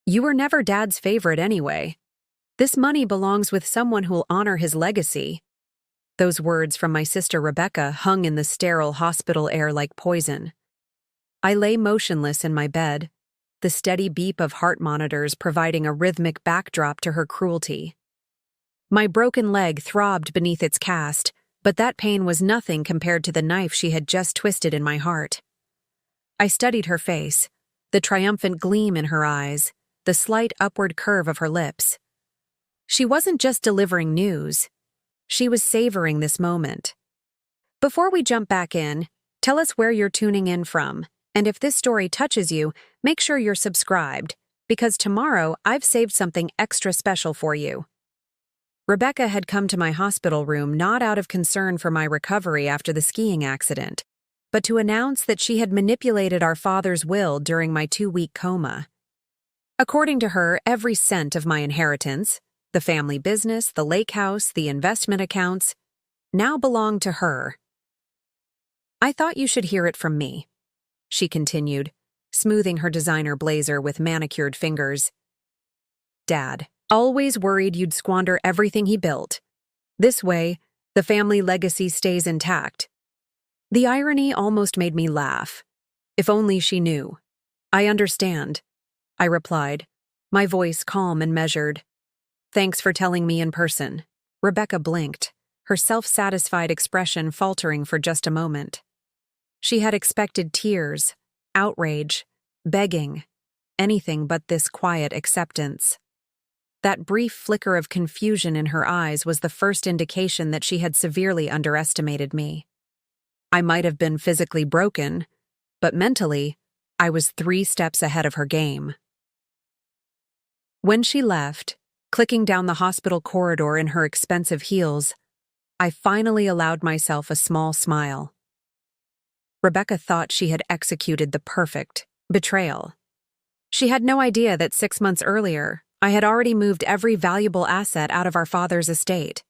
You were never Dad's favorite anyway. This money belongs with someone who'll honor his legacy." Those words from my sister Rebecca hung in the sterile hospital air like poison. I lay motionless in my bed, the steady beep of heart monitors providing a rhythmic backdrop to her cruelty. My broken leg throbbed beneath its cast, but that pain was nothing compared to the knife she had just twisted in my heart. I studied her face, the triumphant gleam in her eyes, the slight upward curve of her lips. She wasn't just delivering news. She was savoring this moment. Before we jump back in, tell us where you're tuning in from, and if this story touches you, make sure you're subscribed, because tomorrow I've saved something extra special for you. Rebecca had come to my hospital room not out of concern for my recovery after the skiing accident, but to announce that she had manipulated our father's will during my 2-week coma. According to her, every cent of my inheritance, the family business, the lake house, the investment accounts, now belonged to her. "I thought you should hear it from me," she continued, smoothing her designer blazer with manicured fingers. "Dad always worried you'd squander everything he built. This way, the family legacy stays intact." The irony almost made me laugh. If only she knew. "I understand," I replied, my voice calm and measured. "Thanks for telling me in person." Rebecca blinked, her self-satisfied expression faltering for just a moment. She had expected tears, outrage, begging, anything but this quiet acceptance. That brief flicker of confusion in her eyes was the first indication that she had severely underestimated me. I might have been physically broken, but mentally, I was 3 steps ahead of her game. When she left, clicking down the hospital corridor in her expensive heels, I finally allowed myself a small smile. Rebecca thought she had executed the perfect betrayal. She had no idea that 6 months earlier, I had already moved every valuable asset out of our father's estate.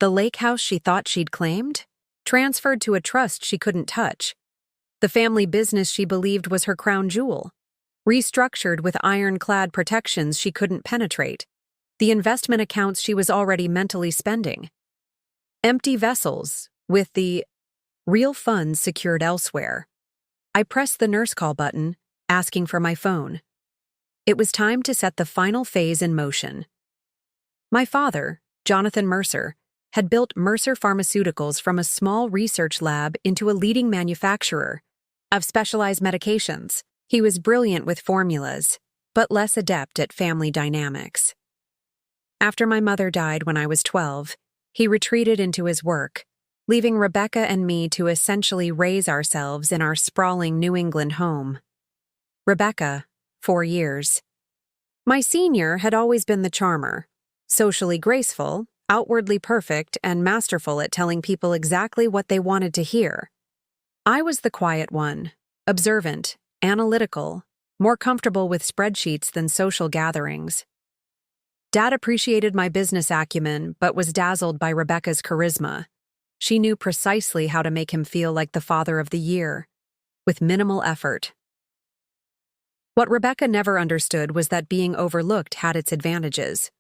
The lake house she thought she'd claimed, transferred to a trust she couldn't touch. The family business she believed was her crown jewel, restructured with ironclad protections she couldn't penetrate. The investment accounts she was already mentally spending. Empty vessels, with the real funds secured elsewhere. I pressed the nurse call button, asking for my phone. It was time to set the final phase in motion. My father, Jonathan Mercer, had built Mercer Pharmaceuticals from a small research lab into a leading manufacturer of specialized medications. He was brilliant with formulas, but less adept at family dynamics. After my mother died when I was 12, he retreated into his work, leaving Rebecca and me to essentially raise ourselves in our sprawling New England home. Rebecca, 4 years. My senior had always been the charmer, socially graceful, outwardly perfect, and masterful at telling people exactly what they wanted to hear. I was the quiet one, observant, analytical, more comfortable with spreadsheets than social gatherings. Dad appreciated my business acumen, but was dazzled by Rebecca's charisma. She knew precisely how to make him feel like the father of the year, with minimal effort. What Rebecca never understood was that being overlooked had its advantages.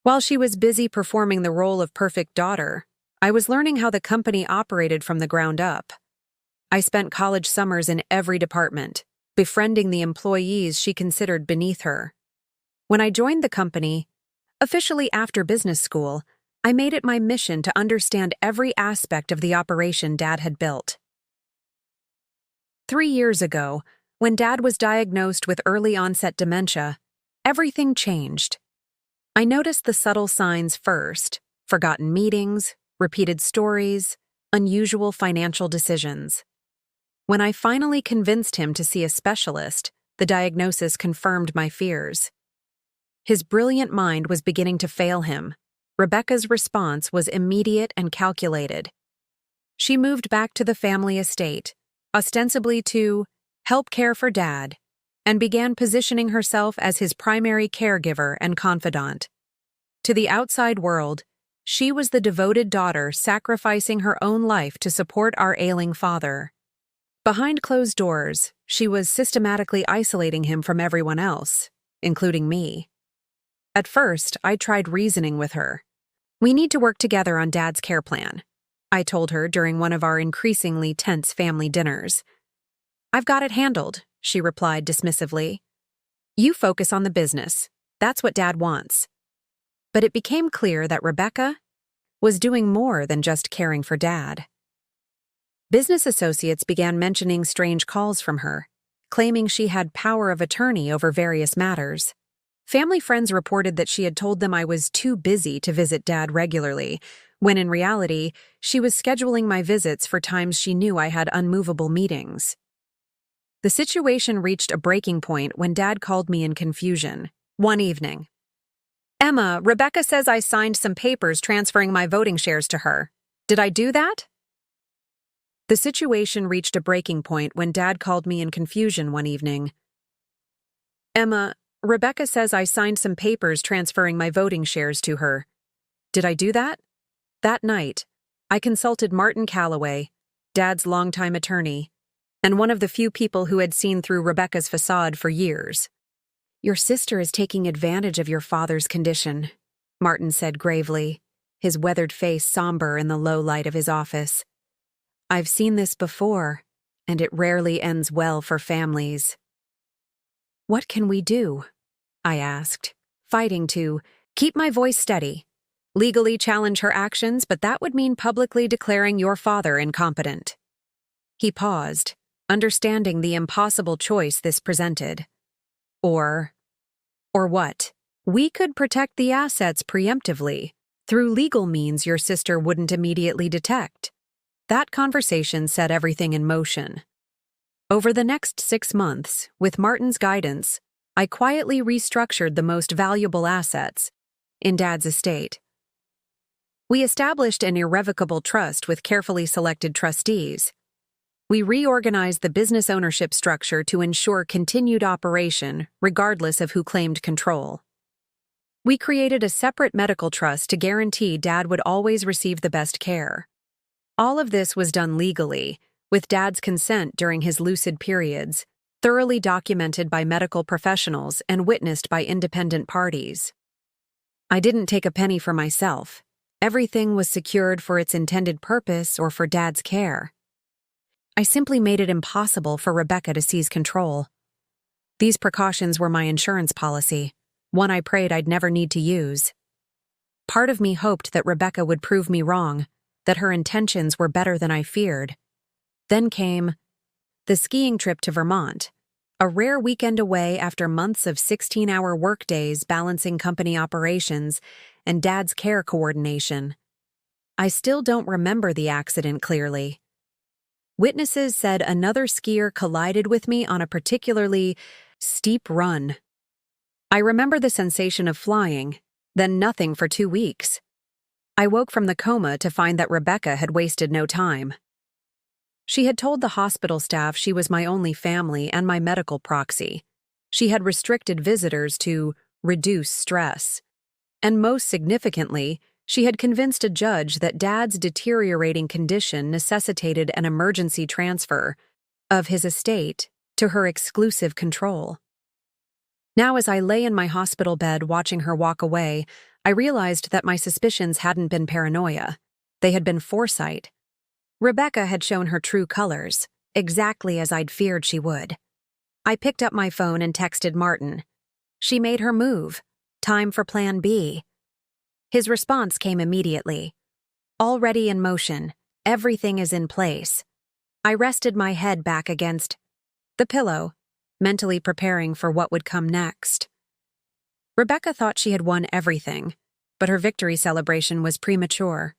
While she was busy performing the role of perfect daughter, I was learning how the company operated from the ground up. I spent college summers in every department, befriending the employees she considered beneath her. When I joined the company, officially after business school, I made it my mission to understand every aspect of the operation Dad had built. 3 years ago, when Dad was diagnosed with early-onset dementia, everything changed. I noticed the subtle signs first: forgotten meetings, repeated stories, unusual financial decisions. When I finally convinced him to see a specialist, the diagnosis confirmed my fears. His brilliant mind was beginning to fail him. Rebecca's response was immediate and calculated. She moved back to the family estate, ostensibly to help care for Dad, and began positioning herself as his primary caregiver and confidant. To the outside world, she was the devoted daughter sacrificing her own life to support our ailing father. Behind closed doors, she was systematically isolating him from everyone else, including me. At first, I tried reasoning with her. "We need to work together on Dad's care plan," I told her during one of our increasingly tense family dinners. "I've got it handled," she replied dismissively. "You focus on the business. That's what Dad wants." But it became clear that Rebecca was doing more than just caring for Dad. Business associates began mentioning strange calls from her, claiming she had power of attorney over various matters. Family friends reported that she had told them I was too busy to visit Dad regularly, when in reality, she was scheduling my visits for times she knew I had unmovable meetings. The situation reached a breaking point when Dad called me in confusion. One evening, "Emma, Rebecca says I signed some papers transferring my voting shares to her. Did I do that?" The situation reached a breaking point when Dad called me in confusion one evening. "Emma, Rebecca says I signed some papers transferring my voting shares to her. Did I do that?" That night, I consulted Martin Calloway, Dad's longtime attorney, and one of the few people who had seen through Rebecca's facade for years. "Your sister is taking advantage of your father's condition," Martin said gravely, his weathered face somber in the low light of his office. "I've seen this before, and it rarely ends well for families." "What can we do?" I asked, fighting to keep my voice steady. "Legally challenge her actions, but that would mean publicly declaring your father incompetent." He paused, understanding the impossible choice this presented. Or what? "We could protect the assets preemptively, through legal means your sister wouldn't immediately detect." That conversation set everything in motion. Over the next 6 months, with Martin's guidance, I quietly restructured the most valuable assets in Dad's estate. We established an irrevocable trust with carefully selected trustees. We reorganized the business ownership structure to ensure continued operation, regardless of who claimed control. We created a separate medical trust to guarantee Dad would always receive the best care. All of this was done legally, with Dad's consent during his lucid periods, thoroughly documented by medical professionals and witnessed by independent parties. I didn't take a penny for myself. Everything was secured for its intended purpose or for Dad's care. I simply made it impossible for Rebecca to seize control. These precautions were my insurance policy, one I prayed I'd never need to use. Part of me hoped that Rebecca would prove me wrong, that her intentions were better than I feared. Then came the skiing trip to Vermont, a rare weekend away after months of 16-hour workdays balancing company operations and Dad's care coordination. I still don't remember the accident clearly. Witnesses said another skier collided with me on a particularly steep run. I remember the sensation of flying, then nothing for 2 weeks. I woke from the coma to find that Rebecca had wasted no time. She had told the hospital staff she was my only family and my medical proxy. She had restricted visitors to reduce stress. And most significantly, she had convinced a judge that Dad's deteriorating condition necessitated an emergency transfer of his estate to her exclusive control. Now, as I lay in my hospital bed watching her walk away, I realized that my suspicions hadn't been paranoia. They had been foresight. Rebecca had shown her true colors, exactly as I'd feared she would. I picked up my phone and texted Martin. She made her move. Time for Plan B. His response came immediately. "Already in motion. Everything is in place." I rested my head back against the pillow, mentally preparing for what would come next. Rebecca thought she had won everything, but her victory celebration was premature.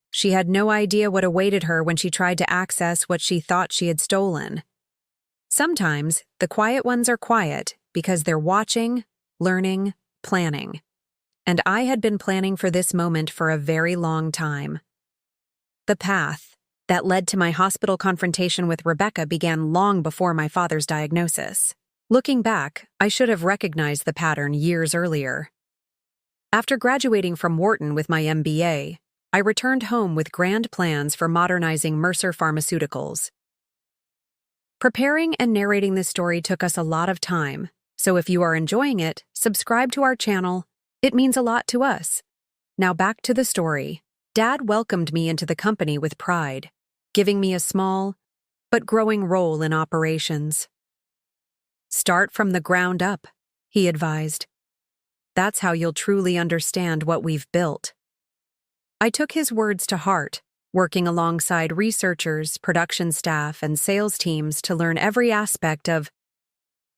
She had no idea what awaited her when she tried to access what she thought she had stolen. Sometimes, the quiet ones are quiet because they're watching, learning, planning. And I had been planning for this moment for a very long time. The path that led to my hospital confrontation with Rebecca began long before my father's diagnosis. Looking back, I should have recognized the pattern years earlier. After graduating from Wharton with my MBA, I returned home with grand plans for modernizing Mercer Pharmaceuticals. Preparing and narrating this story took us a lot of time, So if you are enjoying it, subscribe to our channel. It means a lot to us. Now back to the story. Dad welcomed me into the company with pride, giving me a small but growing role in operations. Start from the ground up, he advised. That's how you'll truly understand what we've built. I took his words to heart, working alongside researchers, production staff, and sales teams to learn every aspect of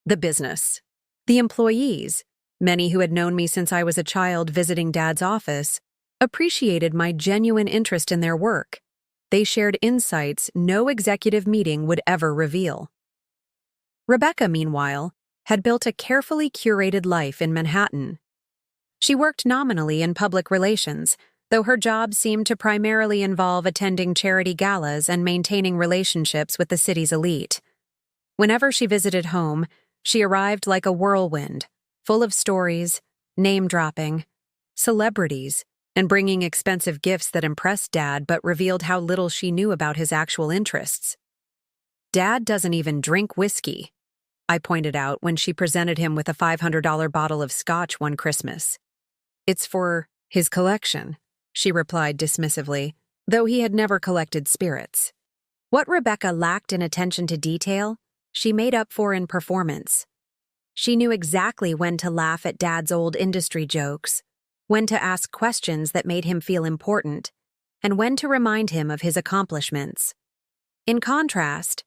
the business. The employees, many who had known me since I was a child visiting Dad's office, appreciated my genuine interest in their work. They shared insights no executive meeting would ever reveal. Rebecca, meanwhile, had built a carefully curated life in Manhattan. She worked nominally in public relations, though her job seemed to primarily involve attending charity galas and maintaining relationships with the city's elite. Whenever she visited home, she arrived like a whirlwind, full of stories, name-dropping, celebrities, and bringing expensive gifts that impressed Dad but revealed how little she knew about his actual interests. Dad doesn't even drink whiskey, I pointed out when she presented him with a $500 bottle of scotch one Christmas. It's for his collection, she replied dismissively, though he had never collected spirits. What Rebecca lacked in attention to detail, she made up for in performance. She knew exactly when to laugh at Dad's old industry jokes, when to ask questions that made him feel important, and when to remind him of his accomplishments. In contrast,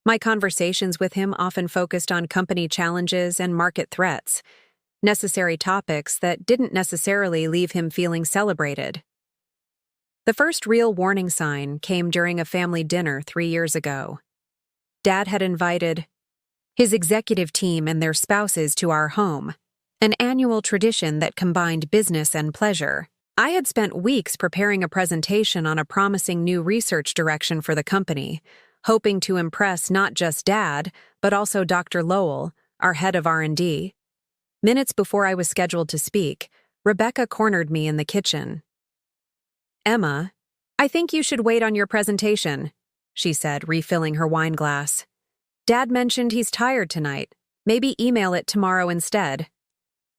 my conversations with him often focused on company challenges and market threats, necessary topics that didn't necessarily leave him feeling celebrated. The first real warning sign came during a family dinner 3 years ago. Dad had invited his executive team and their spouses to our home, an annual tradition that combined business and pleasure. I had spent weeks preparing a presentation on a promising new research direction for the company, hoping to impress not just Dad, but also Dr. Lowell, our head of R&D. Minutes before I was scheduled to speak, Rebecca cornered me in the kitchen. "Emma, I think you should wait on your presentation," she said, refilling her wine glass. "Dad mentioned he's tired tonight. Maybe email it tomorrow instead."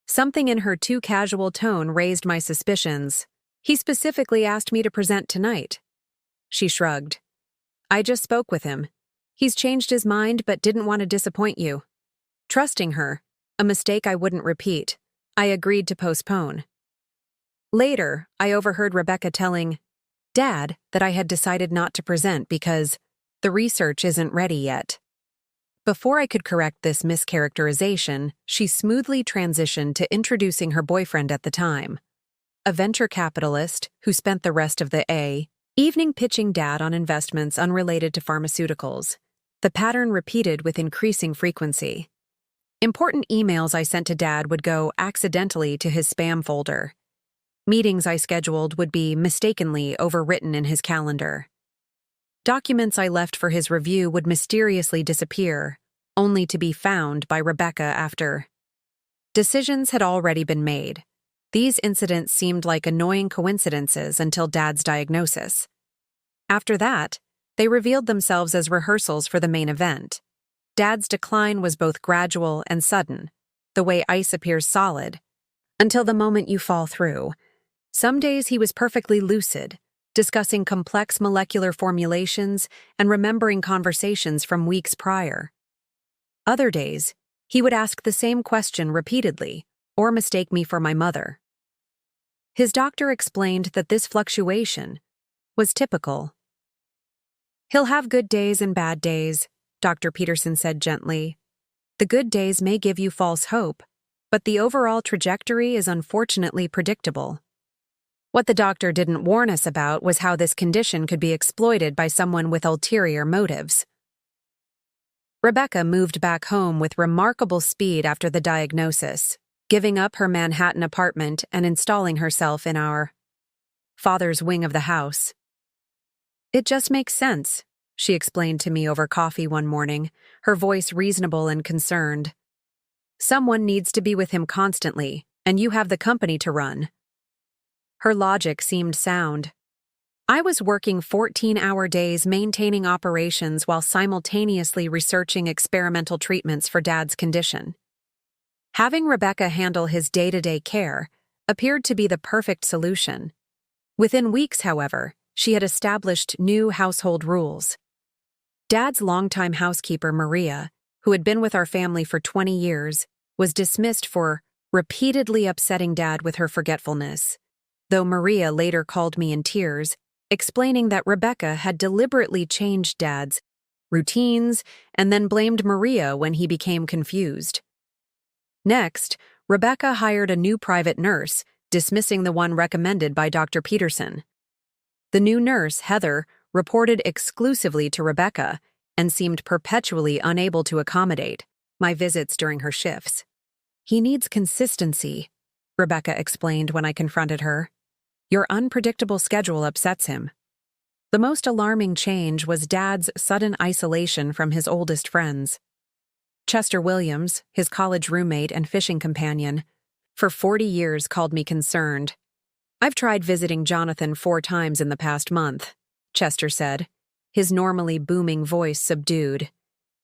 Something in her too casual tone raised my suspicions. "He specifically asked me to present tonight." She shrugged. "I just spoke with him. He's changed his mind but didn't want to disappoint you." Trusting her, a mistake I wouldn't repeat, I agreed to postpone. Later, I overheard Rebecca telling Dad that I had decided not to present because the research isn't ready yet. Before I could correct this mischaracterization, she smoothly transitioned to introducing her boyfriend at the time, a venture capitalist who spent the rest of the evening pitching Dad on investments unrelated to pharmaceuticals. The pattern repeated with increasing frequency. Important emails I sent to Dad would go accidentally to his spam folder. Meetings I scheduled would be mistakenly overwritten in his calendar. Documents I left for his review would mysteriously disappear, only to be found by Rebecca after. Decisions had already been made. These incidents seemed like annoying coincidences until Dad's diagnosis. After that, they revealed themselves as rehearsals for the main event. Dad's decline was both gradual and sudden, the way ice appears solid, until the moment you fall through. Some days he was perfectly lucid, discussing complex molecular formulations and remembering conversations from weeks prior. Other days, he would ask the same question repeatedly, or mistake me for my mother. His doctor explained that this fluctuation was typical. "He'll have good days and bad days," Dr. Peterson said gently. "The good days may give you false hope, but the overall trajectory is unfortunately predictable." What the doctor didn't warn us about was how this condition could be exploited by someone with ulterior motives. Rebecca moved back home with remarkable speed after the diagnosis, giving up her Manhattan apartment and installing herself in our father's wing of the house. "It just makes sense," she explained to me over coffee one morning, her voice reasonable and concerned. "Someone needs to be with him constantly, and you have the company to run." Her logic seemed sound. I was working 14-hour days maintaining operations while simultaneously researching experimental treatments for Dad's condition. Having Rebecca handle his day-to-day care appeared to be the perfect solution. Within weeks, however, she had established new household rules. Dad's longtime housekeeper, Maria, who had been with our family for 20 years, was dismissed for repeatedly upsetting Dad with her forgetfulness, though Maria later called me in tears, explaining that Rebecca had deliberately changed Dad's routines and then blamed Maria when he became confused. Next, Rebecca hired a new private nurse, dismissing the one recommended by Dr. Peterson. The new nurse, Heather, reported exclusively to Rebecca and seemed perpetually unable to accommodate my visits during her shifts. "He needs consistency," Rebecca explained when I confronted her. "Your unpredictable schedule upsets him." The most alarming change was Dad's sudden isolation from his oldest friends. Chester Williams, his college roommate and fishing companion, for 40 years called me concerned. "I've tried visiting Jonathan 4 times in the past month," Chester said, his normally booming voice subdued.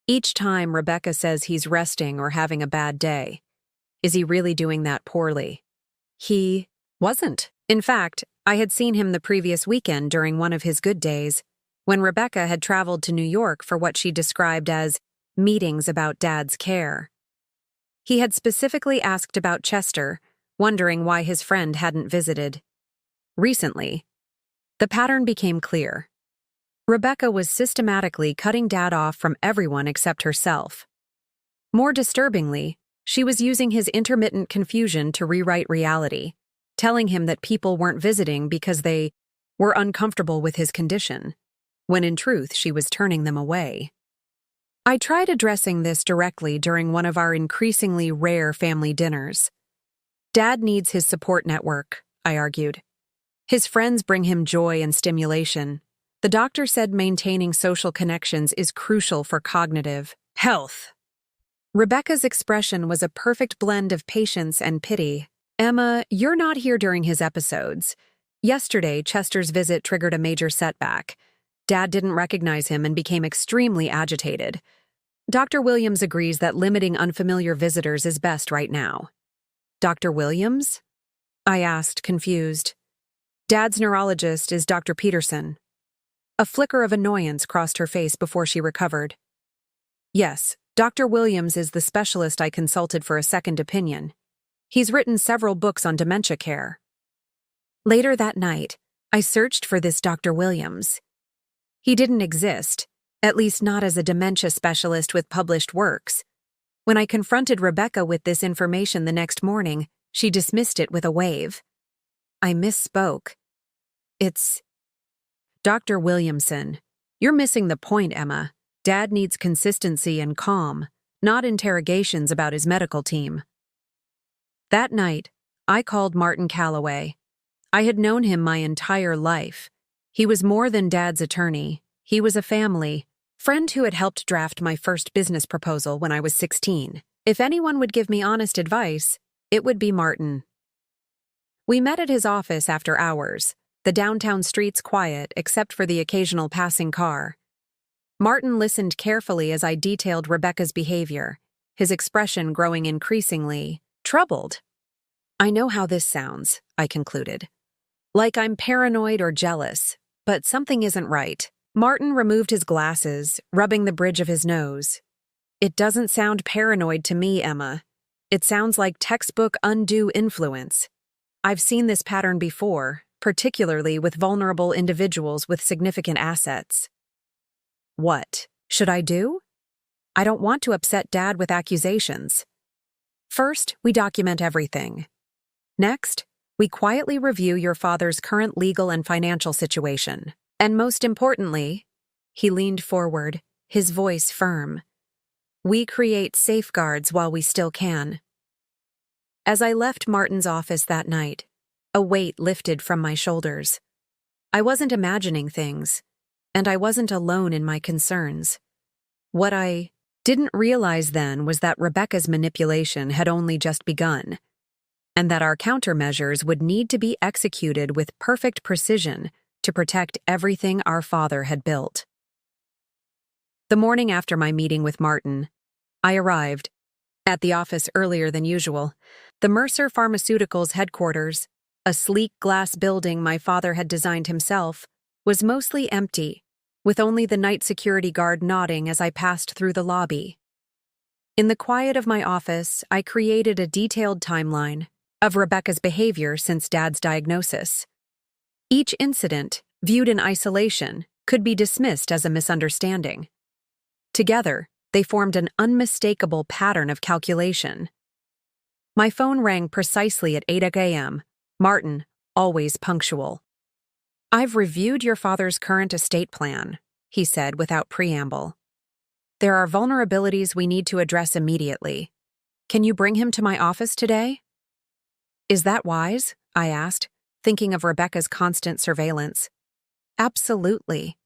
"Each time Rebecca says he's resting or having a bad day. Is he really doing that poorly?" He wasn't. In fact, I had seen him the previous weekend during one of his good days, when Rebecca had traveled to New York for what she described as meetings about Dad's care. He had specifically asked about Chester, wondering why his friend hadn't visited. Recently, the pattern became clear. Rebecca was systematically cutting Dad off from everyone except herself. More disturbingly, she was using his intermittent confusion to rewrite reality, telling him that people weren't visiting because they were uncomfortable with his condition, when in truth she was turning them away. I tried addressing this directly during one of our increasingly rare family dinners. "Dad needs his support network," I argued. "His friends bring him joy and stimulation. The doctor said maintaining social connections is crucial for cognitive health." Rebecca's expression was a perfect blend of patience and pity. "Emma, you're not here during his episodes. Yesterday, Chester's visit triggered a major setback. Dad didn't recognize him and became extremely agitated. Dr. Williams agrees that limiting unfamiliar visitors is best right now." "Dr. Williams?" I asked, confused. "Dad's neurologist is Dr. Peterson." A flicker of annoyance crossed her face before she recovered. "Yes, Dr. Williams is the specialist I consulted for a second opinion. He's written several books on dementia care." Later that night, I searched for this Dr. Williams. He didn't exist, at least not as a dementia specialist with published works. When I confronted Rebecca with this information the next morning, she dismissed it with a wave. I misspoke. "It's Dr. Williamson. You're missing the point, Emma. Dad needs consistency and calm, not interrogations about his medical team." That night, I called Martin Calloway. I had known him my entire life. He was more than Dad's attorney. He was a family friend who had helped draft my first business proposal when I was 16. If anyone would give me honest advice, it would be Martin. We met at his office after hours, the downtown streets quiet except for the occasional passing car. Martin listened carefully as I detailed Rebecca's behavior, his expression growing increasingly troubled. "I know how this sounds," I concluded. "Like I'm paranoid or jealous, but something isn't right." Martin removed his glasses, rubbing the bridge of his nose. "It doesn't sound paranoid to me, Emma. It sounds like textbook undue influence. I've seen this pattern before, particularly with vulnerable individuals with significant assets." "What should I do?" "I don't want to upset Dad with accusations. First, we document everything. Next, we quietly review your father's current legal and financial situation. And most importantly," he leaned forward, his voice firm, "we create safeguards while we still can." As I left Martin's office that night, a weight lifted from my shoulders. I wasn't imagining things, and I wasn't alone in my concerns. What I didn't realize then was that Rebecca's manipulation had only just begun, and that our countermeasures would need to be executed with perfect precision to protect everything our father had built. The morning after my meeting with Martin, I arrived, At the office earlier than usual, the Mercer Pharmaceuticals headquarters, a sleek glass building my father had designed himself, was mostly empty, with only the night security guard nodding as I passed through the lobby. In the quiet of my office, I created a detailed timeline of Rebecca's behavior since Dad's diagnosis. Each incident, viewed in isolation, could be dismissed as a misunderstanding. Together, they formed an unmistakable pattern of calculation. My phone rang precisely at 8 a.m. Martin, always punctual. "I've reviewed your father's current estate plan," he said without preamble. "There are vulnerabilities we need to address immediately. Can you bring him to my office today?" "Is that wise?" I asked, thinking of Rebecca's constant surveillance. "Absolutely.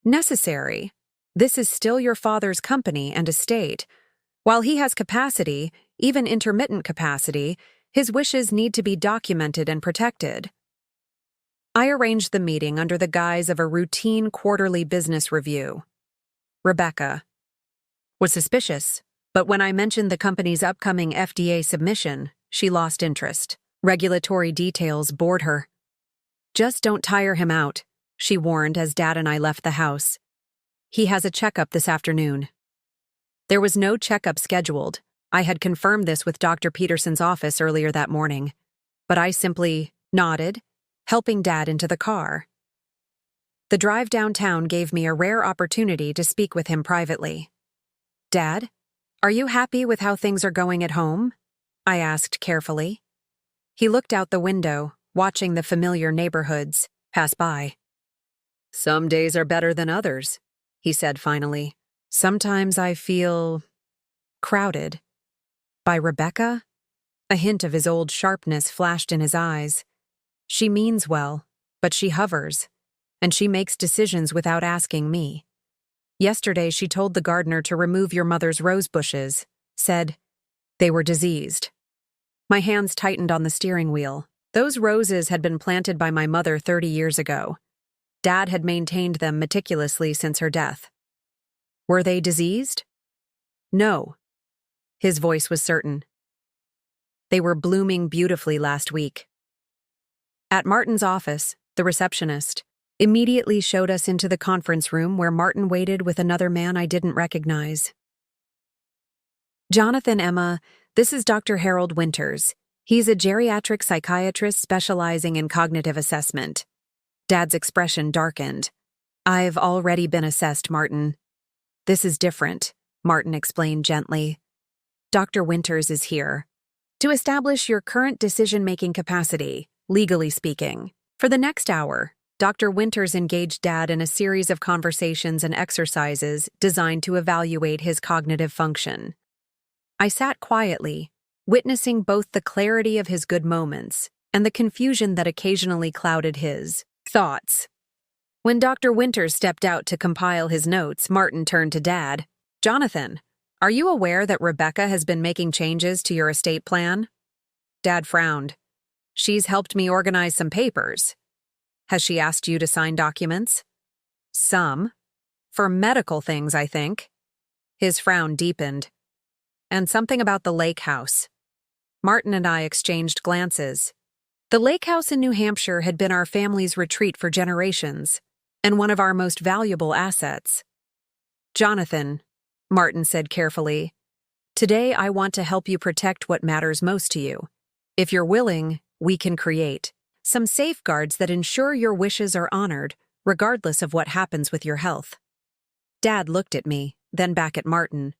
Necessary. This is still your father's company and estate. While he has capacity, even intermittent capacity, his wishes need to be documented and protected." I arranged the meeting under the guise of a routine quarterly business review. Rebecca was suspicious, but when I mentioned the company's upcoming FDA submission, she lost interest. Regulatory details bored her. "Just don't tire him out," she warned as Dad and I left the house. "He has a checkup this afternoon." There was no checkup scheduled. I had confirmed this with Dr. Peterson's office earlier that morning, but I simply nodded, helping Dad into the car. The drive downtown gave me a rare opportunity to speak with him privately. "Dad, are you happy with how things are going at home?" I asked carefully. He looked out the window, watching the familiar neighborhoods pass by. "Some days are better than others," he said finally. "Sometimes I feel crowded." By Rebecca? A hint of his old sharpness flashed in his eyes. She means well, but she hovers, and she makes decisions without asking me. Yesterday she told the gardener to remove your mother's rose bushes, said they were diseased. My hands tightened on the steering wheel. Those roses had been planted by my mother 30 years ago. Dad had maintained them meticulously since her death. Were they diseased? No. His voice was certain. They were blooming beautifully last week. At Martin's office, the receptionist immediately showed us into the conference room where Martin waited with another man I didn't recognize. "Jonathan, Emma, this is Dr. Harold Winters. He's a geriatric psychiatrist specializing in cognitive assessment." Dad's expression darkened. "I've already been assessed, Martin." "This is different," Martin explained gently. "Dr. Winters is here to establish your current decision-making capacity, legally speaking." For the next hour, Dr. Winters engaged Dad in a series of conversations and exercises designed to evaluate his cognitive function. I sat quietly, witnessing both the clarity of his good moments and the confusion that occasionally clouded his thoughts. When Dr. Winters stepped out to compile his notes, Martin turned to Dad. "Jonathan, are you aware that Rebecca has been making changes to your estate plan?" Dad frowned. "She's helped me organize some papers." "Has she asked you to sign documents?" "Some. For medical things, I think." His frown deepened. "And something about the lake house." Martin and I exchanged glances. The lake house in New Hampshire had been our family's retreat for generations, and one of our most valuable assets. "Jonathan," Martin said carefully, "today I want to help you protect what matters most to you. If you're willing, we can create some safeguards that ensure your wishes are honored, regardless of what happens with your health." Dad looked at me, then back at Martin.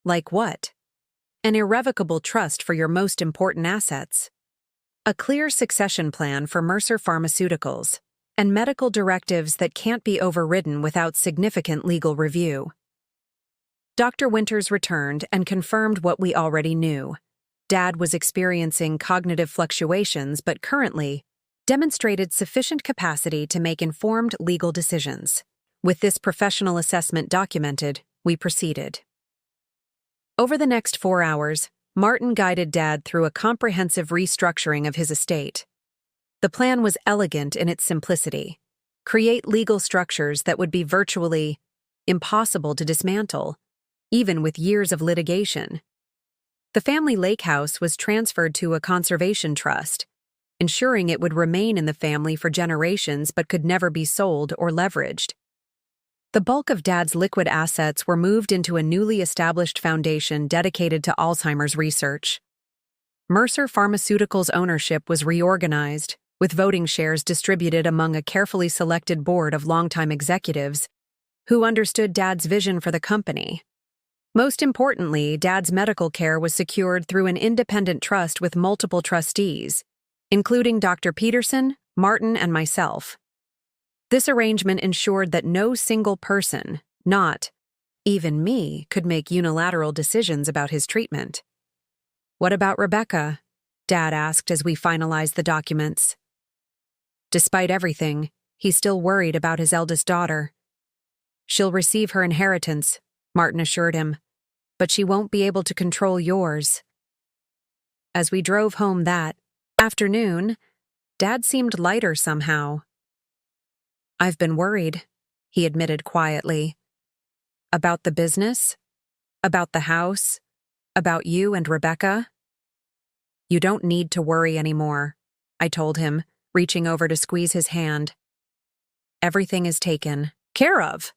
"Like what?" "An irrevocable trust for your most important assets. A clear succession plan for Mercer Pharmaceuticals, and medical directives that can't be overridden without significant legal review." Dr. Winters returned and confirmed what we already knew. Dad was experiencing cognitive fluctuations but currently demonstrated sufficient capacity to make informed legal decisions. With this professional assessment documented, we proceeded. Over the next 4 hours, Martin guided Dad through a comprehensive restructuring of his estate. The plan was elegant in its simplicity. Create legal structures that would be virtually impossible to dismantle, even with years of litigation. The family lake house was transferred to a conservation trust, ensuring it would remain in the family for generations but could never be sold or leveraged. The bulk of Dad's liquid assets were moved into a newly established foundation dedicated to Alzheimer's research. Mercer Pharmaceuticals' ownership was reorganized, with voting shares distributed among a carefully selected board of longtime executives who understood Dad's vision for the company. Most importantly, Dad's medical care was secured through an independent trust with multiple trustees, including Dr. Peterson, Martin, and myself. This arrangement ensured that no single person, not even me, could make unilateral decisions about his treatment. "What about Rebecca?" Dad asked as we finalized the documents. Despite everything, he still worried about his eldest daughter. "She'll receive her inheritance," Martin assured him, "but she won't be able to control yours." As we drove home that afternoon, Dad seemed lighter somehow. "I've been worried," he admitted quietly. "About the business? About the house? About you and Rebecca?" "You don't need to worry anymore," I told him, reaching over to squeeze his hand. "Everything is taken care of."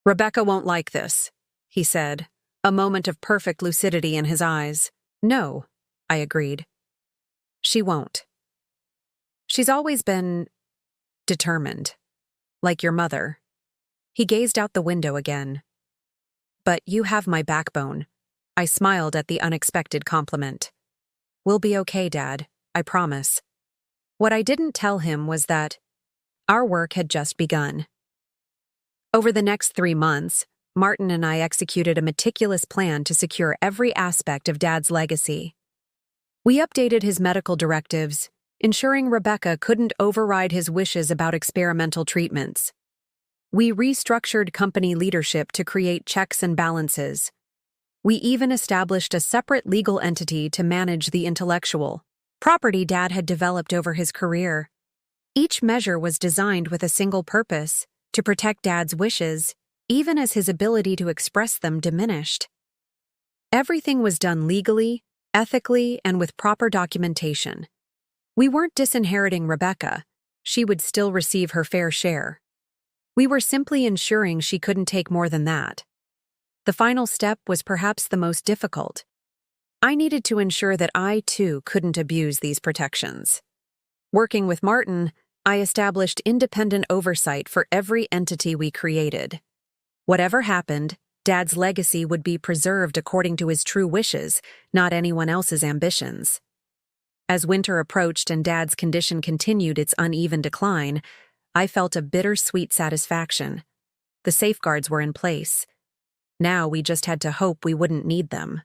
"Rebecca won't like this," he said, a moment of perfect lucidity in his eyes. "No," I agreed. "She won't. She's always been determined, like your mother." He gazed out the window again. "But you have my backbone." I smiled at the unexpected compliment. "We'll be okay, Dad, I promise." What I didn't tell him was that our work had just begun. Over the next 3 months, Martin and I executed a meticulous plan to secure every aspect of Dad's legacy. We updated his medical directives, ensuring Rebecca couldn't override his wishes about experimental treatments. We restructured company leadership to create checks and balances. We even established a separate legal entity to manage the intellectual property Dad had developed over his career. Each measure was designed with a single purpose: to protect Dad's wishes, even as his ability to express them diminished. Everything was done legally, ethically, and with proper documentation. We weren't disinheriting Rebecca. She would still receive her fair share. We were simply ensuring she couldn't take more than that. The final step was perhaps the most difficult. I needed to ensure that I, too, couldn't abuse these protections. Working with Martin, I established independent oversight for every entity we created. Whatever happened, Dad's legacy would be preserved according to his true wishes, not anyone else's ambitions. As winter approached and Dad's condition continued its uneven decline, I felt a bittersweet satisfaction. The safeguards were in place. Now we just had to hope we wouldn't need them.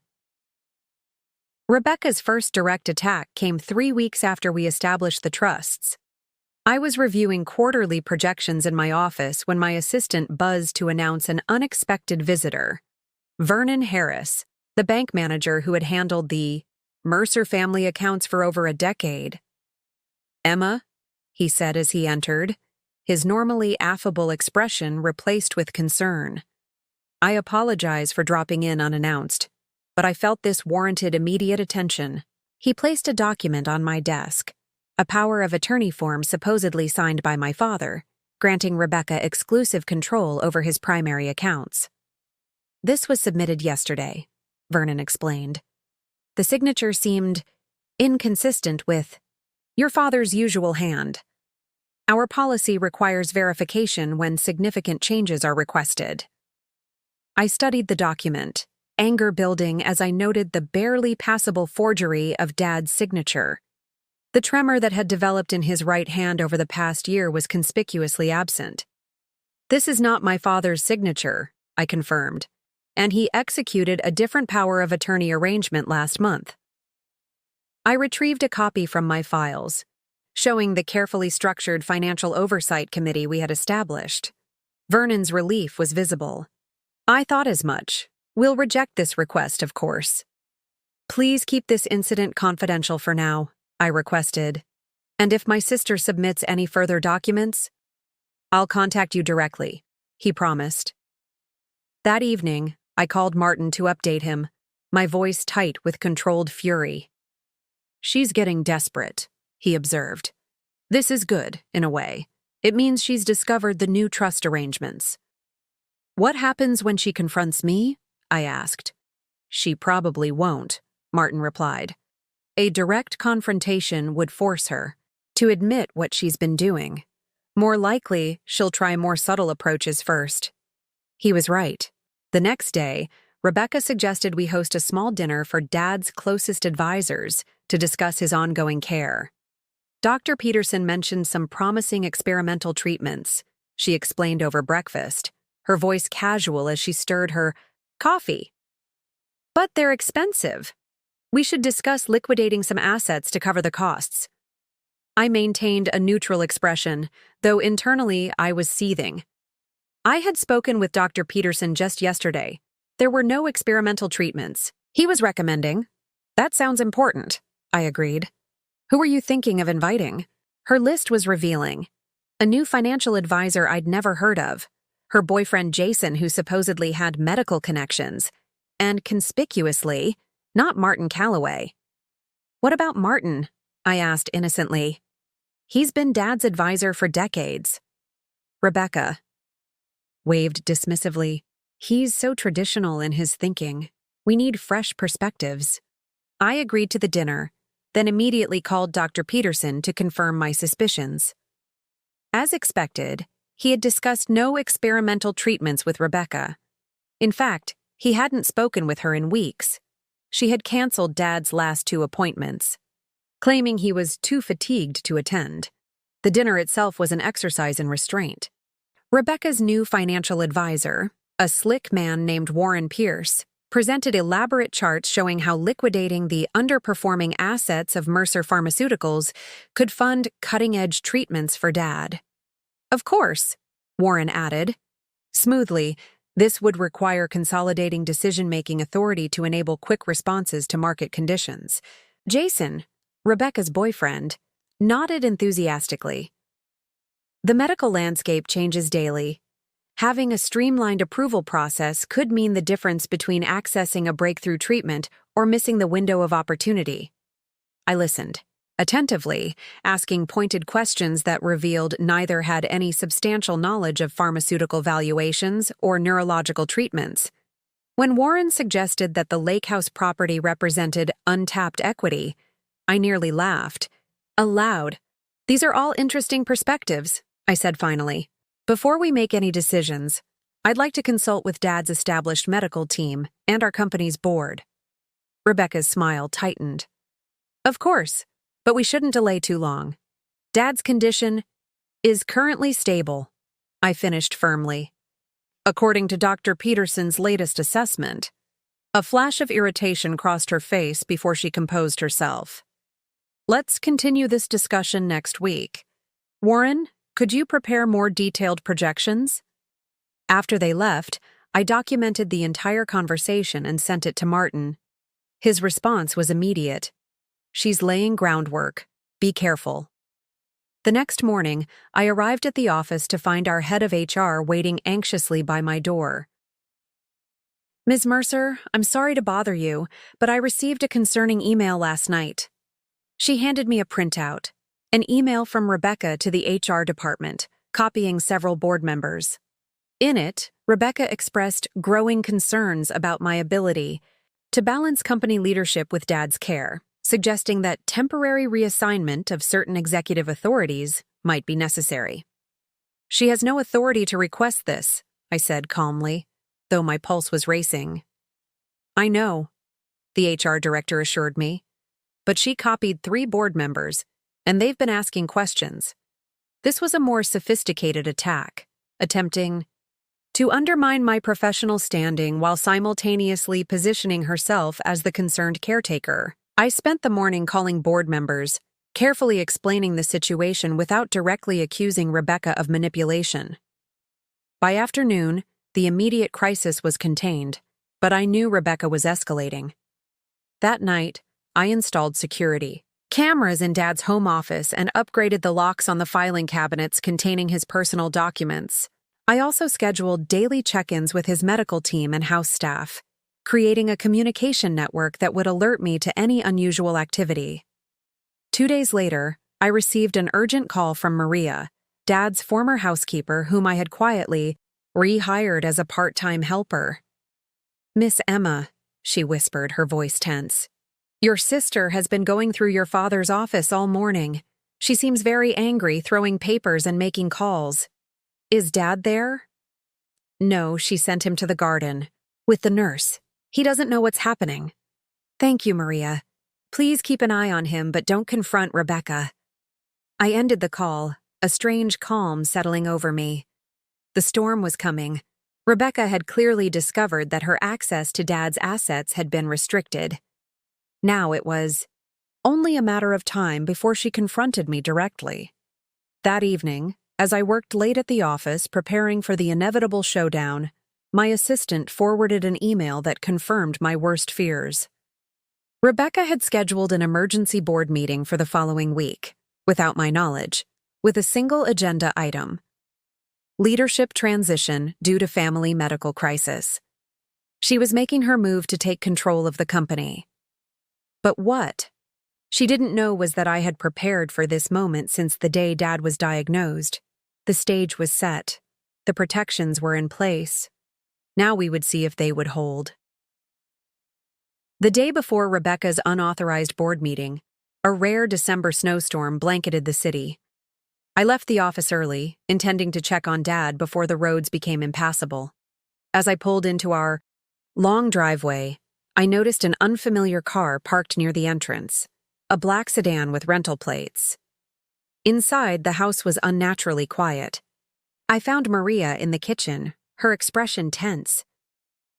Rebecca's first direct attack came 3 weeks after we established the trusts. I was reviewing quarterly projections in my office when my assistant buzzed to announce an unexpected visitor. Vernon Harris, the bank manager who had handled the Mercer family accounts for over a decade. "Emma," he said as he entered, his normally affable expression replaced with concern. "I apologize for dropping in unannounced, but I felt this warranted immediate attention." He placed a document on my desk, a power of attorney form supposedly signed by my father, granting Rebecca exclusive control over his primary accounts. "This was submitted yesterday," Vernon explained. "The signature seemed inconsistent with your father's usual hand. Our policy requires verification when significant changes are requested." I studied the document, anger building as I noted the barely passable forgery of Dad's signature. The tremor that had developed in his right hand over the past year was conspicuously absent. "This is not my father's signature," I confirmed, and he executed a different power of attorney arrangement last month. I retrieved a copy from my files, showing the carefully structured financial oversight committee we had established. Vernon's relief was visible. "I thought as much. We'll reject this request, of course." "Please keep this incident confidential for now," I requested. "And if my sister submits any further documents, I'll contact you directly," he promised. That evening, I called Martin to update him. my voice tight with controlled fury. "She's getting desperate," he observed. "This is good, in a way. It means she's discovered the new trust arrangements." "What happens when she confronts me?" I asked. "She probably won't," Martin replied. "A direct confrontation would force her to admit what she's been doing. More likely, she'll try more subtle approaches first." He was right. The next day, Rebecca suggested we host a small dinner for Dad's closest advisors to discuss his ongoing care. Dr. Peterson mentioned some promising experimental treatments. She explained over breakfast, her voice casual as she stirred her coffee. "But they're expensive. We should discuss liquidating some assets to cover the costs." I maintained a neutral expression, though internally I was seething. I had spoken with Dr. Peterson just yesterday. There were no experimental treatments. He was recommending. "That sounds important," I agreed. "Who were you thinking of inviting?" Her list was revealing. A new financial advisor I'd never heard of, her boyfriend Jason, who supposedly had medical connections, and conspicuously, not Martin Calloway. "What about Martin?" I asked innocently. "He's been Dad's advisor for decades." Rebecca waved dismissively. "He's so traditional in his thinking. We need fresh perspectives." I agreed to the dinner, then immediately called Dr. Peterson to confirm my suspicions. As expected, he had discussed no experimental treatments with Rebecca. In fact, he hadn't spoken with her in weeks. She had canceled Dad's last 2 appointments, claiming he was too fatigued to attend. The dinner itself was an exercise in restraint. Rebecca's new financial advisor, a slick man named Warren Pierce, presented elaborate charts showing how liquidating the underperforming assets of Mercer Pharmaceuticals could fund cutting-edge treatments for Dad. "Of course," Warren added. "Smoothly, this would require consolidating decision-making authority to enable quick responses to market conditions." Jason, Rebecca's boyfriend, nodded enthusiastically. "The medical landscape changes daily. Having a streamlined approval process could mean the difference between accessing a breakthrough treatment or missing the window of opportunity." I listened, attentively, asking pointed questions that revealed neither had any substantial knowledge of pharmaceutical valuations or neurological treatments. When Warren suggested that the lake house property represented untapped equity, I nearly laughed. Aloud, "These are all interesting perspectives," I said finally. "Before we make any decisions, I'd like to consult with Dad's established medical team and our company's board." Rebecca's smile tightened. "Of course, but we shouldn't delay too long. Dad's condition is currently stable," I finished firmly. "According to Dr. Peterson's latest assessment." A flash of irritation crossed her face before she composed herself. "Let's continue this discussion next week. Warren, could you prepare more detailed projections?" After they left, I documented the entire conversation and sent it to Martin. His response was immediate. "She's laying groundwork. Be careful." The next morning, I arrived at the office to find our head of HR waiting anxiously by my door. "Ms. Mercer, I'm sorry to bother you, but I received a concerning email last night." She handed me a printout, an email from Rebecca to the HR department, copying several board members. In it, Rebecca expressed growing concerns about my ability to balance company leadership with Dad's care, suggesting that temporary reassignment of certain executive authorities might be necessary. "She has no authority to request this," I said calmly, though my pulse was racing. "I know," the HR director assured me, "but she copied 3 board members, and they've been asking questions." This was a more sophisticated attack, attempting to undermine my professional standing while simultaneously positioning herself as the concerned caretaker. I spent the morning calling board members, carefully explaining the situation without directly accusing Rebecca of manipulation. By afternoon, the immediate crisis was contained, but I knew Rebecca was escalating. That night, I installed security cameras in Dad's home office and upgraded the locks on the filing cabinets containing his personal documents. I also scheduled daily check-ins with his medical team and house staff. creating a communication network that would alert me to any unusual activity. 2 days later, I received an urgent call from Maria, Dad's former housekeeper whom I had quietly rehired as a part-time helper. "Miss Emma," she whispered, her voice tense. "Your sister has been going through your father's office all morning. She seems very angry, throwing papers and making calls. Is Dad there?" "No, she sent him to the garden. With the nurse. He doesn't know what's happening." "Thank you, Maria. Please keep an eye on him, but don't confront Rebecca." I ended the call, a strange calm settling over me. The storm was coming. Rebecca had clearly discovered that her access to Dad's assets had been restricted. Now it was only a matter of time before she confronted me directly. That evening, as I worked late at the office preparing for the inevitable showdown, my assistant forwarded an email that confirmed my worst fears. Rebecca had scheduled an emergency board meeting for the following week, without my knowledge, with a single agenda item: leadership transition due to family medical crisis. She was making her move to take control of the company. But what she didn't know was that I had prepared for this moment since the day Dad was diagnosed. The stage was set. The protections were in place. Now we would see if they would hold. The day before Rebecca's unauthorized board meeting, a rare December snowstorm blanketed the city. I left the office early, intending to check on Dad before the roads became impassable. As I pulled into our long driveway, I noticed an unfamiliar car parked near the entrance, a black sedan with rental plates. Inside, the house was unnaturally quiet. I found Maria in the kitchen, her expression tense.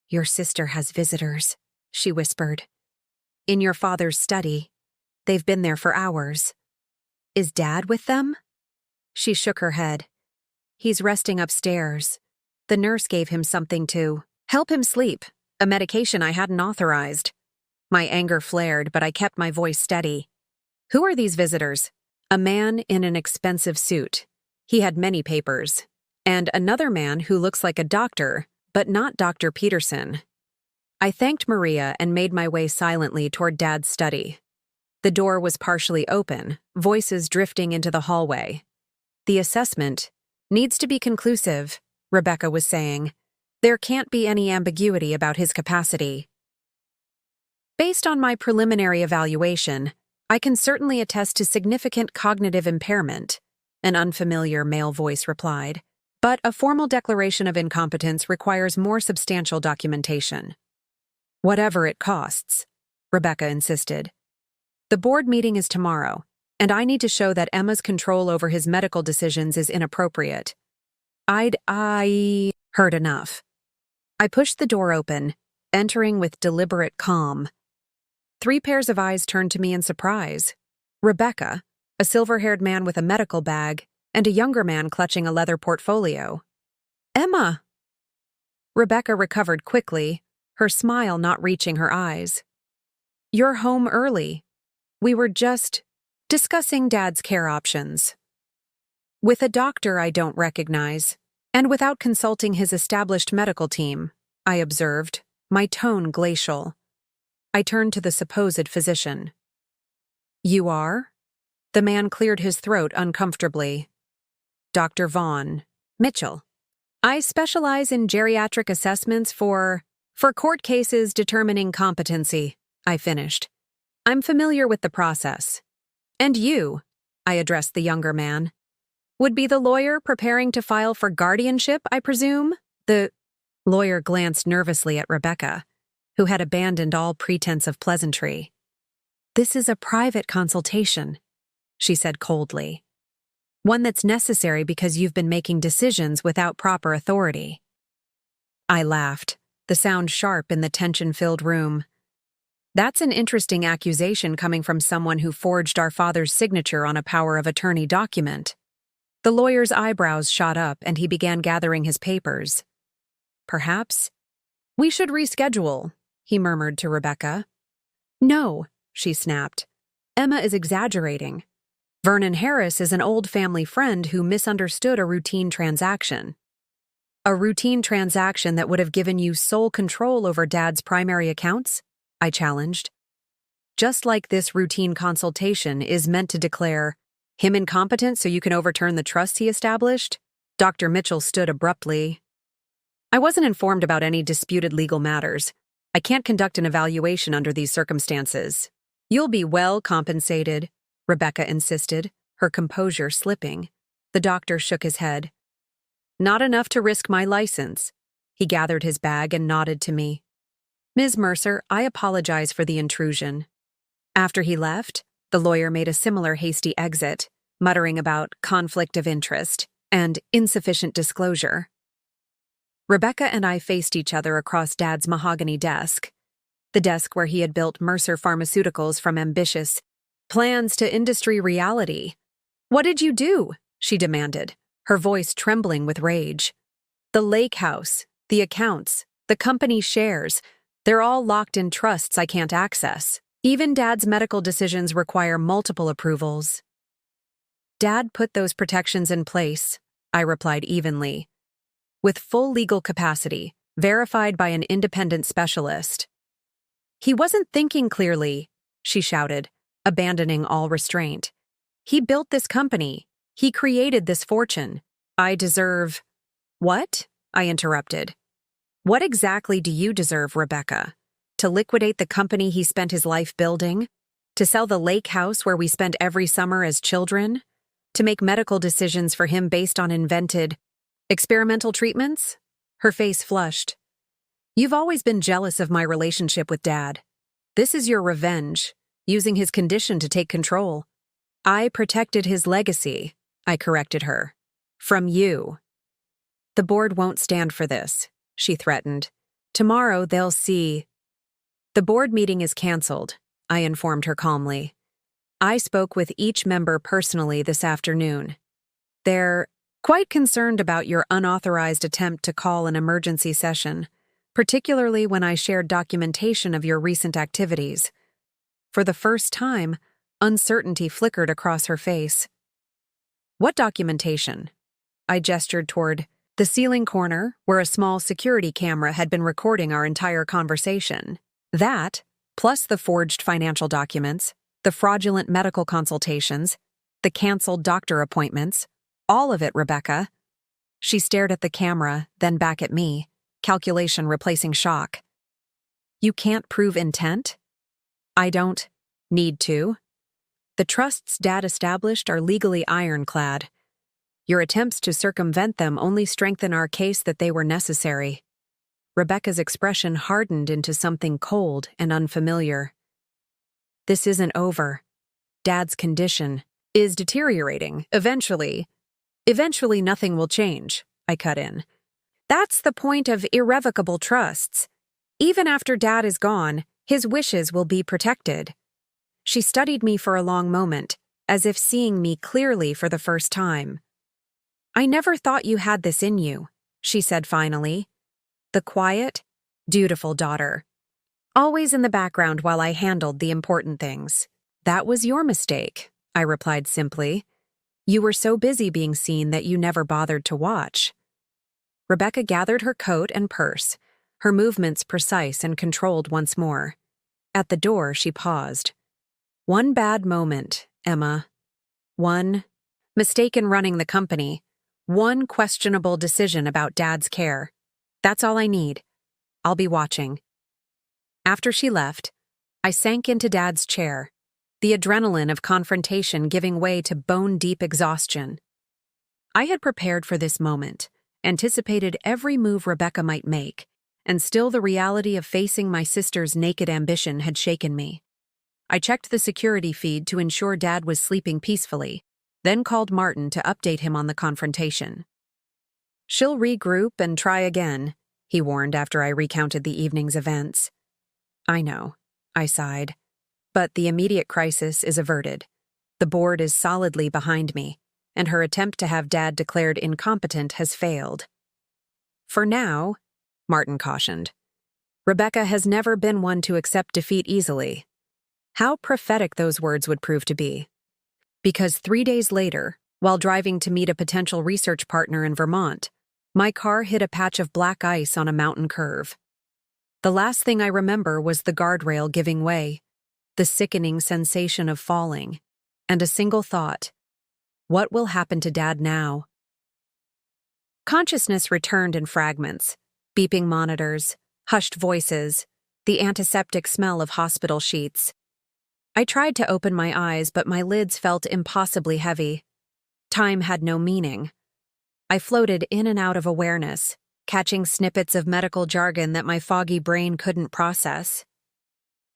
"Your sister has visitors," she whispered. "In your father's study. They've been there for hours." "Is Dad with them?" She shook her head. "He's resting upstairs. The nurse gave him something to help him sleep, a medication I hadn't authorized." My anger flared, but I kept my voice steady. "Who are these visitors?" "A man in an expensive suit. He had many papers. And another man who looks like a doctor, but not Dr. Peterson." I thanked Maria and made my way silently toward Dad's study. The door was partially open, voices drifting into the hallway. "The assessment needs to be conclusive," Rebecca was saying. "There can't be any ambiguity about his capacity." "Based on my preliminary evaluation, I can certainly attest to significant cognitive impairment," an unfamiliar male voice replied. "But a formal declaration of incompetence requires more substantial documentation." "Whatever it costs," Rebecca insisted. "The board meeting is tomorrow, and I need to show that Emma's control over his medical decisions is inappropriate." I heard enough. I pushed the door open, entering with deliberate calm. 3 pairs of eyes turned to me in surprise. Rebecca, a silver-haired man with a medical bag, and a younger man clutching a leather portfolio. "Emma!" Rebecca recovered quickly, her smile not reaching her eyes. "You're home early. We were just discussing Dad's care options. With a doctor I don't recognize, and without consulting his established medical team," I observed, my tone glacial. I turned to the supposed physician. "You are?" The man cleared his throat uncomfortably. "Dr. Vaughn Mitchell. I specialize in geriatric assessments for court cases determining competency," I finished. "I'm familiar with the process." "And you," I addressed the younger man, "would be the lawyer preparing to file for guardianship, I presume?" The lawyer glanced nervously at Rebecca, who had abandoned all pretense of pleasantry. "This is a private consultation," she said coldly. "One that's necessary because you've been making decisions without proper authority." I laughed, the sound sharp in the tension-filled room. "That's an interesting accusation coming from someone who forged our father's signature on a power of attorney document." The lawyer's eyebrows shot up and he began gathering his papers. "Perhaps we should reschedule," he murmured to Rebecca. "No," she snapped. "Emma is exaggerating. Vernon Harris is an old family friend who misunderstood a routine transaction." A routine transaction that would have given you sole control over Dad's primary accounts? I challenged. Just like this routine consultation is meant to declare him incompetent so you can overturn the trust he established, Dr. Mitchell stood abruptly. I wasn't informed about any disputed legal matters. I can't conduct an evaluation under these circumstances. You'll be well compensated, Rebecca insisted, her composure slipping. The doctor shook his head. Not enough to risk my license. He gathered his bag and nodded to me. Ms. Mercer, I apologize for the intrusion. After he left, the lawyer made a similar hasty exit, muttering about conflict of interest and insufficient disclosure. Rebecca and I faced each other across Dad's mahogany desk, the desk where he had built Mercer Pharmaceuticals from ambitious plans to industry reality. What did you do? She demanded, her voice trembling with rage. The lake house, the accounts, the company shares, they're all locked in trusts I can't access. Even Dad's medical decisions require multiple approvals. Dad put those protections in place, I replied evenly. With full legal capacity, verified by an independent specialist. He wasn't thinking clearly, she shouted, abandoning all restraint. He built this company. He created this fortune. I deserve— What? I interrupted. What exactly do you deserve, Rebecca? To liquidate the company he spent his life building? To sell the lake house where we spent every summer as children? To make medical decisions for him based on invented experimental treatments? Her face flushed. You've always been jealous of my relationship with Dad. This is your revenge, using his condition to take control. I protected his legacy, I corrected her. From you. The board won't stand for this, she threatened. Tomorrow they'll see. The board meeting is canceled, I informed her calmly. I spoke with each member personally this afternoon. They're quite concerned about your unauthorized attempt to call an emergency session, particularly when I shared documentation of your recent activities. For the first time, uncertainty flickered across her face. What documentation? I gestured toward the ceiling corner where a small security camera had been recording our entire conversation. That, plus the forged financial documents, the fraudulent medical consultations, the canceled doctor appointments, all of it, Rebecca. She stared at the camera, then back at me, calculation replacing shock. You can't prove intent? I don't need to. The trusts Dad established are legally ironclad. Your attempts to circumvent them only strengthen our case that they were necessary. Rebecca's expression hardened into something cold and unfamiliar. This isn't over. Dad's condition is deteriorating. Eventually nothing will change, I cut in. That's the point of irrevocable trusts. Even after Dad is gone, his wishes will be protected. She studied me for a long moment, as if seeing me clearly for the first time. I never thought you had this in you, she said finally. The quiet, dutiful daughter. Always in the background while I handled the important things. That was your mistake, I replied simply. You were so busy being seen that you never bothered to watch. Rebecca gathered her coat and purse, her movements precise and controlled once more. At the door, she paused. One bad moment, Emma. One mistake in running the company. One questionable decision about Dad's care. That's all I need. I'll be watching. After she left, I sank into Dad's chair, the adrenaline of confrontation giving way to bone-deep exhaustion. I had prepared for this moment, anticipated every move Rebecca might make, and still the reality of facing my sister's naked ambition had shaken me. I checked the security feed to ensure Dad was sleeping peacefully, then called Martin to update him on the confrontation. She'll regroup and try again, he warned after I recounted the evening's events. I know, I sighed. But the immediate crisis is averted. The board is solidly behind me, and her attempt to have Dad declared incompetent has failed. For now, Martin cautioned. Rebecca has never been one to accept defeat easily. How prophetic those words would prove to be. Because 3 days later, while driving to meet a potential research partner in Vermont, My car hit a patch of black ice on a mountain curve. The last thing I remember was the guardrail giving way, the sickening sensation of falling, and a single thought: what will happen to Dad now? Consciousness returned in fragments: beeping monitors, hushed voices, the antiseptic smell of hospital sheets. I tried to open my eyes, but my lids felt impossibly heavy. Time had no meaning. I floated in and out of awareness, catching snippets of medical jargon that my foggy brain couldn't process.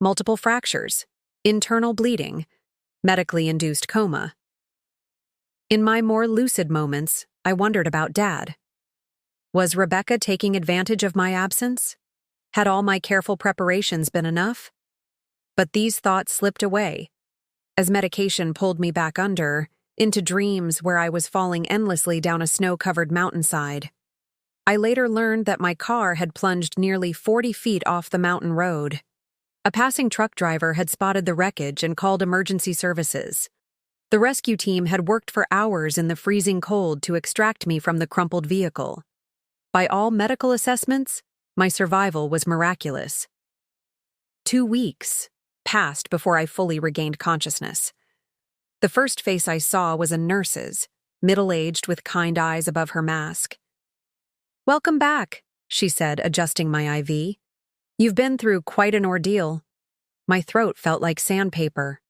Multiple fractures, internal bleeding, medically induced coma. In my more lucid moments, I wondered about Dad. Was Rebecca taking advantage of my absence? Had all my careful preparations been enough? But these thoughts slipped away, as medication pulled me back into dreams where I was falling endlessly down a snow-covered mountainside. I later learned that my car had plunged nearly 40 feet off the mountain road. A passing truck driver had spotted the wreckage and called emergency services. The rescue team had worked for hours in the freezing cold to extract me from the crumpled vehicle. By all medical assessments, my survival was miraculous. 2 weeks passed before I fully regained consciousness. The first face I saw was a nurse's, middle-aged with kind eyes above her mask. "Welcome back," she said, adjusting my IV. "You've been through quite an ordeal." My throat felt like sandpaper.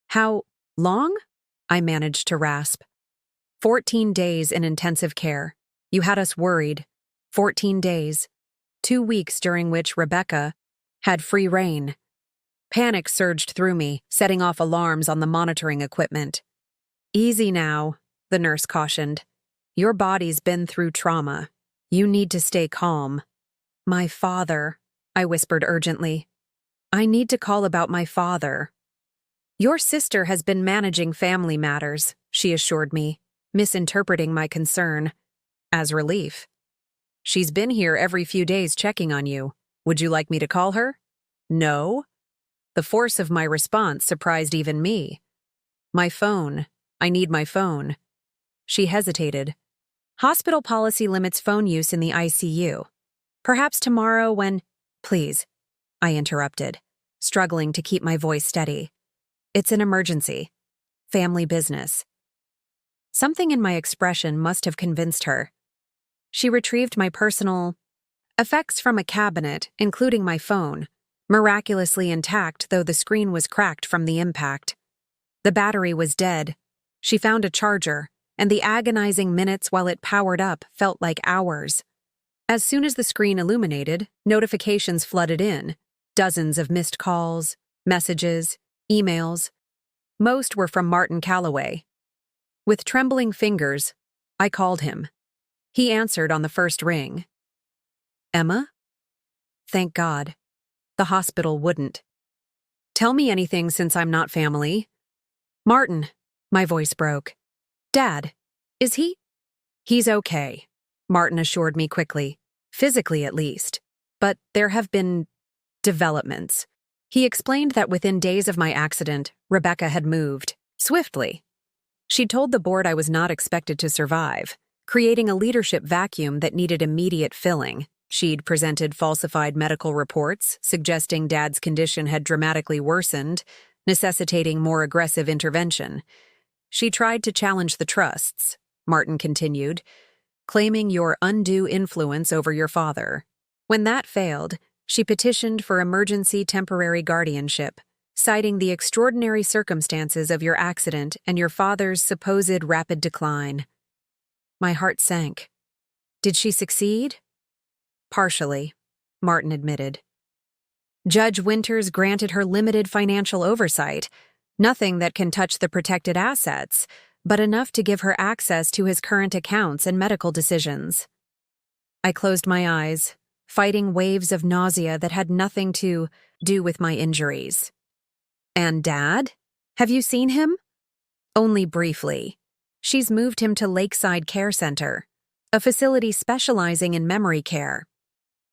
"How long?" I managed to rasp. 14 days in intensive care. You had us worried. 14 days. 2 weeks during which Rebecca had free rein. Panic surged through me, setting off alarms on the monitoring equipment. "Easy now," the nurse cautioned. "Your body's been through trauma. You need to stay calm." "My father," I whispered urgently. "I need to call about my father." "Your sister has been managing family matters," she assured me, misinterpreting my concern as relief. "She's been here every few days checking on you. Would you like me to call her?" "No." The force of my response surprised even me. "My phone. I need my phone." She hesitated. "Hospital policy limits phone use in the ICU. Perhaps tomorrow when—" "Please," I interrupted, struggling to keep my voice steady. "It's an emergency. Family business." Something in my expression must have convinced her. She retrieved my personal effects from a cabinet, including my phone, miraculously intact though the screen was cracked from the impact. The battery was dead. She found a charger, and the agonizing minutes while it powered up felt like hours. As soon as the screen illuminated, notifications flooded in. Dozens of missed calls, messages, emails. Most were from Martin Calloway. With trembling fingers, I called him. He answered on the first ring. "Emma?" Thank God. The hospital wouldn't. "Tell me anything since I'm not family." "Martin," my voice broke. "Dad, is he?" "He's okay," Martin assured me quickly, physically at least. "But there have been developments." He explained that within days of my accident, Rebecca had moved, swiftly. She told the board I was not expected to survive, creating a leadership vacuum that needed immediate filling. She'd presented falsified medical reports, suggesting Dad's condition had dramatically worsened, necessitating more aggressive intervention. "She tried to challenge the trusts," Martin continued, "claiming your undue influence over your father. When that failed, she petitioned for emergency temporary guardianship, citing the extraordinary circumstances of your accident and your father's supposed rapid decline." My heart sank. Did she succeed? "Partially," Martin admitted. "Judge Winters granted her limited financial oversight, nothing that can touch the protected assets, but enough to give her access to his current accounts and medical decisions." I closed my eyes, fighting waves of nausea that had nothing to do with my injuries. "And Dad? Have you seen him?" "Only briefly. She's moved him to Lakeside Care Center, a facility specializing in memory care.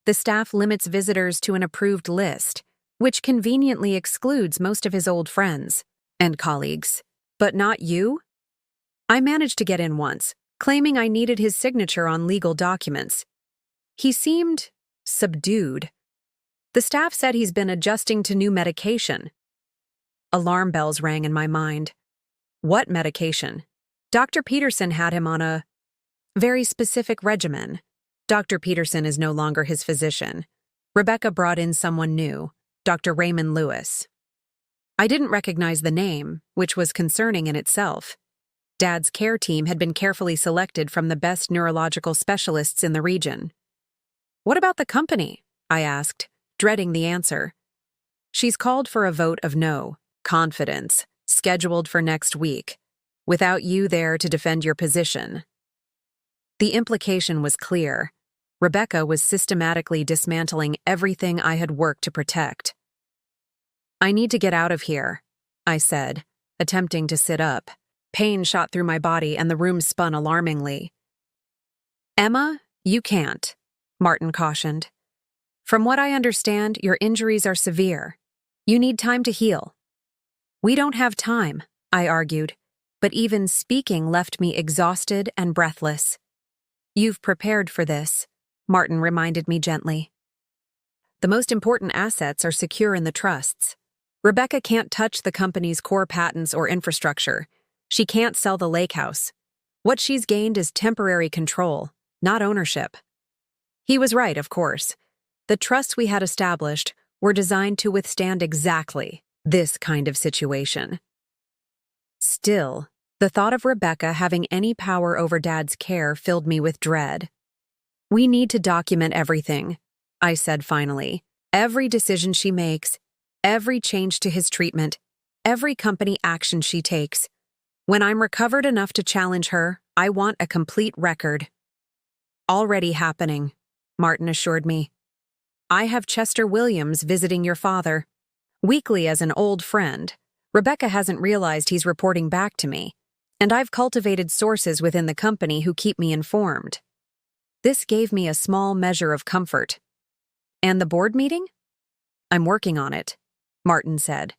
The staff limits visitors to an approved list, which conveniently excludes most of his old friends and colleagues. But not you?" "I managed to get in once. claiming I needed his signature on legal documents. He seemed subdued. The staff said he's been adjusting to new medication. Alarm bells rang in my mind. What medication? Dr. Peterson had him on a very specific regimen. Dr. Peterson is no longer his physician. Rebecca brought in someone new, Dr. Raymond Lewis. I didn't recognize the name, which was concerning in itself. Dad's care team had been carefully selected from the best neurological specialists in the region. What about the company? I asked, dreading the answer. She's called for a vote of no, confidence, scheduled for next week, without you there to defend your position. The implication was clear. Rebecca was systematically dismantling everything I had worked to protect. I need to get out of here, I said, attempting to sit up. Pain shot through my body and the room spun alarmingly. Emma, you can't, Martin cautioned. From what I understand, your injuries are severe. You need time to heal. We don't have time, I argued, but even speaking left me exhausted and breathless. You've prepared for this, Martin reminded me gently. The most important assets are secure in the trusts. Rebecca can't touch the company's core patents or infrastructure. She can't sell the lake house. What she's gained is temporary control, not ownership. He was right, of course. The trusts we had established were designed to withstand exactly this kind of situation. Still, the thought of Rebecca having any power over Dad's care filled me with dread. We need to document everything, I said finally. Every decision she makes, every change to his treatment, every company action she takes. When I'm recovered enough to challenge her, I want a complete record. Already happening, Martin assured me. I have Chester Williams visiting your father. Weekly as an old friend, Rebecca hasn't realized he's reporting back to me, and I've cultivated sources within the company who keep me informed. This gave me a small measure of comfort. And the board meeting? I'm working on it, Martin said.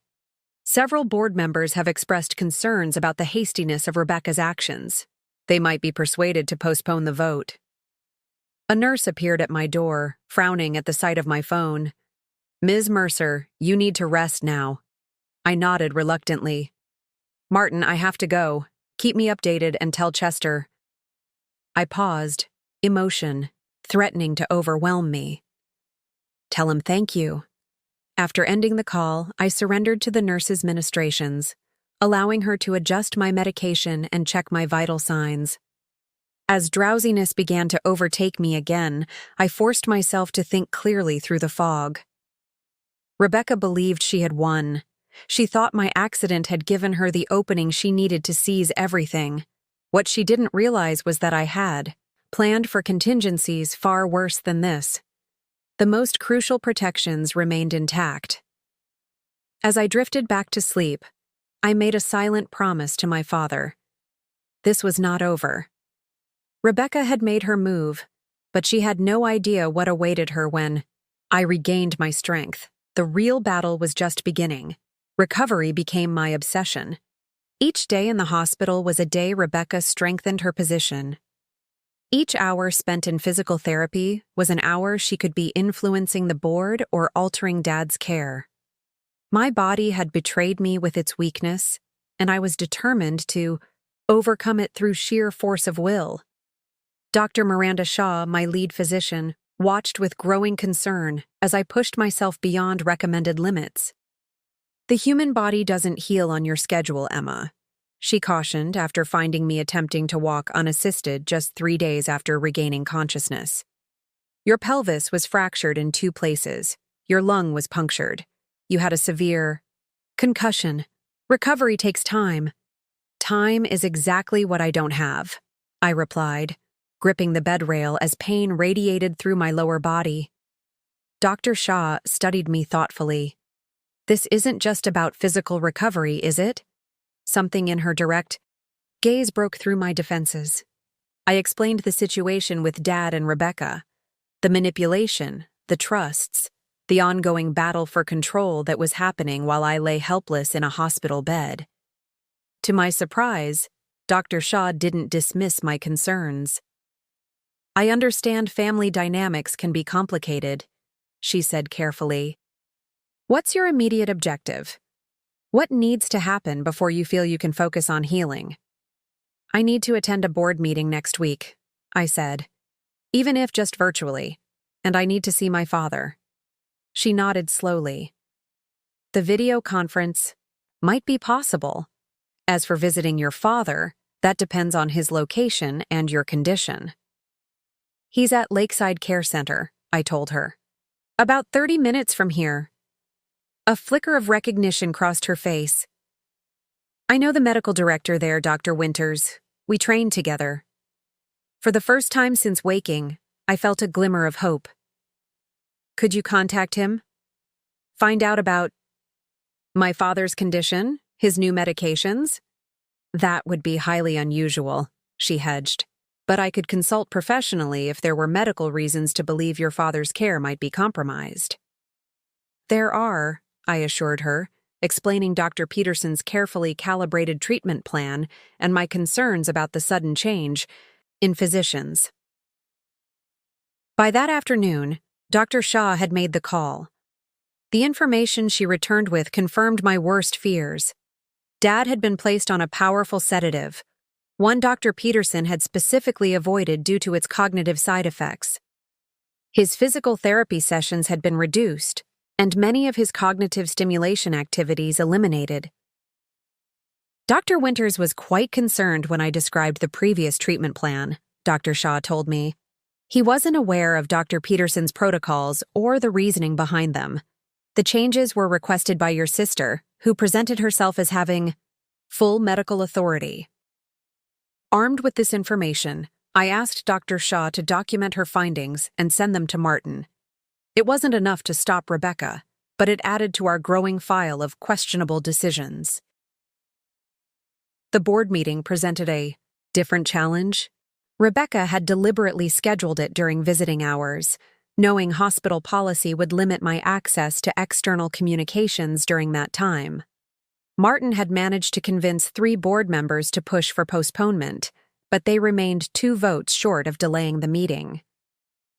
Several board members have expressed concerns about the hastiness of Rebecca's actions. They might be persuaded to postpone the vote. A nurse appeared at my door, frowning at the sight of my phone. Ms. Mercer, you need to rest now. I nodded reluctantly. Martin, I have to go. Keep me updated and tell Chester. I paused, emotion threatening to overwhelm me. Tell him thank you. After ending the call, I surrendered to the nurse's ministrations, allowing her to adjust my medication and check my vital signs. As drowsiness began to overtake me again, I forced myself to think clearly through the fog. Rebecca believed she had won. She thought my accident had given her the opening she needed to seize everything. What she didn't realize was that I had planned for contingencies far worse than this. The most crucial protections remained intact. As I drifted back to sleep, I made a silent promise to my father. This was not over. Rebecca had made her move, but she had no idea what awaited her when I regained my strength. The real battle was just beginning. Recovery became my obsession. Each day in the hospital was a day Rebecca strengthened her position. Each hour spent in physical therapy was an hour she could be influencing the board or altering Dad's care. My body had betrayed me with its weakness, and I was determined to overcome it through sheer force of will. Dr. Miranda Shaw, my lead physician, watched with growing concern as I pushed myself beyond recommended limits. The human body doesn't heal on your schedule, Emma, she cautioned after finding me attempting to walk unassisted just 3 days after regaining consciousness. Your pelvis was fractured in 2 places. Your lung was punctured. You had a severe concussion. Recovery takes time. Time is exactly what I don't have, I replied, gripping the bed rail as pain radiated through my lower body. Dr. Shaw studied me thoughtfully. This isn't just about physical recovery, is it? Something in her direct gaze broke through my defenses. I explained the situation with Dad and Rebecca, the manipulation, the trusts, the ongoing battle for control that was happening while I lay helpless in a hospital bed. To my surprise, Dr. Shaw didn't dismiss my concerns. "I understand family dynamics can be complicated," she said carefully. "What's your immediate objective? What needs to happen before you feel you can focus on healing?" "I need to attend a board meeting next week," I said, "even if just virtually, and I need to see my father." She nodded slowly. "The video conference might be possible. As for visiting your father, that depends on his location and your condition." "He's at Lakeside Care Center," I told her. "About 30 minutes from here." A flicker of recognition crossed her face. "I know the medical director there, Dr. Winters. We trained together." For the first time since waking, I felt a glimmer of hope. "Could you contact him? Find out about my father's condition, his new medications?" "That would be highly unusual," she hedged. "But I could consult professionally if there were medical reasons to believe your father's care might be compromised." "There are," I assured her, explaining Dr. Peterson's carefully calibrated treatment plan and my concerns about the sudden change in physicians. By that afternoon, Dr. Shaw had made the call. The information she returned with confirmed my worst fears. Dad had been placed on a powerful sedative, one Dr. Peterson had specifically avoided due to its cognitive side effects. His physical therapy sessions had been reduced, and many of his cognitive stimulation activities eliminated. Dr. Winters was quite concerned when I described the previous treatment plan, Dr. Shaw told me. He wasn't aware of Dr. Peterson's protocols or the reasoning behind them. The changes were requested by your sister, who presented herself as having full medical authority. Armed with this information, I asked Dr. Shaw to document her findings and send them to Martin. It wasn't enough to stop Rebecca, but it added to our growing file of questionable decisions. The board meeting presented a different challenge. Rebecca had deliberately scheduled it during visiting hours, knowing hospital policy would limit my access to external communications during that time. Martin had managed to convince 3 board members to push for postponement, but they remained 2 votes short of delaying the meeting.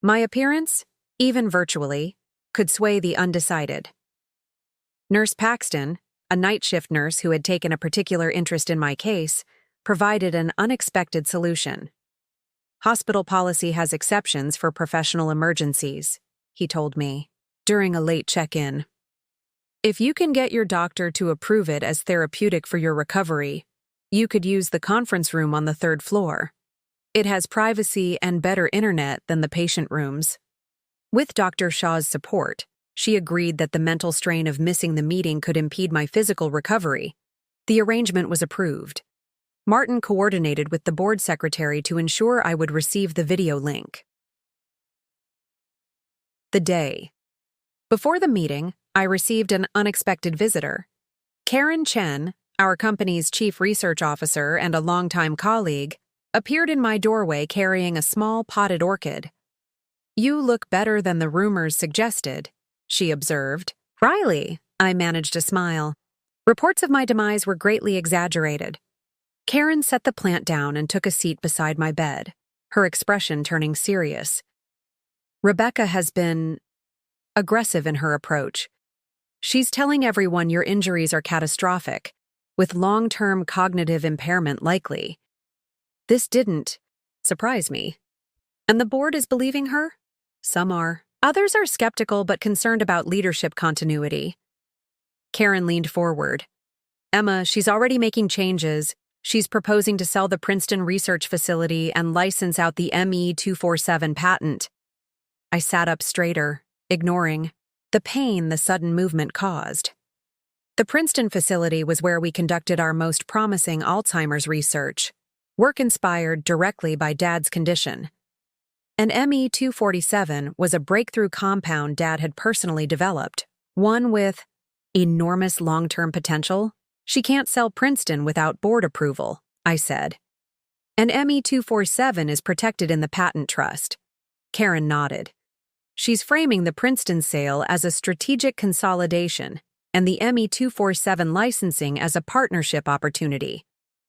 My appearance, even virtually, could sway the undecided. Nurse Paxton, a night shift nurse who had taken a particular interest in my case, provided an unexpected solution. "Hospital policy has exceptions for professional emergencies," he told me, during a late check-in. "If you can get your doctor to approve it as therapeutic for your recovery, you could use the conference room on the 3rd floor. It has privacy and better internet than the patient rooms." With Dr. Shaw's support, she agreed that the mental strain of missing the meeting could impede my physical recovery. The arrangement was approved. Martin coordinated with the board secretary to ensure I would receive the video link. The day. Before the meeting, I received an unexpected visitor. Karen Chen, our company's chief research officer and a longtime colleague, appeared in my doorway carrying a small potted orchid. "You look better than the rumors suggested," she observed. "Riley," I managed a smile. Reports of my demise were greatly exaggerated. Karen set the plant down and took a seat beside my bed, her expression turning serious. "Rebecca has been aggressive in her approach. She's telling everyone your injuries are catastrophic, with long-term cognitive impairment likely. This didn't surprise me. And the board is believing her? Some are. Others are skeptical but concerned about leadership continuity." Karen leaned forward. "Emma, she's already making changes. She's proposing to sell the Princeton research facility and license out the ME247 patent." I sat up straighter, ignoring the pain the sudden movement caused. The Princeton facility was where we conducted our most promising Alzheimer's research, work inspired directly by Dad's condition. And ME247 was a breakthrough compound Dad had personally developed, one with enormous long-term potential. "She can't sell Princeton without board approval," I said. "And ME247 is protected in the patent trust." Karen nodded. "She's framing the Princeton sale as a strategic consolidation and the ME247 licensing as a partnership opportunity.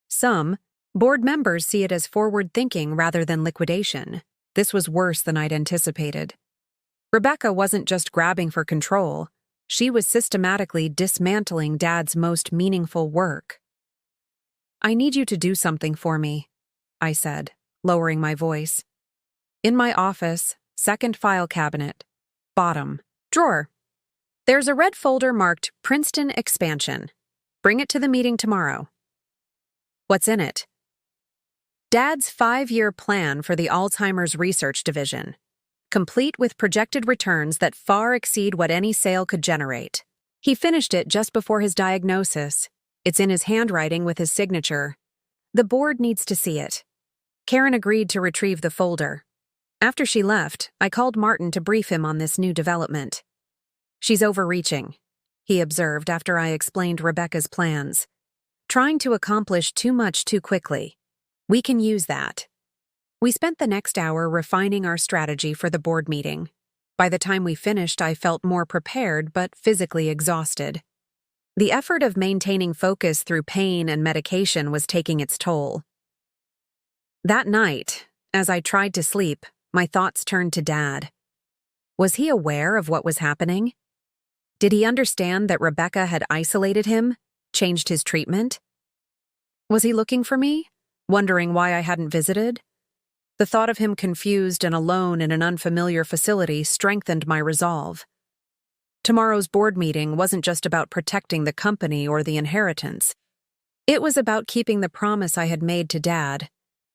Some, Board members see it as forward thinking rather than liquidation. This was worse than I'd anticipated. Rebecca wasn't just grabbing for control, she was systematically dismantling Dad's most meaningful work. "I need you to do something for me," I said, lowering my voice. "In my office, second file cabinet, bottom drawer. There's a red folder marked Princeton Expansion. Bring it to the meeting tomorrow." "What's in it?" "Dad's 5-year plan for the Alzheimer's Research Division, complete with projected returns that far exceed what any sale could generate. He finished it just before his diagnosis. It's in his handwriting with his signature. The board needs to see it." Karen agreed to retrieve the folder. After she left, I called Martin to brief him on this new development. "She's overreaching," he observed after I explained Rebecca's plans. "Trying to accomplish too much too quickly. We can use that." We spent the next hour refining our strategy for the board meeting. By the time we finished, I felt more prepared but physically exhausted. The effort of maintaining focus through pain and medication was taking its toll. That night, as I tried to sleep, my thoughts turned to Dad. Was he aware of what was happening? Did he understand that Rebecca had isolated him, changed his treatment? Was he looking for me, wondering why I hadn't visited? The thought of him confused and alone in an unfamiliar facility strengthened my resolve. Tomorrow's board meeting wasn't just about protecting the company or the inheritance. It was about keeping the promise I had made to Dad,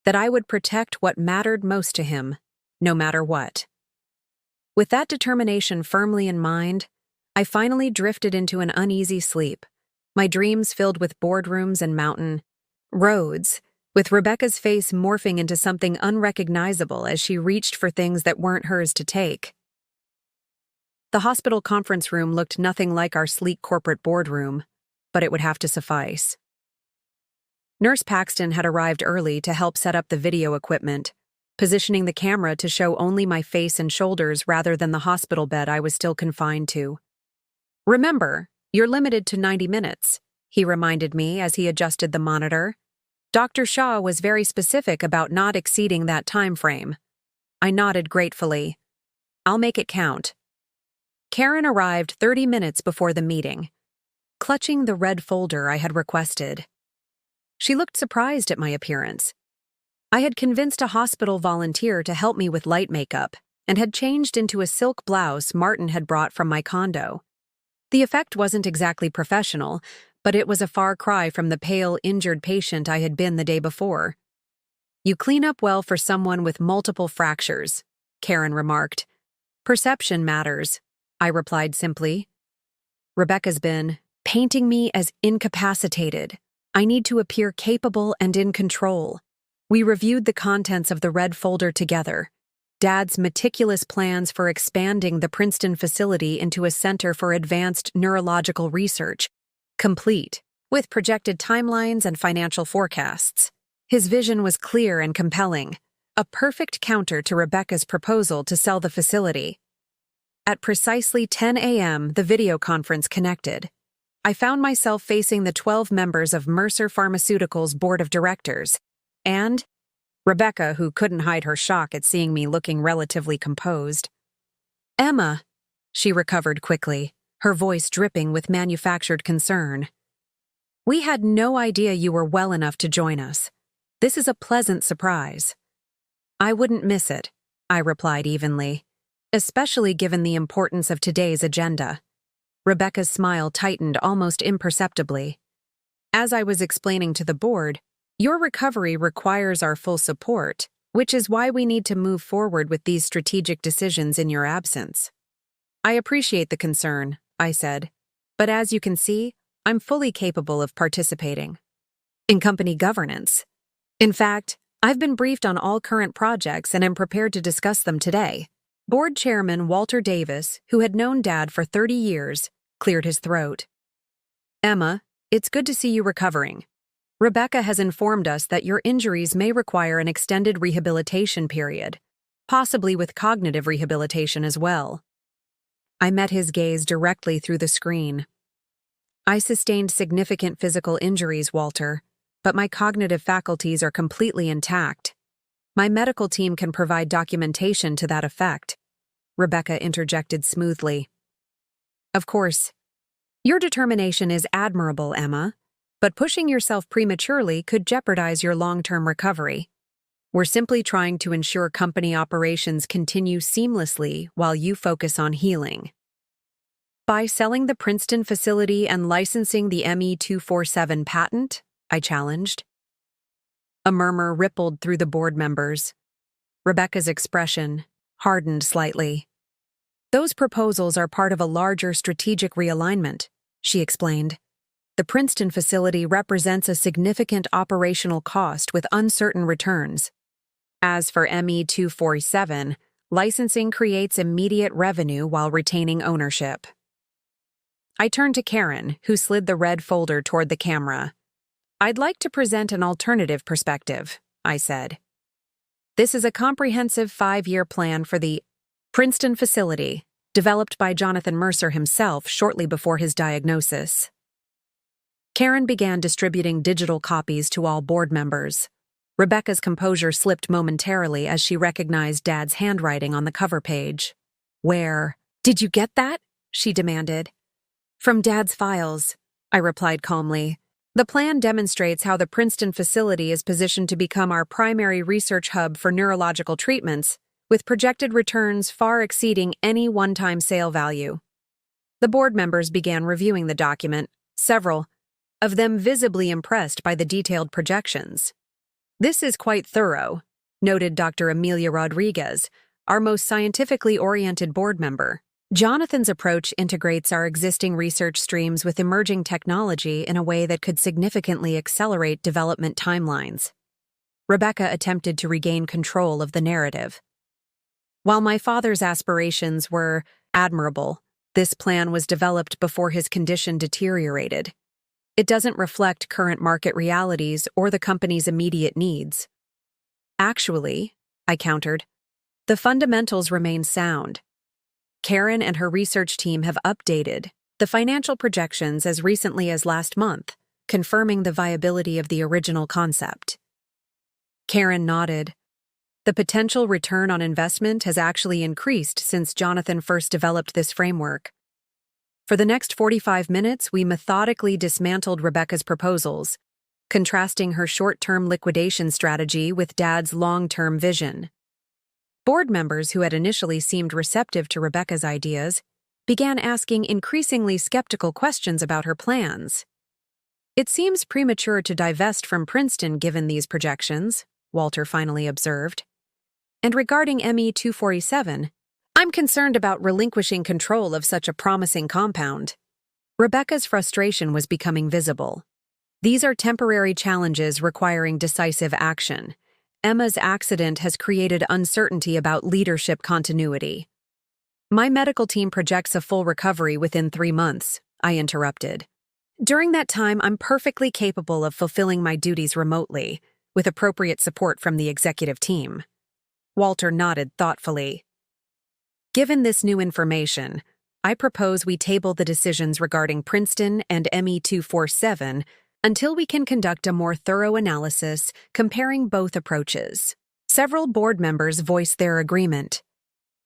that I would protect what mattered most to him, no matter what. With that determination firmly in mind, I finally drifted into an uneasy sleep, my dreams filled with boardrooms and mountain roads, with Rebecca's face morphing into something unrecognizable as she reached for things that weren't hers to take. The hospital conference room looked nothing like our sleek corporate boardroom, but it would have to suffice. Nurse Paxton had arrived early to help set up the video equipment, positioning the camera to show only my face and shoulders rather than the hospital bed I was still confined to. "Remember, you're limited to 90 minutes, he reminded me as he adjusted the monitor. Dr. Shaw was very specific about not exceeding that time frame. I nodded gratefully. "I'll make it count." Karen arrived 30 minutes before the meeting, clutching the red folder I had requested. She looked surprised at my appearance. I had convinced a hospital volunteer to help me with light makeup and had changed into a silk blouse Martin had brought from my condo. The effect wasn't exactly professional, but it was a far cry from the pale, injured patient I had been the day before. "You clean up well for someone with multiple fractures," Karen remarked. "Perception matters," I replied simply. "Rebecca's been painting me as incapacitated. I need to appear capable and in control." We reviewed the contents of the red folder together. Dad's meticulous plans for expanding the Princeton facility into a center for advanced neurological research, complete, with projected timelines and financial forecasts. His vision was clear and compelling, a perfect counter to Rebecca's proposal to sell the facility. At precisely 10 a.m., the video conference connected. I found myself facing the 12 members of Mercer Pharmaceuticals' board of directors, and Rebecca, who couldn't hide her shock at seeing me looking relatively composed. "Emma," she recovered quickly, her voice dripping with manufactured concern. "We had no idea you were well enough to join us. This is a pleasant surprise." "I wouldn't miss it," I replied evenly, "especially given the importance of today's agenda." Rebecca's smile tightened almost imperceptibly. As I was explaining to the board, "Your recovery requires our full support, which is why we need to move forward with these strategic decisions in your absence." "I appreciate the concern," I said, "but as you can see, I'm fully capable of participating in company governance. In fact, I've been briefed on all current projects and am prepared to discuss them today." Board Chairman Walter Davis, who had known Dad for 30 years, cleared his throat. "Emma, it's good to see you recovering. Rebecca has informed us that your injuries may require an extended rehabilitation period, possibly with cognitive rehabilitation as well." I met his gaze directly through the screen. "I sustained significant physical injuries, Walter, but my cognitive faculties are completely intact. My medical team can provide documentation to that effect," Rebecca interjected smoothly. "Of course. Your determination is admirable, Emma, but pushing yourself prematurely could jeopardize your long-term recovery. We're simply trying to ensure company operations continue seamlessly while you focus on healing." "By selling the Princeton facility and licensing the ME-247 patent?" I challenged. A murmur rippled through the board members. Rebecca's expression hardened slightly. "Those proposals are part of a larger strategic realignment," she explained. "The Princeton facility represents a significant operational cost with uncertain returns. As for ME-247, licensing creates immediate revenue while retaining ownership." I turned to Karen, who slid the red folder toward the camera. "I'd like to present an alternative perspective," I said. "This is a comprehensive 5-year plan for the Princeton facility, developed by Jonathan Mercer himself shortly before his diagnosis." Karen began distributing digital copies to all board members. Rebecca's composure slipped momentarily as she recognized Dad's handwriting on the cover page. "Where? Did you get that?" she demanded. "From Dad's files," I replied calmly. "The plan demonstrates how the Princeton facility is positioned to become our primary research hub for neurological treatments, with projected returns far exceeding any one-time sale value." The board members began reviewing the document, several of them visibly impressed by the detailed projections. "This is quite thorough," noted Dr. Amelia Rodriguez, our most scientifically oriented board member. "Jonathan's approach integrates our existing research streams with emerging technology in a way that could significantly accelerate development timelines." Rebecca attempted to regain control of the narrative. "While my father's aspirations were admirable, this plan was developed before his condition deteriorated. It doesn't reflect current market realities or the company's immediate needs." "Actually," I countered, "the fundamentals remain sound. Karen and her research team have updated the financial projections as recently as last month, confirming the viability of the original concept." Karen nodded. "The potential return on investment has actually increased since Jonathan first developed this framework." For the next 45 minutes, we methodically dismantled Rebecca's proposals, contrasting her short-term liquidation strategy with Dad's long-term vision. Board members who had initially seemed receptive to Rebecca's ideas began asking increasingly skeptical questions about her plans. "It seems premature to divest from Princeton given these projections," Walter finally observed. "And regarding ME-247, I'm concerned about relinquishing control of such a promising compound." Rebecca's frustration was becoming visible. "These are temporary challenges requiring decisive action. Emma's accident has created uncertainty about leadership continuity." "My medical team projects a full recovery within 3 months," I interrupted. "During that time, I'm perfectly capable of fulfilling my duties remotely, with appropriate support from the executive team." Walter nodded thoughtfully. "Given this new information, I propose we table the decisions regarding Princeton and ME-247 until we can conduct a more thorough analysis comparing both approaches." Several board members voiced their agreement.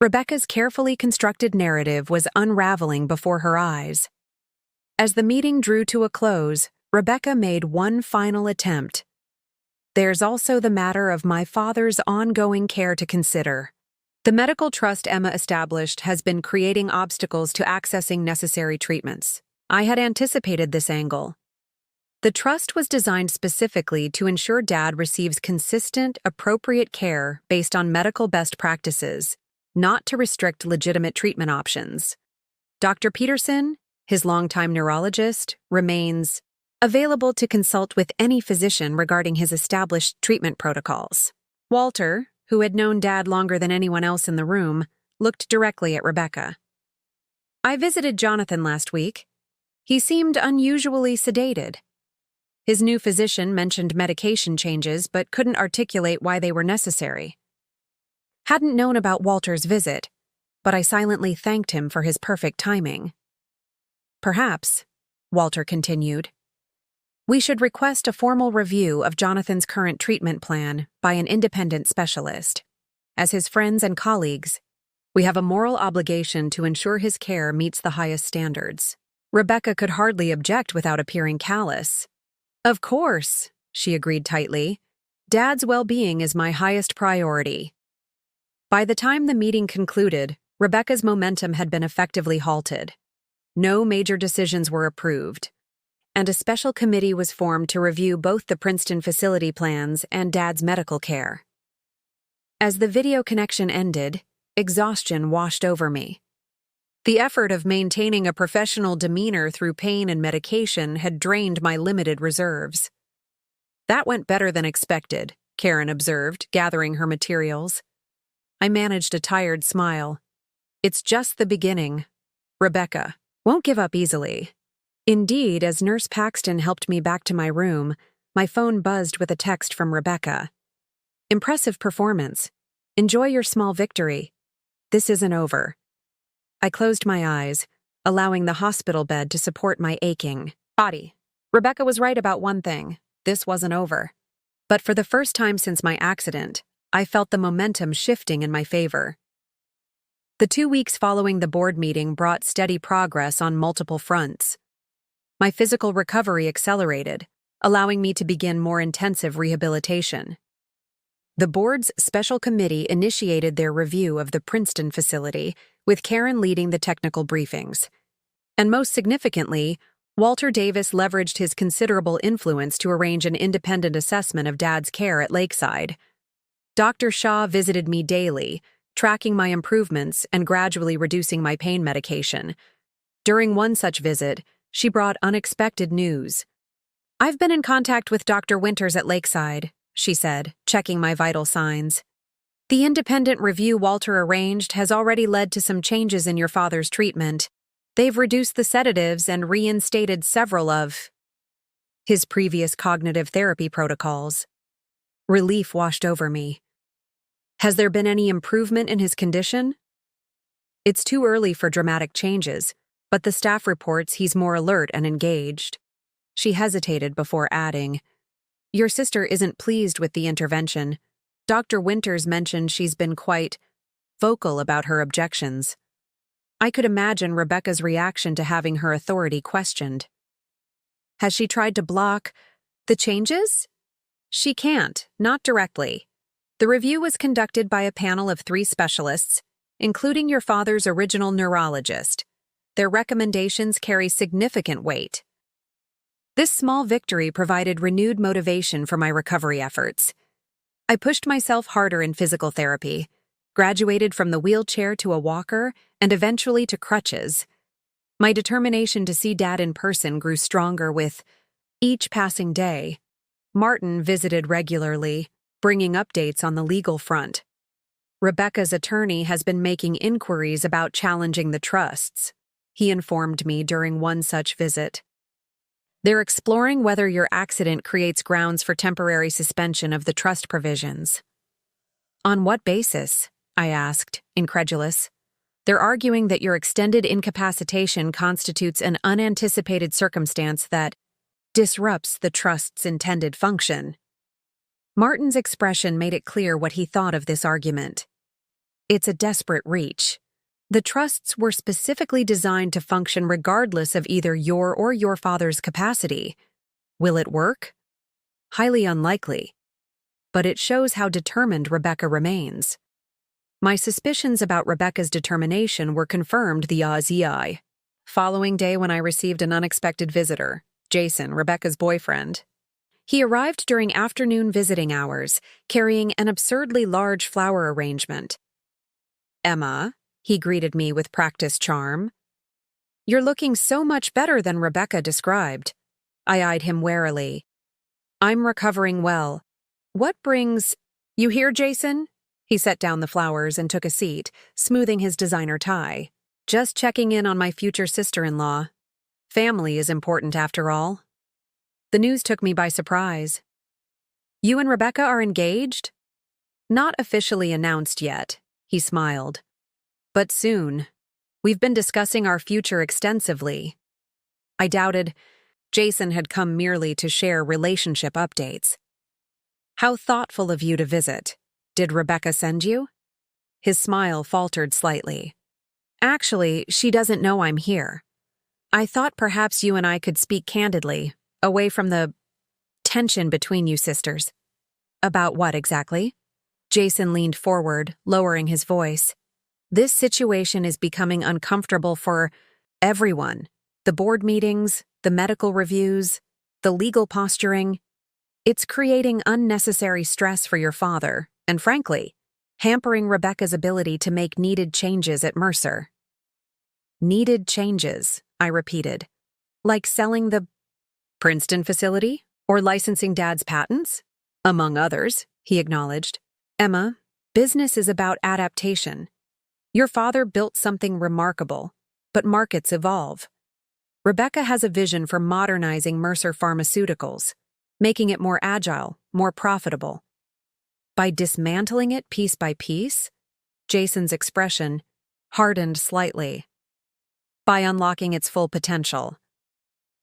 Rebecca's carefully constructed narrative was unraveling before her eyes. As the meeting drew to a close, Rebecca made one final attempt. "There's also the matter of my father's ongoing care to consider. The medical trust Emma established has been creating obstacles to accessing necessary treatments. I had anticipated this angle. The trust was designed specifically to ensure Dad receives consistent, appropriate care based on medical best practices, not to restrict legitimate treatment options. Dr. Peterson, his longtime neurologist, remains available to consult with any physician regarding his established treatment protocols." Walter, who had known Dad longer than anyone else in the room, looked directly at Rebecca. "I visited Jonathan last week. He seemed unusually sedated. His new physician mentioned medication changes but couldn't articulate why they were necessary. Hadn't known about Walter's visit, but I silently thanked him for his perfect timing." "Perhaps," Walter continued, We should request a formal review of Jonathan's current treatment plan by an independent specialist. As his friends and colleagues, we have a moral obligation to ensure his care meets the highest standards. Rebecca could hardly object without appearing callous. Of course, she agreed tightly. Dad's well-being is my highest priority. By the time the meeting concluded, Rebecca's momentum had been effectively halted. No major decisions were approved, and a special committee was formed to review both the Princeton facility plans and Dad's medical care. As the video connection ended, exhaustion washed over me. The effort of maintaining a professional demeanor through pain and medication had drained my limited reserves. That went better than expected, Karen observed, gathering her materials. I managed a tired smile. It's just the beginning. Rebecca won't give up easily. Indeed, as Nurse Paxton helped me back to my room, my phone buzzed with a text from Rebecca. Impressive performance. Enjoy your small victory. This isn't over. I closed my eyes, allowing the hospital bed to support my aching body. Rebecca was right about one thing. This wasn't over. But for the first time since my accident, I felt the momentum shifting in my favor. The 2 weeks following the board meeting brought steady progress on multiple fronts. My physical recovery accelerated, allowing me to begin more intensive rehabilitation. The board's special committee initiated their review of the Princeton facility, with Karen leading the technical briefings. And most significantly, Walter Davis leveraged his considerable influence to arrange an independent assessment of Dad's care at Lakeside. Dr. Shaw visited me daily, tracking my improvements and gradually reducing my pain medication. During one such visit, she brought unexpected news. I've been in contact with Dr. Winters at Lakeside, she said, checking my vital signs. The independent review Walter arranged has already led to some changes in your father's treatment. They've reduced the sedatives and reinstated several of his previous cognitive therapy protocols. Relief washed over me. Has there been any improvement in his condition? It's too early for dramatic changes, but the staff reports he's more alert and engaged. She hesitated before adding, Your sister isn't pleased with the intervention. Dr. Winters mentioned she's been quite vocal about her objections. I could imagine Rebecca's reaction to having her authority questioned. Has she tried to block the changes? She can't, not directly. The review was conducted by a panel of 3 specialists, including your father's original neurologist. Their recommendations carry significant weight. This small victory provided renewed motivation for my recovery efforts. I pushed myself harder in physical therapy, graduated from the wheelchair to a walker, and eventually to crutches. My determination to see Dad in person grew stronger with each passing day. Martin visited regularly, bringing updates on the legal front. Rebecca's attorney has been making inquiries about challenging the trusts, he informed me during one such visit. They're exploring whether your accident creates grounds for temporary suspension of the trust provisions. On what basis? I asked, incredulous. They're arguing that your extended incapacitation constitutes an unanticipated circumstance that disrupts the trust's intended function. Martin's expression made it clear what he thought of this argument. It's a desperate reach. The trusts were specifically designed to function regardless of either your or your father's capacity. Will it work? Highly unlikely. But it shows how determined Rebecca remains. My suspicions about Rebecca's determination were confirmed the following day when I received an unexpected visitor, Jason, Rebecca's boyfriend. He arrived during afternoon visiting hours, carrying an absurdly large flower arrangement. Emma, he greeted me with practiced charm. You're looking so much better than Rebecca described. I eyed him warily. I'm recovering well. What brings you here, Jason? He set down the flowers and took a seat, smoothing his designer tie. Just checking in on my future sister-in-law. Family is important after all. The news took me by surprise. You and Rebecca are engaged? Not officially announced yet, he smiled. But soon. We've been discussing our future extensively. I doubted, Jason had come merely to share relationship updates. "How thoughtful of you to visit. Did Rebecca send you?" His smile faltered slightly. "Actually, she doesn't know I'm here. I thought perhaps you and I could speak candidly, away from the tension between you sisters." "About what exactly?" Jason leaned forward, lowering his voice. "This situation is becoming uncomfortable for everyone. The board meetings, the medical reviews, the legal posturing. It's creating unnecessary stress for your father, and frankly, hampering Rebecca's ability to make needed changes at Mercer." "Needed changes," I repeated. "Like selling the Princeton facility? Or licensing Dad's patents?" "Among others," he acknowledged. "Emma, business is about adaptation. Your father built something remarkable, but markets evolve. Rebecca has a vision for modernizing Mercer Pharmaceuticals, making it more agile, more profitable. By dismantling it piece by piece?" Jason's expression hardened slightly. "By unlocking its full potential.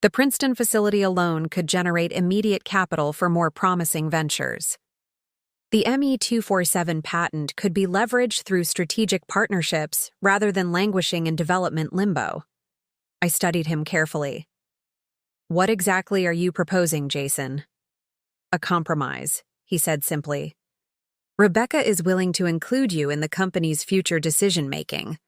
The Princeton facility alone could generate immediate capital for more promising ventures. The ME-247 patent could be leveraged through strategic partnerships rather than languishing in development limbo." I studied him carefully. "What exactly are you proposing, Jason?" "A compromise," he said simply. "Rebecca is willing to include you in the company's future decision-making.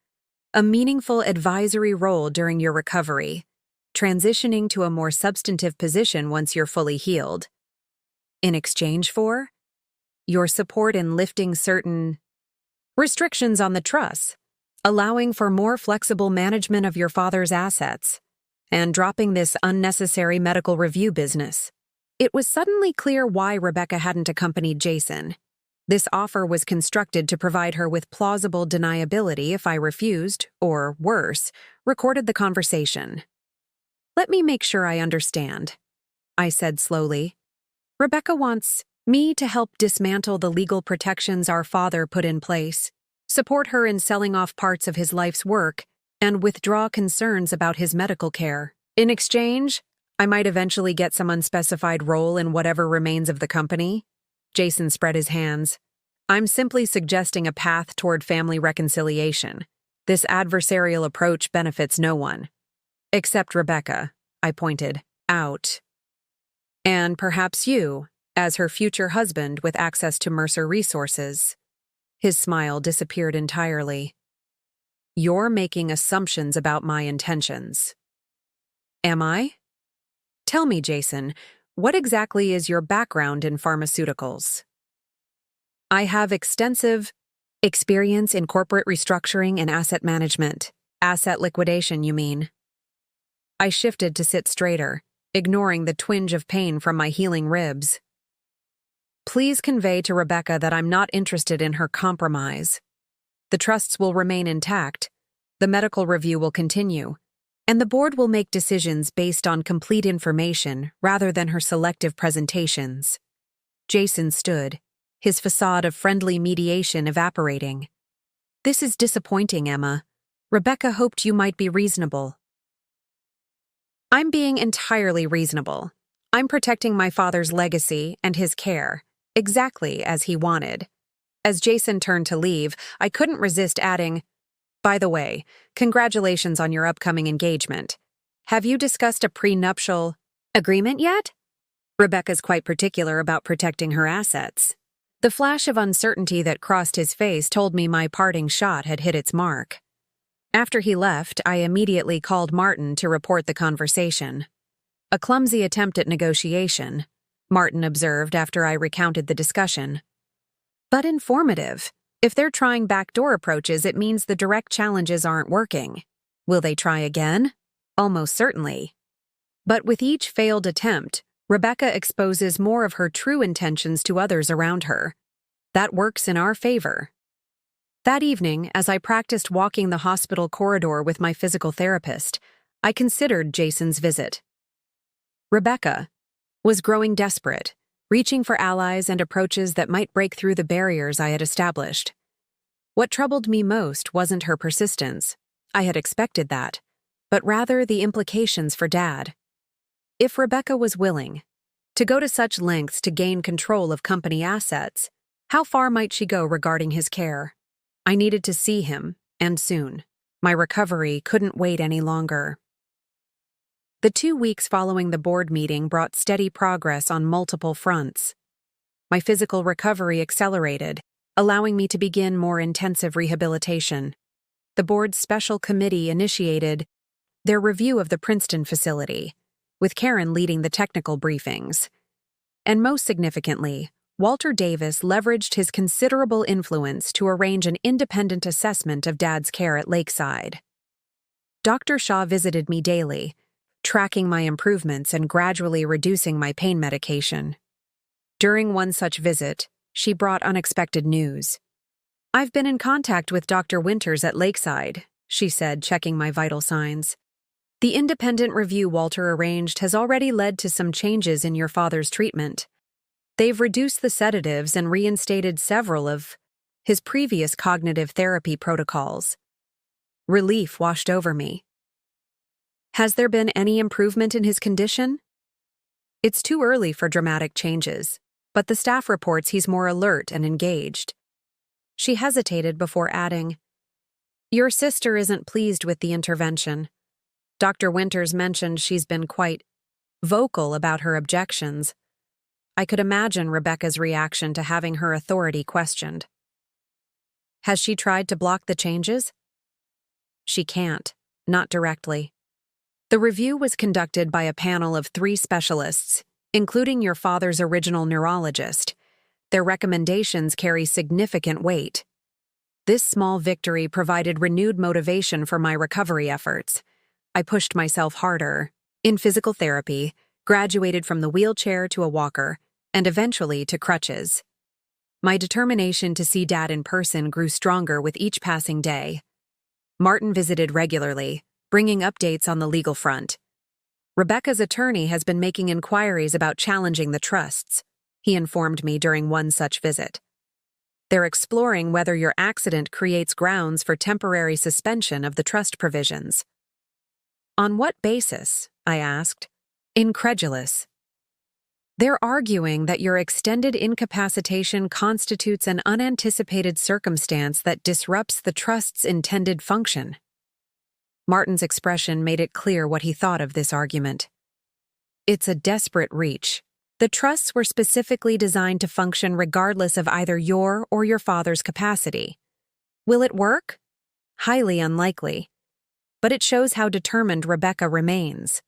A meaningful advisory role during your recovery, transitioning to a more substantive position once you're fully healed. In exchange for your support in lifting certain restrictions on the trust, allowing for more flexible management of your father's assets, and dropping this unnecessary medical review business." It was suddenly clear why Rebecca hadn't accompanied Jason. This offer was constructed to provide her with plausible deniability if I refused, or worse, recorded the conversation. "Let me make sure I understand," I said slowly. "Rebecca wants me to help dismantle the legal protections our father put in place, support her in selling off parts of his life's work, and withdraw concerns about his medical care. In exchange, I might eventually get some unspecified role in whatever remains of the company." Jason spread his hands. "I'm simply suggesting a path toward family reconciliation. This adversarial approach benefits no one. Except Rebecca," I pointed out. "And perhaps you, as her future husband with access to Mercer resources." His smile disappeared entirely. "You're making assumptions about my intentions." "Am I?" "Tell me, Jason, what exactly is your background in pharmaceuticals?" "I have extensive experience in corporate restructuring and asset management. Asset liquidation, you mean?" I shifted to sit straighter, ignoring the twinge of pain from my healing ribs. "Please convey to Rebecca that I'm not interested in her compromise. The trusts will remain intact, the medical review will continue, and the board will make decisions based on complete information rather than her selective presentations." Jason stood, his facade of friendly mediation evaporating. "This is disappointing, Emma. Rebecca hoped you might be reasonable." "I'm being entirely reasonable. I'm protecting my father's legacy and his care, exactly as he wanted." As Jason turned to leave, I couldn't resist adding, "By the way, congratulations on your upcoming engagement. Have you discussed a prenuptial agreement yet?" Rebecca's quite particular about protecting her assets. The flash of uncertainty that crossed his face told me my parting shot had hit its mark. After he left, I immediately called Martin to report the conversation. "A clumsy attempt at negotiation," Martin observed after I recounted the discussion. "But informative. If they're trying backdoor approaches, it means the direct challenges aren't working. Will they try again? Almost certainly. But with each failed attempt, Rebecca exposes more of her true intentions to others around her. That works in our favor." That evening, as I practiced walking the hospital corridor with my physical therapist, I considered Jason's visit. Rebecca was growing desperate, reaching for allies and approaches that might break through the barriers I had established. What troubled me most wasn't her persistence. I had expected that, but rather the implications for Dad. If Rebecca was willing to go to such lengths to gain control of company assets, how far might she go regarding his care? I needed to see him, and soon. My recovery couldn't wait any longer. The 2 weeks following the board meeting brought steady progress on multiple fronts. My physical recovery accelerated, allowing me to begin more intensive rehabilitation. The board's special committee initiated their review of the Princeton facility, with Karen leading the technical briefings. And most significantly, Walter Davis leveraged his considerable influence to arrange an independent assessment of Dad's care at Lakeside. Dr. Shaw visited me daily, tracking my improvements and gradually reducing my pain medication. During one such visit, she brought unexpected news. "I've been in contact with Dr. Winters at Lakeside," she said, checking my vital signs. "The independent review Walter arranged has already led to some changes in your father's treatment. They've reduced the sedatives and reinstated several of his previous cognitive therapy protocols." Relief washed over me. "Has there been any improvement in his condition?" "It's too early for dramatic changes, but the staff reports he's more alert and engaged." She hesitated before adding, "Your sister isn't pleased with the intervention. Dr. Winters mentioned she's been quite vocal about her objections." I could imagine Rebecca's reaction to having her authority questioned. "Has she tried to block the changes?" "She can't, not directly." The review was conducted by a panel of 3 specialists, including your father's original neurologist. Their recommendations carry significant weight. This small victory provided renewed motivation for my recovery efforts. I pushed myself harder in physical therapy, graduated from the wheelchair to a walker, and eventually to crutches. My determination to see Dad in person grew stronger with each passing day. Martin visited regularly, bringing updates on the legal front. "Rebecca's attorney has been making inquiries about challenging the trusts," he informed me during one such visit. "They're exploring whether your accident creates grounds for temporary suspension of the trust provisions." "On what basis?" I asked, incredulous. "They're arguing that your extended incapacitation constitutes an unanticipated circumstance that disrupts the trust's intended function." Martin's expression made it clear what he thought of this argument. "It's a desperate reach. The trusts were specifically designed to function regardless of either your or your father's capacity. Will it work? Highly unlikely. But it shows how determined Rebecca remains."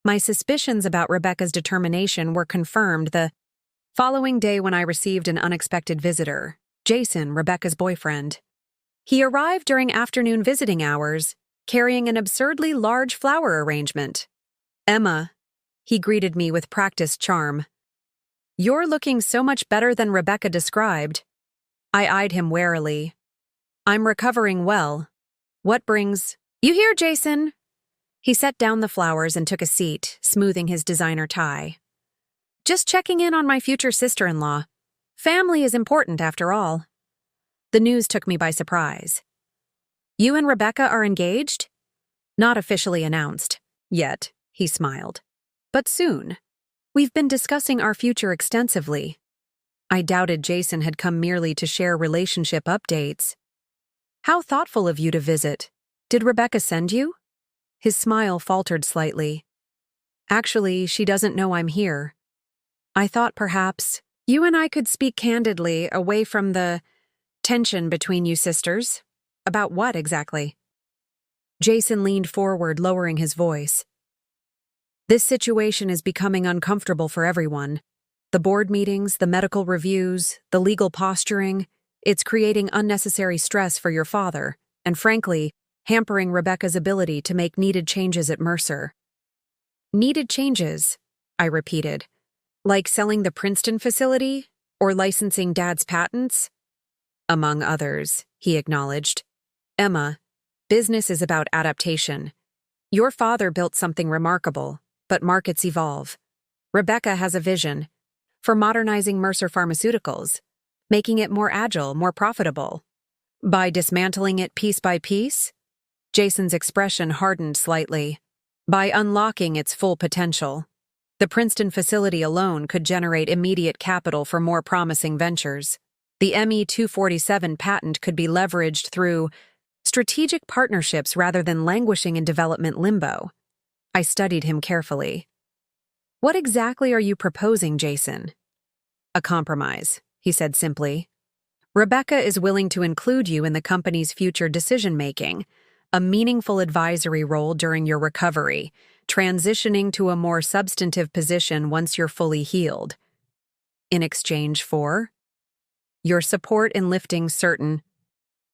My suspicions about Rebecca's determination were confirmed the following day when I received an unexpected visitor, Jason, Rebecca's boyfriend. He arrived during afternoon visiting hours, carrying an absurdly large flower arrangement. "Emma," he greeted me with practiced charm. "You're looking so much better than Rebecca described." I eyed him warily. "I'm recovering well. What brings—" "You here, Jason?" He set down the flowers and took a seat, smoothing his designer tie. "Just checking in on my future sister-in-law. Family is important, after all." The news took me by surprise. "You and Rebecca are engaged?" "Not officially announced. Yet," he smiled. "But soon. We've been discussing our future extensively." I doubted Jason had come merely to share relationship updates. "How thoughtful of you to visit. Did Rebecca send you?" His smile faltered slightly. "Actually, she doesn't know I'm here. I thought perhaps you and I could speak candidly away from the tension between you sisters." "About what exactly?" Jason leaned forward, lowering his voice. "This situation is becoming uncomfortable for everyone. The board meetings, the medical reviews, the legal posturing, it's creating unnecessary stress for your father, and frankly, hampering Rebecca's ability to make needed changes at Mercer." "Needed changes," I repeated. "Like selling the Princeton facility? Or licensing Dad's patents?" "Among others," he acknowledged. "Emma, business is about adaptation. Your father built something remarkable, but markets evolve. Rebecca has a vision for modernizing Mercer Pharmaceuticals, making it more agile, more profitable. By dismantling it piece by piece?" Jason's expression hardened slightly. "By unlocking its full potential." The Princeton facility alone could generate immediate capital for more promising ventures. The ME-247 patent could be leveraged through strategic partnerships rather than languishing in development limbo. I studied him carefully. "What exactly are you proposing, Jason?" "A compromise," he said simply. "Rebecca is willing to include you in the company's future decision-making, a meaningful advisory role during your recovery, transitioning to a more substantive position once you're fully healed. In exchange for your support in lifting certain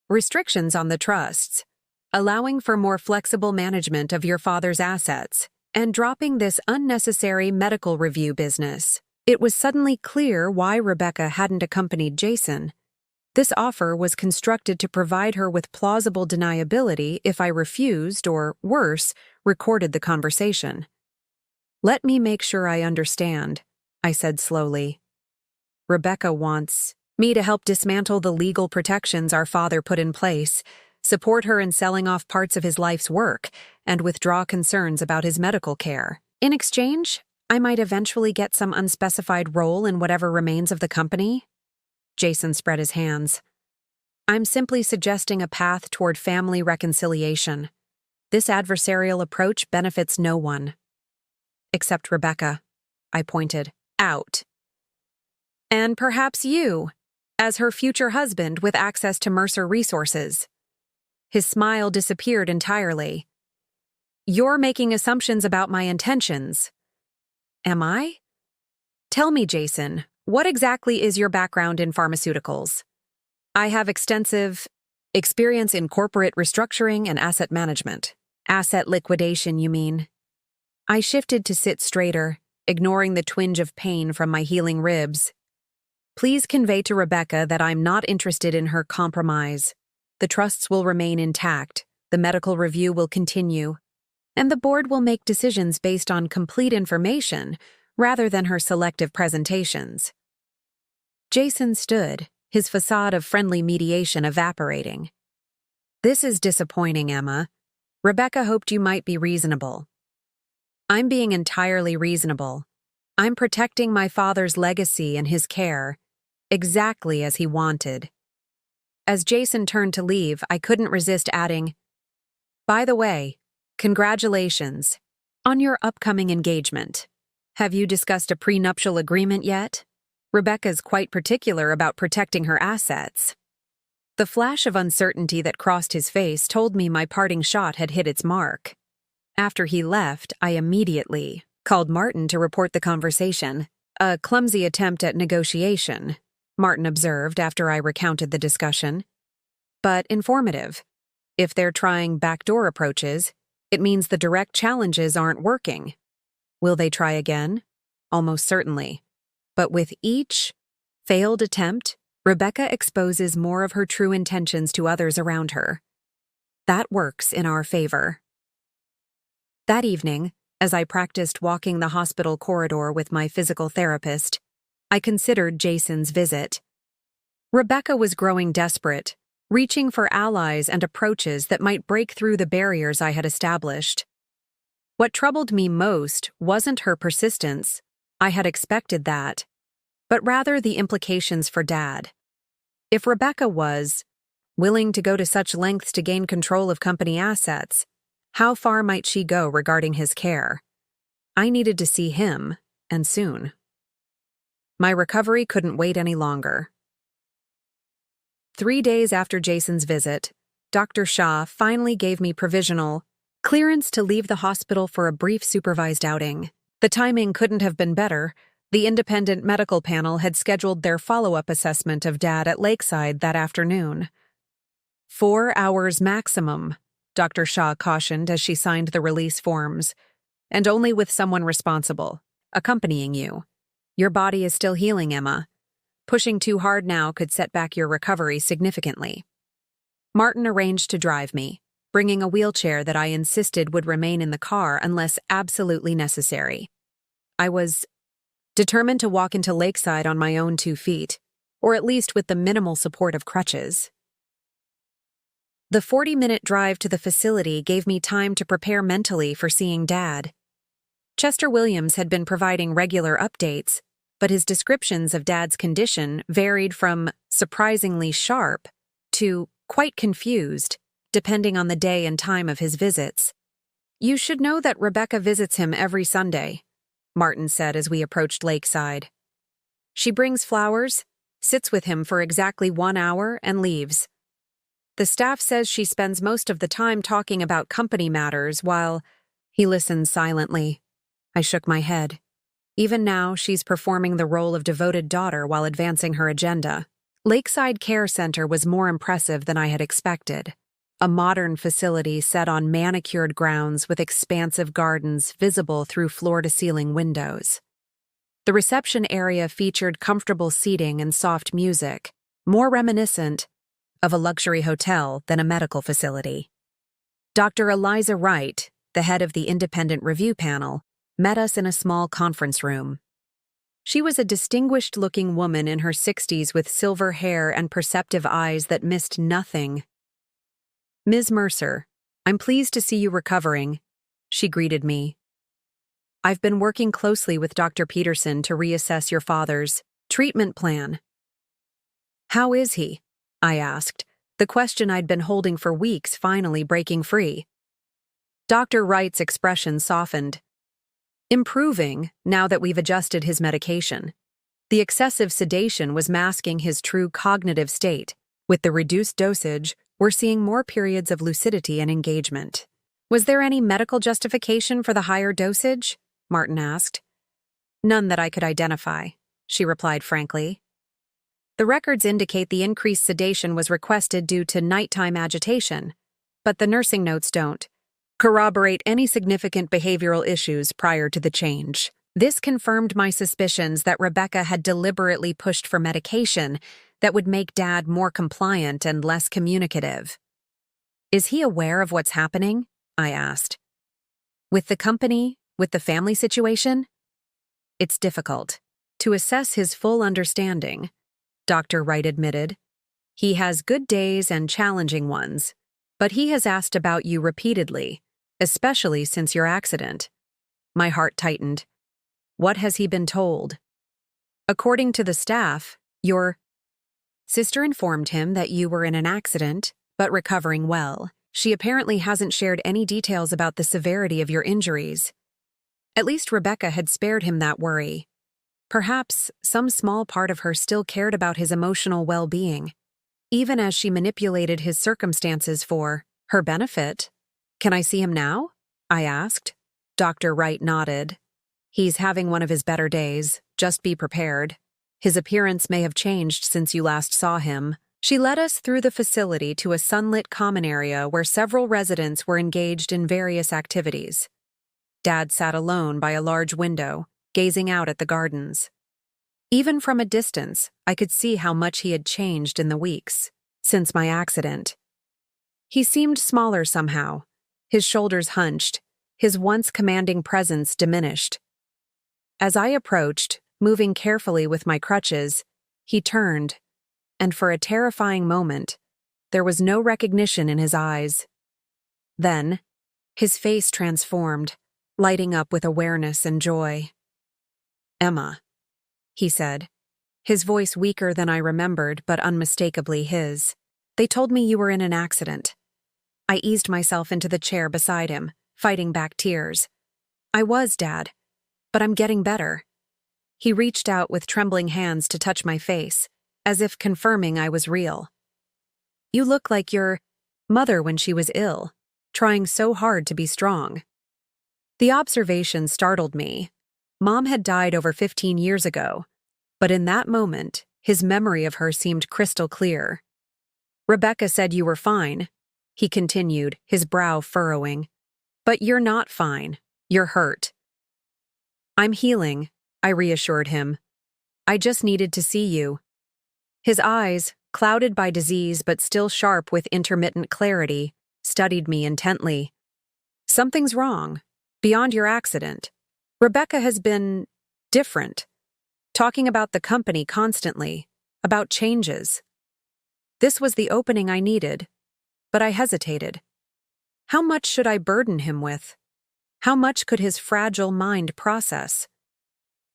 restrictions on the trusts, allowing for more flexible management of your father's assets, and dropping this unnecessary medical review business." It was suddenly clear why Rebecca hadn't accompanied Jason. This offer was constructed to provide her with plausible deniability if I refused or, worse, recorded the conversation. "Let me make sure I understand," I said slowly. "Rebecca wants me to help dismantle the legal protections our father put in place, support her in selling off parts of his life's work, and withdraw concerns about his medical care. In exchange, I might eventually get some unspecified role in whatever remains of the company." Jason spread his hands. "I'm simply suggesting a path toward family reconciliation. This adversarial approach benefits no one." "Except Rebecca," I pointed out. "And perhaps you, as her future husband with access to Mercer resources." His smile disappeared entirely. "You're making assumptions about my intentions." "Am I?" "Tell me, Jason, what exactly is your background in pharmaceuticals?" "I have extensive experience in corporate restructuring and asset management." "Asset liquidation, you mean?" I shifted to sit straighter, ignoring the twinge of pain from my healing ribs. "Please convey to Rebecca that I'm not interested in her compromise. The trusts will remain intact, the medical review will continue, and the board will make decisions based on complete information rather than her selective presentations." Jason stood, his facade of friendly mediation evaporating. "This is disappointing, Emma. Rebecca hoped you might be reasonable." "I'm being entirely reasonable. I'm protecting my father's legacy and his care, exactly as he wanted." As Jason turned to leave, I couldn't resist adding, "By the way, congratulations on your upcoming engagement. Have you discussed a prenuptial agreement yet? Rebecca's quite particular about protecting her assets." The flash of uncertainty that crossed his face told me my parting shot had hit its mark. After he left, I immediately called Martin to report the conversation. "A clumsy attempt at negotiation," Martin observed after I recounted the discussion. "But informative. If they're trying backdoor approaches, it means the direct challenges aren't working. Will they try again? Almost certainly. But with each failed attempt, Rebecca exposes more of her true intentions to others around her. That works in our favor." That evening, as I practiced walking the hospital corridor with my physical therapist, I considered Jason's visit. Rebecca was growing desperate, reaching for allies and approaches that might break through the barriers I had established. What troubled me most wasn't her persistence, I had expected that, but rather the implications for Dad. If Rebecca was willing to go to such lengths to gain control of company assets, how far might she go regarding his care? I needed to see him, and soon. My recovery couldn't wait any longer. 3 days after Jason's visit, Dr. Shah finally gave me provisional clearance to leave the hospital for a brief supervised outing. The timing couldn't have been better. The independent medical panel had scheduled their follow-up assessment of Dad at Lakeside that afternoon. 4 hours maximum, Dr. Shah cautioned as she signed the release forms, and only with someone responsible, accompanying you. Your body is still healing, Emma. Pushing too hard now could set back your recovery significantly. Martin arranged to drive me, bringing a wheelchair that I insisted would remain in the car unless absolutely necessary. I was determined to walk into Lakeside on my own 2 feet, or at least with the minimal support of crutches. The 40-minute drive to the facility gave me time to prepare mentally for seeing Dad. Chester Williams had been providing regular updates, but his descriptions of Dad's condition varied from surprisingly sharp to quite confused, depending on the day and time of his visits. "You should know that Rebecca visits him every Sunday," Martin said as we approached Lakeside. "She brings flowers, sits with him for exactly 1 hour, and leaves. The staff says she spends most of the time talking about company matters while—" He listened silently. I shook my head. Even now, she's performing the role of devoted daughter while advancing her agenda. Lakeside Care Center was more impressive than I had expected. A modern facility set on manicured grounds with expansive gardens visible through floor-to-ceiling windows. The reception area featured comfortable seating and soft music, more reminiscent of a luxury hotel than a medical facility. Dr. Eliza Wright, the head of the independent review panel, met us in a small conference room. She was a distinguished-looking woman in her 60s with silver hair and perceptive eyes that missed nothing. "Ms. Mercer, I'm pleased to see you recovering," she greeted me. "I've been working closely with Dr. Peterson to reassess your father's treatment plan." "How is he?" I asked, the question I'd been holding for weeks finally breaking free. Dr. Wright's expression softened. "Improving, now that we've adjusted his medication. The excessive sedation was masking his true cognitive state. With the reduced dosage, we're seeing more periods of lucidity and engagement." "Was there any medical justification for the higher dosage?" Martin asked. "None that I could identify," she replied frankly. "The records indicate the increased sedation was requested due to nighttime agitation, but the nursing notes don't corroborate any significant behavioral issues prior to the change." This confirmed my suspicions that Rebecca had deliberately pushed for medication that would make Dad more compliant and less communicative. "Is he aware of what's happening?" I asked. "With the company, with the family situation?" "It's difficult to assess his full understanding," Dr. Wright admitted. "He has good days and challenging ones, but he has asked about you repeatedly, especially since your accident." My heart tightened. "What has he been told?" "According to the staff, your sister informed him that you were in an accident, but recovering well. She apparently hasn't shared any details about the severity of your injuries." At least Rebecca had spared him that worry. Perhaps some small part of her still cared about his emotional well-being, even as she manipulated his circumstances for her benefit. "Can I see him now?" I asked. Dr. Wright nodded. "He's having one of his better days. Just be prepared. His appearance may have changed since you last saw him." She led us through the facility to a sunlit common area where several residents were engaged in various activities. Dad sat alone by a large window, gazing out at the gardens. Even from a distance, I could see how much he had changed in the weeks since my accident. He seemed smaller somehow, his shoulders hunched, his once commanding presence diminished. As I approached, moving carefully with my crutches, he turned, and for a terrifying moment, there was no recognition in his eyes. Then, his face transformed, lighting up with awareness and joy. "Emma," he said, his voice weaker than I remembered but unmistakably his. "They told me you were in an accident." I eased myself into the chair beside him, fighting back tears. "I was, Dad, but I'm getting better." He reached out with trembling hands to touch my face, as if confirming I was real. "You look like your mother when she was ill, trying so hard to be strong." The observation startled me. Mom had died over 15 years ago, but in that moment, his memory of her seemed crystal clear. "Rebecca said you were fine," he continued, his brow furrowing. "But you're not fine. You're hurt." "I'm healing," I reassured him. "I just needed to see you." His eyes, clouded by disease but still sharp with intermittent clarity, studied me intently. "Something's wrong. Beyond your accident. Rebecca has been different, talking about the company constantly, about changes." This was the opening I needed, but I hesitated. How much should I burden him with? How much could his fragile mind process?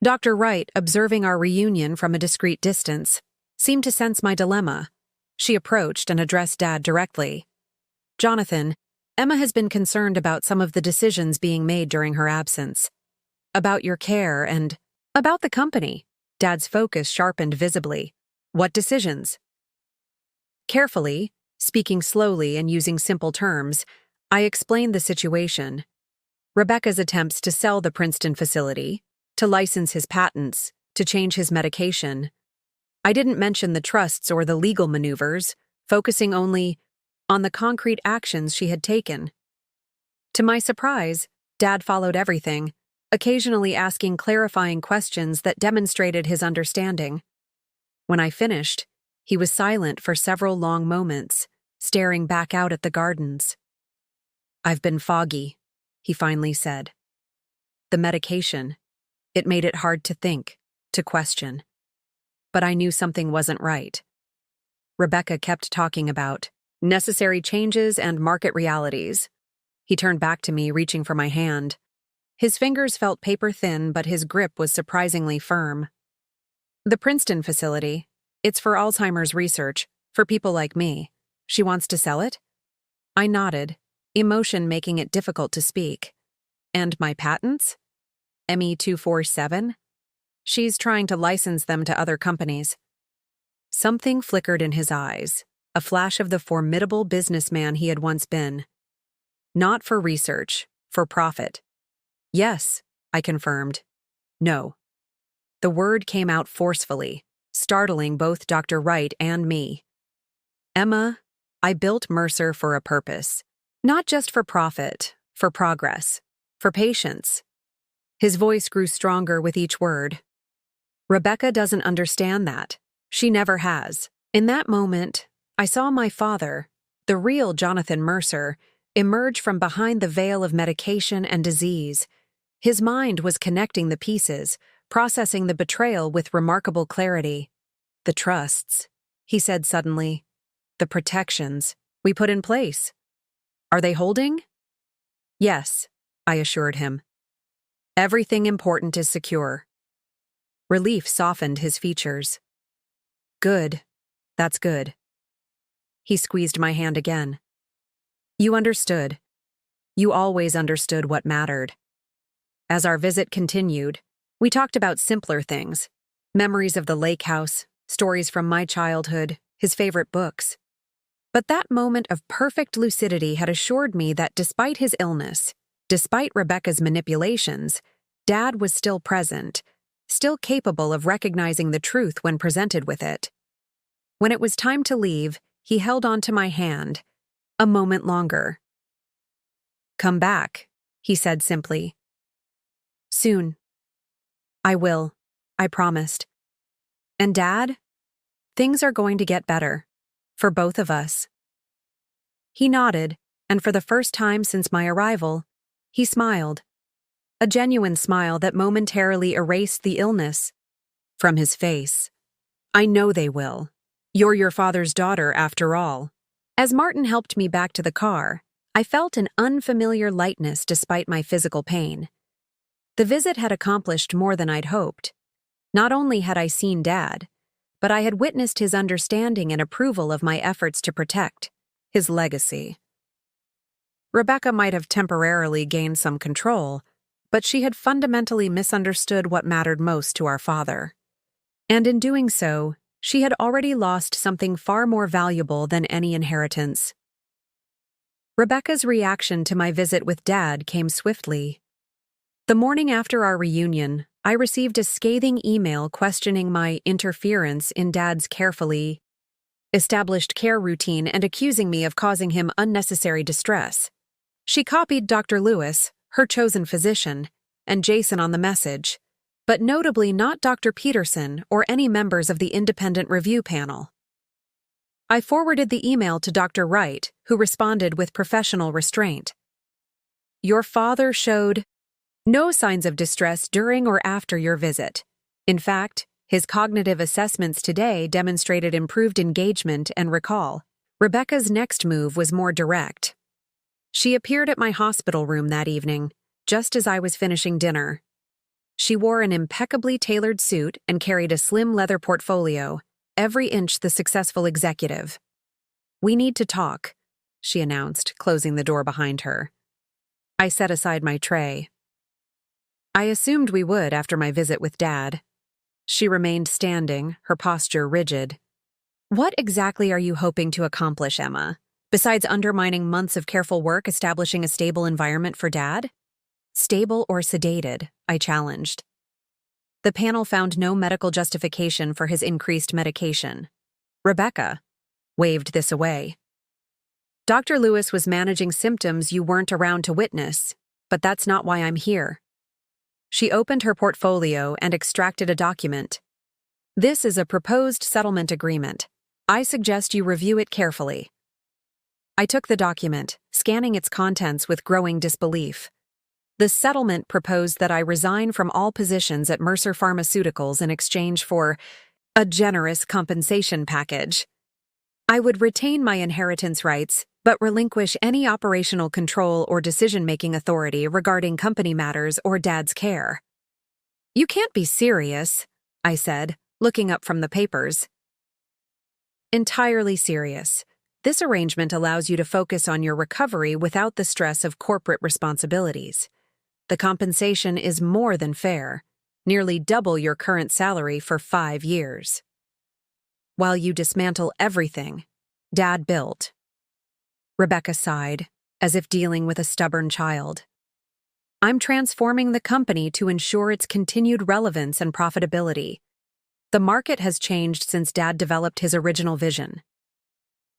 Dr. Wright, observing our reunion from a discreet distance, seemed to sense my dilemma. She approached and addressed Dad directly. "Jonathan, Emma has been concerned about some of the decisions being made during her absence. About your care and about the company." Dad's focus sharpened visibly. "What decisions?" Carefully, speaking slowly and using simple terms, I explained the situation. Rebecca's attempts to sell the Princeton facility, to license his patents, to change his medication. I didn't mention the trusts or the legal maneuvers, focusing only on the concrete actions she had taken. To my surprise, Dad followed everything, occasionally asking clarifying questions that demonstrated his understanding. When I finished, he was silent for several long moments, staring back out at the gardens. "I've been foggy," he finally said. "The medication, it made it hard to think, to question. But I knew something wasn't right." Rebecca kept talking about necessary changes and market realities. He turned back to me, reaching for my hand. His fingers felt paper-thin, but his grip was surprisingly firm. "The Princeton facility, it's for Alzheimer's research, for people like me. She wants to sell it?" I nodded, emotion making it difficult to speak. "And my patents? ME247? She's trying to license them to other companies." Something flickered in his eyes, a flash of the formidable businessman he had once been. "Not for research, for profit." "Yes," I confirmed. "No." The word came out forcefully, startling both Dr. Wright and me. "Emma, I built Mercer for a purpose. Not just for profit, for progress, for patience." His voice grew stronger with each word. "Rebecca doesn't understand that. She never has." In that moment, I saw my father, the real Jonathan Mercer, emerge from behind the veil of medication and disease. His mind was connecting the pieces, processing the betrayal with remarkable clarity. "The trusts," he said suddenly. "The protections we put in place. Are they holding?" "Yes," I assured him. "Everything important is secure." Relief softened his features. "Good. That's good." He squeezed my hand again. "You understood. You always understood what mattered." As our visit continued, we talked about simpler things. Memories of the lake house, stories from my childhood, his favorite books. But that moment of perfect lucidity had assured me that despite his illness, despite Rebecca's manipulations, Dad was still present, still capable of recognizing the truth when presented with it. When it was time to leave, he held on to my hand, a moment longer. "Come back," he said simply. "Soon." "I will," I promised. "And Dad, things are going to get better, for both of us." He nodded, and for the first time since my arrival, he smiled. A genuine smile that momentarily erased the illness from his face. "I know they will. You're your father's daughter, after all." As Martin helped me back to the car, I felt an unfamiliar lightness despite my physical pain. The visit had accomplished more than I'd hoped. Not only had I seen Dad, but I had witnessed his understanding and approval of my efforts to protect his legacy. Rebecca might have temporarily gained some control, but she had fundamentally misunderstood what mattered most to our father. And in doing so, she had already lost something far more valuable than any inheritance. Rebecca's reaction to my visit with Dad came swiftly. The morning after our reunion, I received a scathing email questioning my interference in Dad's carefully established care routine and accusing me of causing him unnecessary distress. She copied Dr. Lewis, her chosen physician, and Jason on the message, but notably not Dr. Peterson or any members of the independent review panel. I forwarded the email to Dr. Wright, who responded with professional restraint. "Your father showed no signs of distress during or after your visit. In fact, his cognitive assessments today demonstrated improved engagement and recall." Rebecca's next move was more direct. She appeared at my hospital room that evening, just as I was finishing dinner. She wore an impeccably tailored suit and carried a slim leather portfolio, every inch the successful executive. "We need to talk," she announced, closing the door behind her. I set aside my tray. I assumed we would after my visit with Dad. She remained standing, her posture rigid. "What exactly are you hoping to accomplish, Emma, besides undermining months of careful work establishing a stable environment for Dad?" "Stable or sedated," I challenged. The panel found no medical justification for his increased medication. Rebecca waved this away. "Dr. Lewis was managing symptoms you weren't around to witness, but that's not why I'm here." She opened her portfolio and extracted a document. "This is a proposed settlement agreement. I suggest you review it carefully." I took the document, scanning its contents with growing disbelief. The settlement proposed that I resign from all positions at Mercer Pharmaceuticals in exchange for a generous compensation package. I would retain my inheritance rights, but relinquish any operational control or decision-making authority regarding company matters or Dad's care. "You can't be serious," I said, looking up from the papers. "Entirely serious. This arrangement allows you to focus on your recovery without the stress of corporate responsibilities. The compensation is more than fair, nearly double your current salary for 5 years. While you dismantle everything Dad built." Rebecca sighed, as if dealing with a stubborn child. "I'm transforming the company to ensure its continued relevance and profitability. The market has changed since Dad developed his original vision."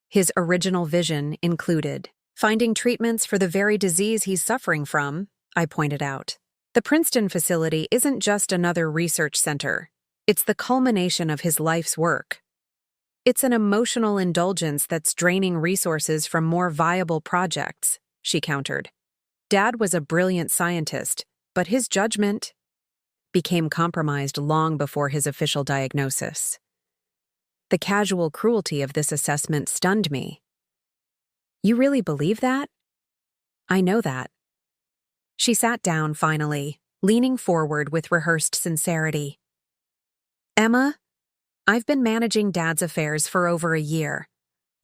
His original vision included finding treatments for the very disease he's suffering from, I pointed out. The Princeton facility isn't just another research center. It's the culmination of his life's work. "It's an emotional indulgence that's draining resources from more viable projects," she countered. "Dad was a brilliant scientist, but his judgment became compromised long before his official diagnosis." The casual cruelty of this assessment stunned me. "You really believe that?" "I know that." She sat down finally, leaning forward with rehearsed sincerity. "Emma, I've been managing Dad's affairs for over a year.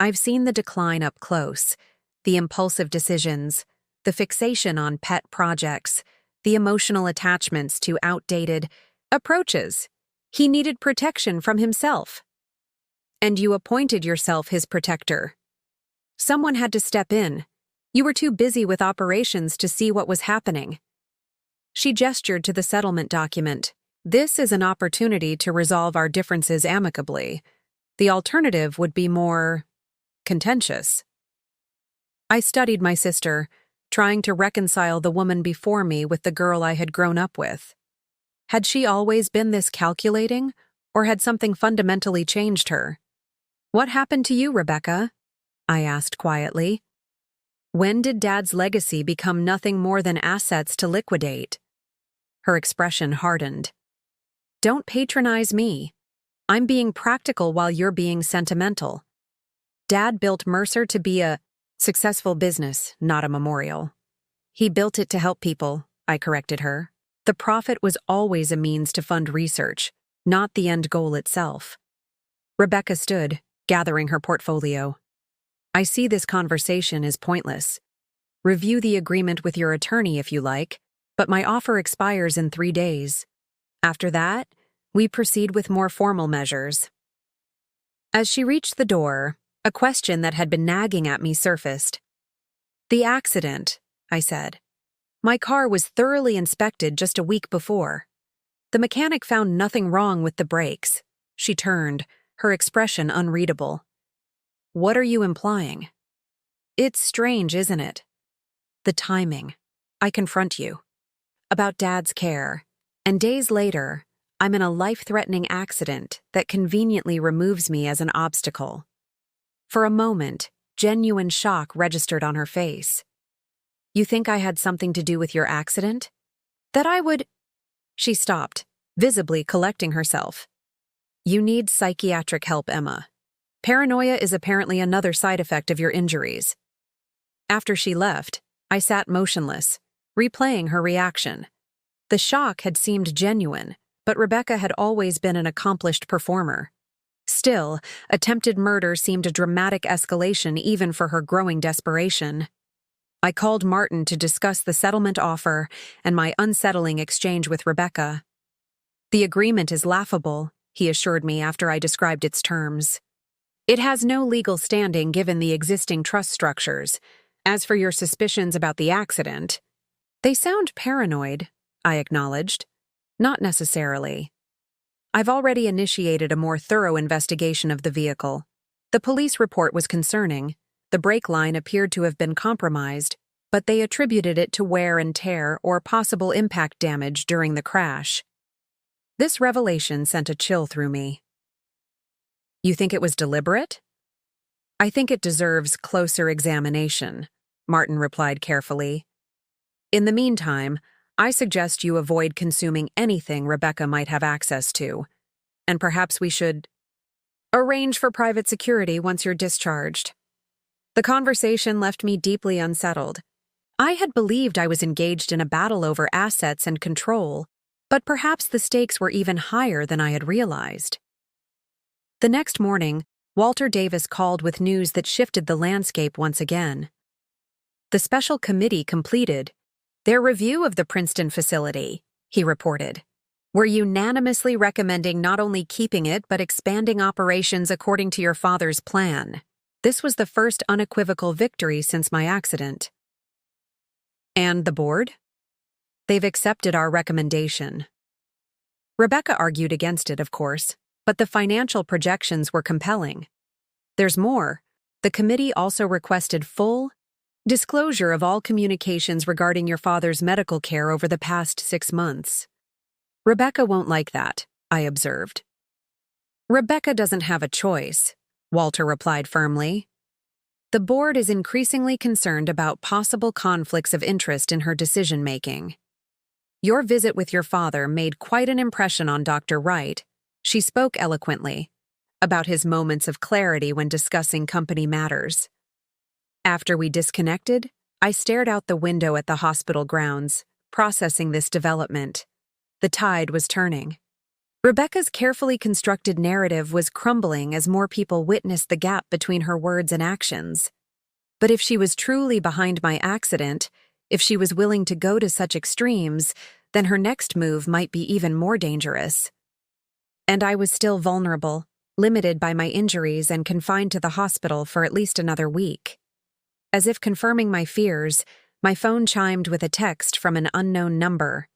I've seen the decline up close, the impulsive decisions, the fixation on pet projects, the emotional attachments to outdated approaches. He needed protection from himself. And you appointed yourself his protector. Someone had to step in. You were too busy with operations to see what was happening." She gestured to the settlement document. "This is an opportunity to resolve our differences amicably. The alternative would be more contentious." I studied my sister, trying to reconcile the woman before me with the girl I had grown up with. Had she always been this calculating, or had something fundamentally changed her? "What happened to you, Rebecca?" I asked quietly. "When did Dad's legacy become nothing more than assets to liquidate?" Her expression hardened. "Don't patronize me. I'm being practical while you're being sentimental. Dad built Mercer to be a successful business, not a memorial." "He built it to help people," I corrected her. "The profit was always a means to fund research, not the end goal itself." Rebecca stood, gathering her portfolio. "I see this conversation is pointless. Review the agreement with your attorney if you like, but my offer expires in 3 days. After that, we proceed with more formal measures." As she reached the door, a question that had been nagging at me surfaced. "The accident," I said. "My car was thoroughly inspected just a week before. The mechanic found nothing wrong with the brakes." She turned, her expression unreadable. "What are you implying?" "It's strange, isn't it? The timing. I confront you. About Dad's care. And days later, I'm in a life-threatening accident that conveniently removes me as an obstacle." For a moment, genuine shock registered on her face. "You think I had something to do with your accident? That I would—" She stopped, visibly collecting herself. "You need psychiatric help, Emma. Paranoia is apparently another side effect of your injuries." After she left, I sat motionless, replaying her reaction. The shock had seemed genuine, but Rebecca had always been an accomplished performer. Still, attempted murder seemed a dramatic escalation even for her growing desperation. I called Martin to discuss the settlement offer and my unsettling exchange with Rebecca. "The agreement is laughable," he assured me after I described its terms. "It has no legal standing given the existing trust structures. As for your suspicions about the accident—" "They sound paranoid," I acknowledged. "Not necessarily. I've already initiated a more thorough investigation of the vehicle. The police report was concerning. The brake line appeared to have been compromised, but they attributed it to wear and tear or possible impact damage during the crash." This revelation sent a chill through me. "You think it was deliberate?" "I think it deserves closer examination," Martin replied carefully. "In the meantime, I suggest you avoid consuming anything Rebecca might have access to, and perhaps we should arrange for private security once you're discharged." The conversation left me deeply unsettled. I had believed I was engaged in a battle over assets and control, but perhaps the stakes were even higher than I had realized. The next morning, Walter Davis called with news that shifted the landscape once again. "The special committee completed their review of the Princeton facility," he reported. "We're unanimously recommending not only keeping it but expanding operations according to your father's plan." This was the first unequivocal victory since my accident. "And the board?" "They've accepted our recommendation." Rebecca argued against it, of course, but the financial projections were compelling. There's more. The committee also requested full disclosure of all communications regarding your father's medical care over the past 6 months. "Rebecca won't like that," I observed. "Rebecca doesn't have a choice," Walter replied firmly. "The board is increasingly concerned about possible conflicts of interest in her decision-making. Your visit with your father made quite an impression on Dr. Wright. She spoke eloquently about his moments of clarity when discussing company matters." After we disconnected, I stared out the window at the hospital grounds, processing this development. The tide was turning. Rebecca's carefully constructed narrative was crumbling as more people witnessed the gap between her words and actions. But if she was truly behind my accident, if she was willing to go to such extremes, then her next move might be even more dangerous. And I was still vulnerable, limited by my injuries and confined to the hospital for at least another week. As if confirming my fears, my phone chimed with a text from an unknown number.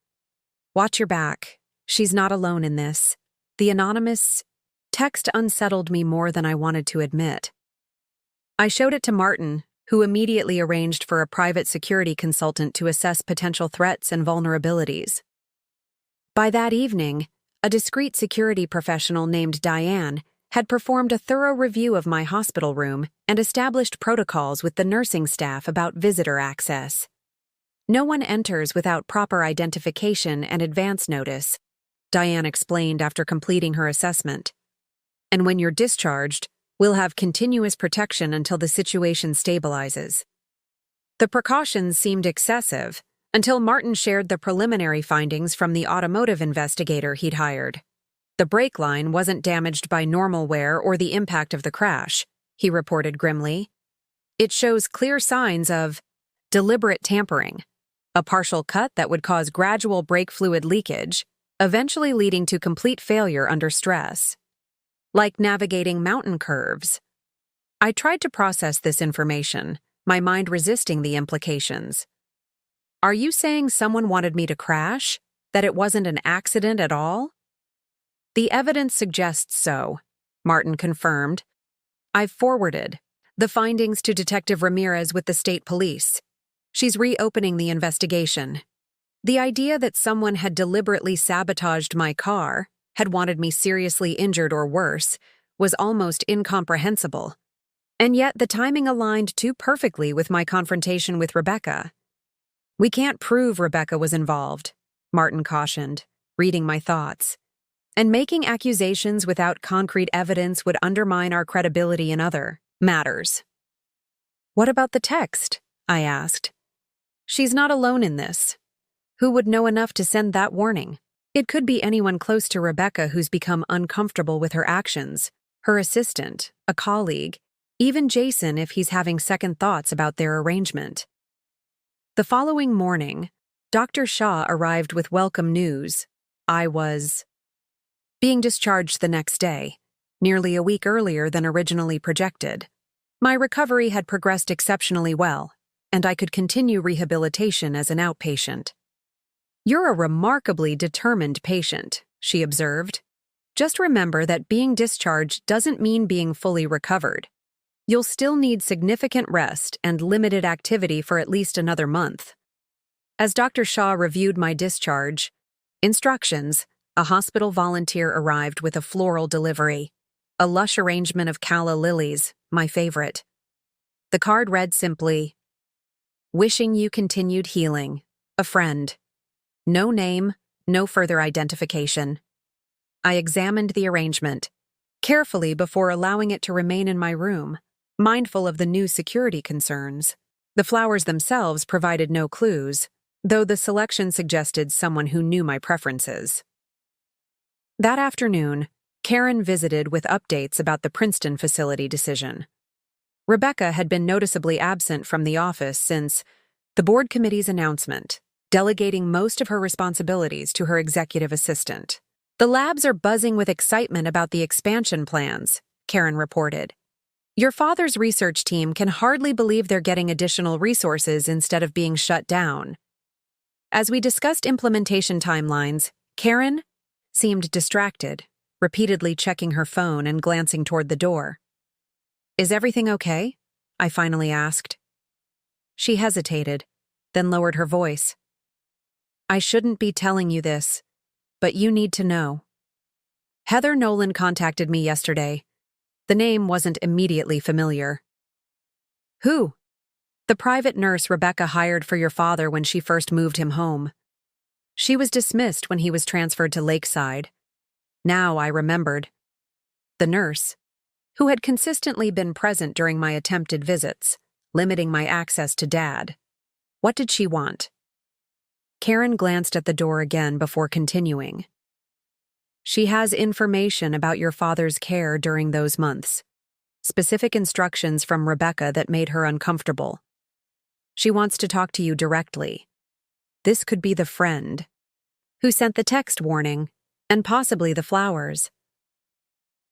"Watch your back. She's not alone in this." The anonymous text unsettled me more than I wanted to admit. I showed it to Martin, who immediately arranged for a private security consultant to assess potential threats and vulnerabilities. By that evening, a discreet security professional named Diane had performed a thorough review of my hospital room and established protocols with the nursing staff about visitor access. "No one enters without proper identification and advance notice," Diane explained after completing her assessment. "And when you're discharged, we'll have continuous protection until the situation stabilizes." The precautions seemed excessive until Martin shared the preliminary findings from the automotive investigator he'd hired. "The brake line wasn't damaged by normal wear or the impact of the crash," he reported grimly. "It shows clear signs of deliberate tampering, a partial cut that would cause gradual brake fluid leakage, eventually leading to complete failure under stress. Like navigating mountain curves." I tried to process this information, my mind resisting the implications. "Are you saying someone wanted me to crash? That it wasn't an accident at all?" "The evidence suggests so," Martin confirmed. "I've forwarded the findings to Detective Ramirez with the state police. She's reopening the investigation. The idea that someone had deliberately sabotaged my car, had wanted me seriously injured or worse, was almost incomprehensible. And yet the timing aligned too perfectly with my confrontation with Rebecca." "We can't prove Rebecca was involved," Martin cautioned, reading my thoughts. "And making accusations without concrete evidence would undermine our credibility in other matters." "What about the text?" I asked. She's not alone in this. Who would know enough to send that warning? It could be anyone close to Rebecca who's become uncomfortable with her actions, her assistant, a colleague, even Jason if he's having second thoughts about their arrangement. The following morning, Dr. Shaw arrived with welcome news. I was being discharged the next day, nearly a week earlier than originally projected. My recovery had progressed exceptionally well, and I could continue rehabilitation as an outpatient. "You're a remarkably determined patient," she observed. "Just remember that being discharged doesn't mean being fully recovered. You'll still need significant rest and limited activity for at least another month." As Dr. Shaw reviewed my discharge instructions, a hospital volunteer arrived with a floral delivery, a lush arrangement of calla lilies, my favorite. The card read simply, "Wishing you continued healing. A friend." No name, no further identification. I examined the arrangement carefully before allowing it to remain in my room, mindful of the new security concerns. The flowers themselves provided no clues, though the selection suggested someone who knew my preferences. That afternoon, Karen visited with updates about the Princeton facility decision. Rebecca had been noticeably absent from the office since the board committee's announcement, delegating most of her responsibilities to her executive assistant. "The labs are buzzing with excitement about the expansion plans," Karen reported. "Your father's research team can hardly believe they're getting additional resources instead of being shut down." As we discussed implementation timelines, Karen seemed distracted, repeatedly checking her phone and glancing toward the door. "Is everything okay?" I finally asked. She hesitated, then lowered her voice. "I shouldn't be telling you this, but you need to know. Heather Nolan contacted me yesterday. The name wasn't immediately familiar." "Who?" "The private nurse Rebecca hired for your father when she first moved him home. She was dismissed when he was transferred to Lakeside." Now I remembered. The nurse, who had consistently been present during my attempted visits, limiting my access to Dad. What did she want? Karen glanced at the door again before continuing. "She has information about your father's care during those months. Specific instructions from Rebecca that made her uncomfortable. She wants to talk to you directly. This could be the friend who sent the text warning, and possibly the flowers.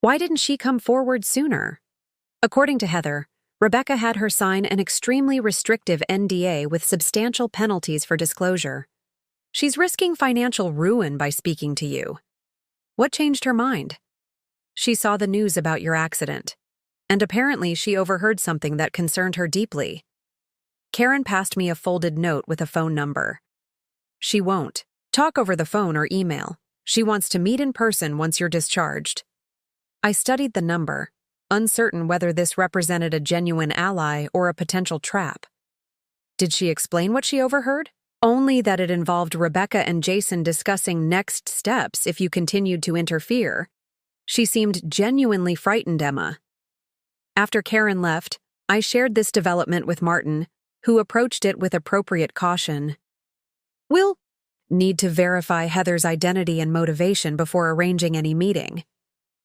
Why didn't she come forward sooner?" According to Heather, Rebecca had her sign an extremely restrictive NDA with substantial penalties for disclosure. "She's risking financial ruin by speaking to you." "What changed her mind?" "She saw the news about your accident, and apparently she overheard something that concerned her deeply." Karen passed me a folded note with a phone number. "She won't talk over the phone or email. She wants to meet in person once you're discharged." I studied the number, uncertain whether this represented a genuine ally or a potential trap. Did she explain what she overheard? Only that it involved Rebecca and Jason discussing next steps if you continued to interfere. She seemed genuinely frightened, Emma. After Karen left, I shared this development with Martin, who approached it with appropriate caution. "We'll need to verify Heather's identity and motivation before arranging any meeting.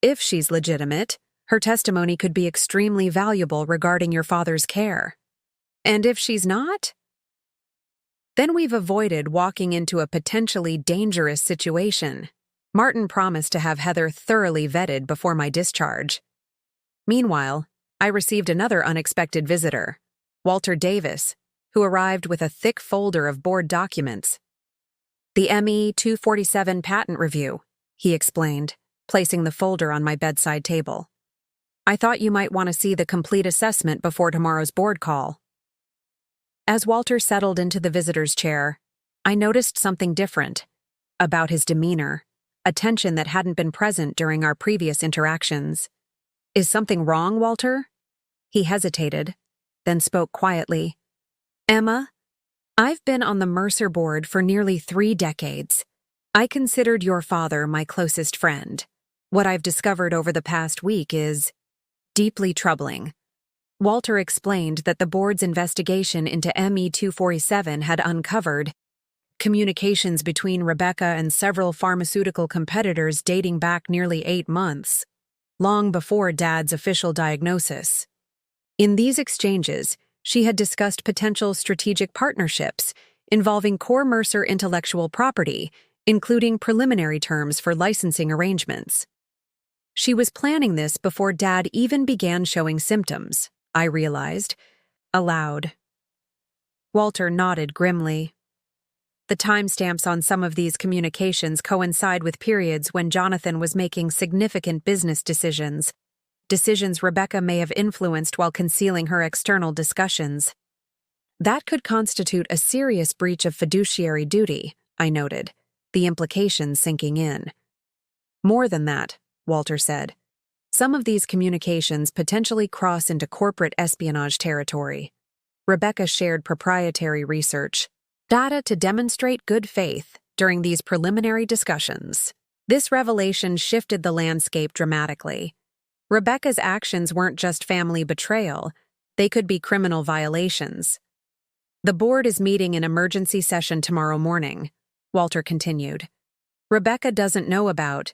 If she's legitimate, her testimony could be extremely valuable regarding your father's care. And if she's not? Then we've avoided walking into a potentially dangerous situation." Martin promised to have Heather thoroughly vetted before my discharge. Meanwhile, I received another unexpected visitor, Walter Davis, who arrived with a thick folder of board documents. "The ME 247 patent review," he explained, placing the folder on my bedside table. "I thought you might want to see the complete assessment before tomorrow's board call." As Walter settled into the visitor's chair, I noticed something different about his demeanor, a tension that hadn't been present during our previous interactions. "Is something wrong, Walter?" He hesitated, then spoke quietly. "Emma, I've been on the Mercer board for nearly 3 decades. I considered your father my closest friend. What I've discovered over the past week is deeply troubling. Walter explained that the board's investigation into ME-247 had uncovered communications between Rebecca and several pharmaceutical competitors dating back nearly 8 months, long before Dad's official diagnosis. In these exchanges, she had discussed potential strategic partnerships involving core Mercer intellectual property, including preliminary terms for licensing arrangements. She was planning this before Dad even began showing symptoms, I realized, aloud. Walter nodded grimly. The timestamps on some of these communications coincide with periods when Jonathan was making significant business decisions Rebecca may have influenced while concealing her external discussions. That could constitute a serious breach of fiduciary duty, I noted, the implications sinking in. More than that, Walter said. Some of these communications potentially cross into corporate espionage territory. Rebecca shared proprietary research, data to demonstrate good faith during these preliminary discussions. This revelation shifted the landscape dramatically. Rebecca's actions weren't just family betrayal, they could be criminal violations. The board is meeting in emergency session tomorrow morning, Walter continued. Rebecca doesn't know about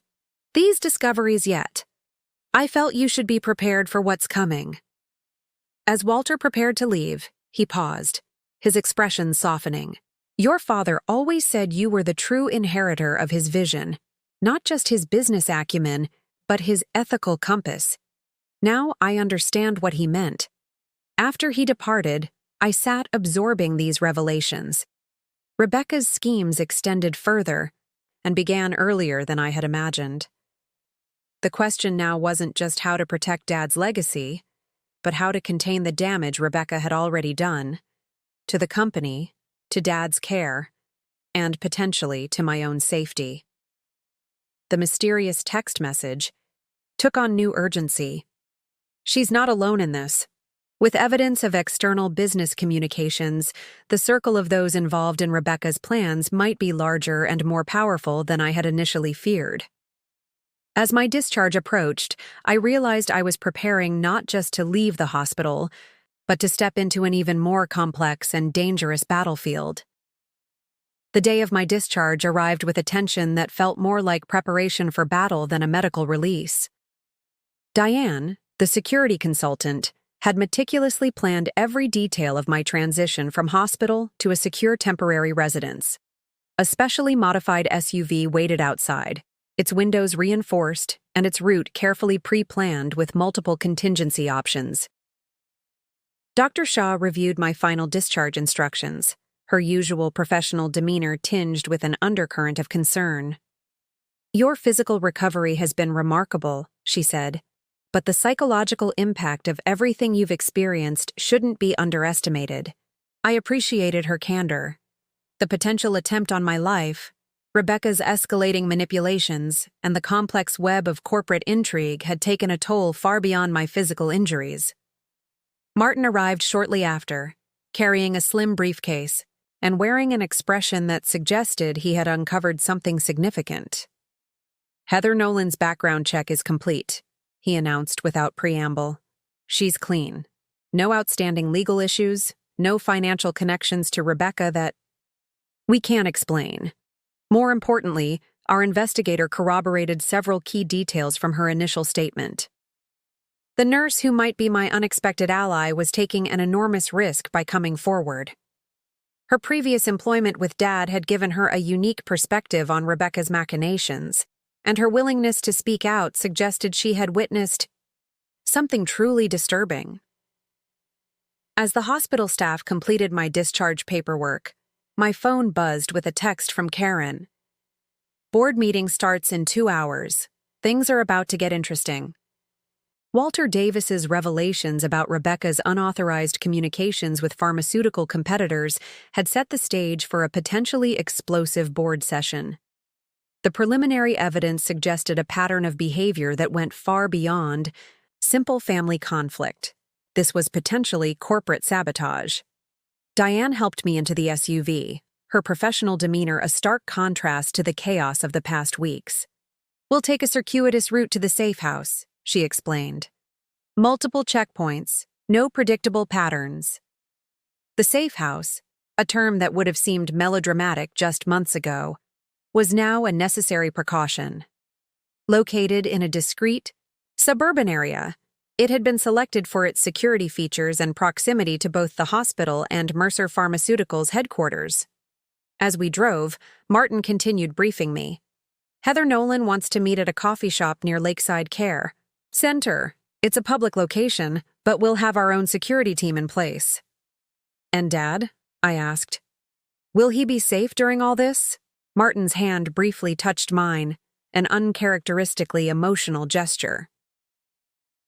these discoveries yet. I felt you should be prepared for what's coming. As Walter prepared to leave, he paused, his expression softening. Your father always said you were the true inheritor of his vision, not just his business acumen, but his ethical compass. Now I understand what he meant. After he departed, I sat absorbing these revelations. Rebecca's schemes extended further and began earlier than I had imagined. The question now wasn't just how to protect Dad's legacy, but how to contain the damage Rebecca had already done to the company, to Dad's care, and potentially to my own safety. The mysterious text message took on new urgency. She's not alone in this. With evidence of external business communications, the circle of those involved in Rebecca's plans might be larger and more powerful than I had initially feared. As my discharge approached, I realized I was preparing not just to leave the hospital, but to step into an even more complex and dangerous battlefield. The day of my discharge arrived with a tension that felt more like preparation for battle than a medical release. Diane, the security consultant, had meticulously planned every detail of my transition from hospital to a secure temporary residence. A specially modified SUV waited outside, its windows reinforced and its route carefully pre-planned with multiple contingency options. Dr. Shaw reviewed my final discharge instructions, her usual professional demeanor tinged with an undercurrent of concern. Your physical recovery has been remarkable, she said, but the psychological impact of everything you've experienced shouldn't be underestimated. I appreciated her candor. The potential attempt on my life, Rebecca's escalating manipulations, and the complex web of corporate intrigue had taken a toll far beyond my physical injuries. Martin arrived shortly after, carrying a slim briefcase and wearing an expression that suggested he had uncovered something significant. Heather Nolan's background check is complete, he announced without preamble. She's clean. No outstanding legal issues, no financial connections to Rebecca that we can't explain. More importantly, our investigator corroborated several key details from her initial statement. The nurse who might be my unexpected ally was taking an enormous risk by coming forward. Her previous employment with Dad had given her a unique perspective on Rebecca's machinations, and her willingness to speak out suggested she had witnessed something truly disturbing. As the hospital staff completed my discharge paperwork, my phone buzzed with a text from Karen. Board meeting starts in 2 hours. Things are about to get interesting. Walter Davis's revelations about Rebecca's unauthorized communications with pharmaceutical competitors had set the stage for a potentially explosive board session. The preliminary evidence suggested a pattern of behavior that went far beyond simple family conflict. This was potentially corporate sabotage. Diane helped me into the SUV, her professional demeanor a stark contrast to the chaos of the past weeks. We'll take a circuitous route to the safe house, she explained. Multiple checkpoints, No predictable patterns. The safe house, a term that would have seemed melodramatic just months ago, was now a necessary precaution. Located in a discreet, suburban area, it had been selected for its security features and proximity to both the hospital and Mercer Pharmaceuticals headquarters. As we drove, Martin continued briefing me. Heather Nolan wants to meet at a coffee shop near Lakeside Care Center. It's a public location, but we'll have our own security team in place. And Dad? I asked. Will he be safe during all this? Martin's hand briefly touched mine, an uncharacteristically emotional gesture.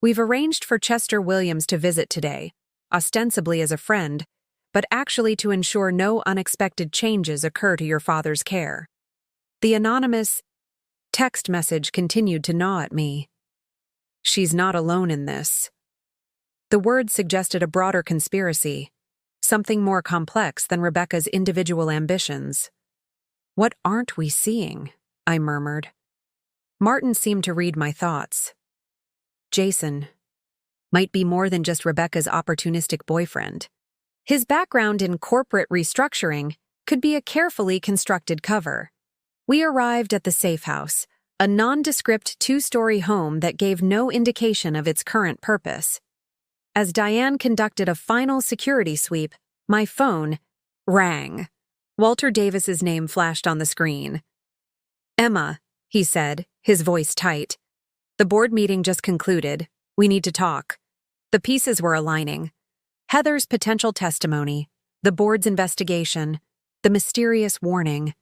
We've arranged for Chester Williams to visit today, ostensibly as a friend, but actually to ensure no unexpected changes occur to your father's care. The anonymous text message continued to gnaw at me. She's not alone in this. The words suggested a broader conspiracy, something more complex than Rebecca's individual ambitions. What aren't we seeing? I murmured. Martin seemed to read my thoughts. Jason might be more than just Rebecca's opportunistic boyfriend. His background in corporate restructuring could be a carefully constructed cover. We arrived at the safe house, a nondescript two-story home that gave no indication of its current purpose. As Diane conducted a final security sweep, my phone rang. Walter Davis's name flashed on the screen. Emma, he said, his voice tight. The board meeting just concluded. We need to talk. The pieces were aligning. Heather's potential testimony, the board's investigation, the mysterious warning.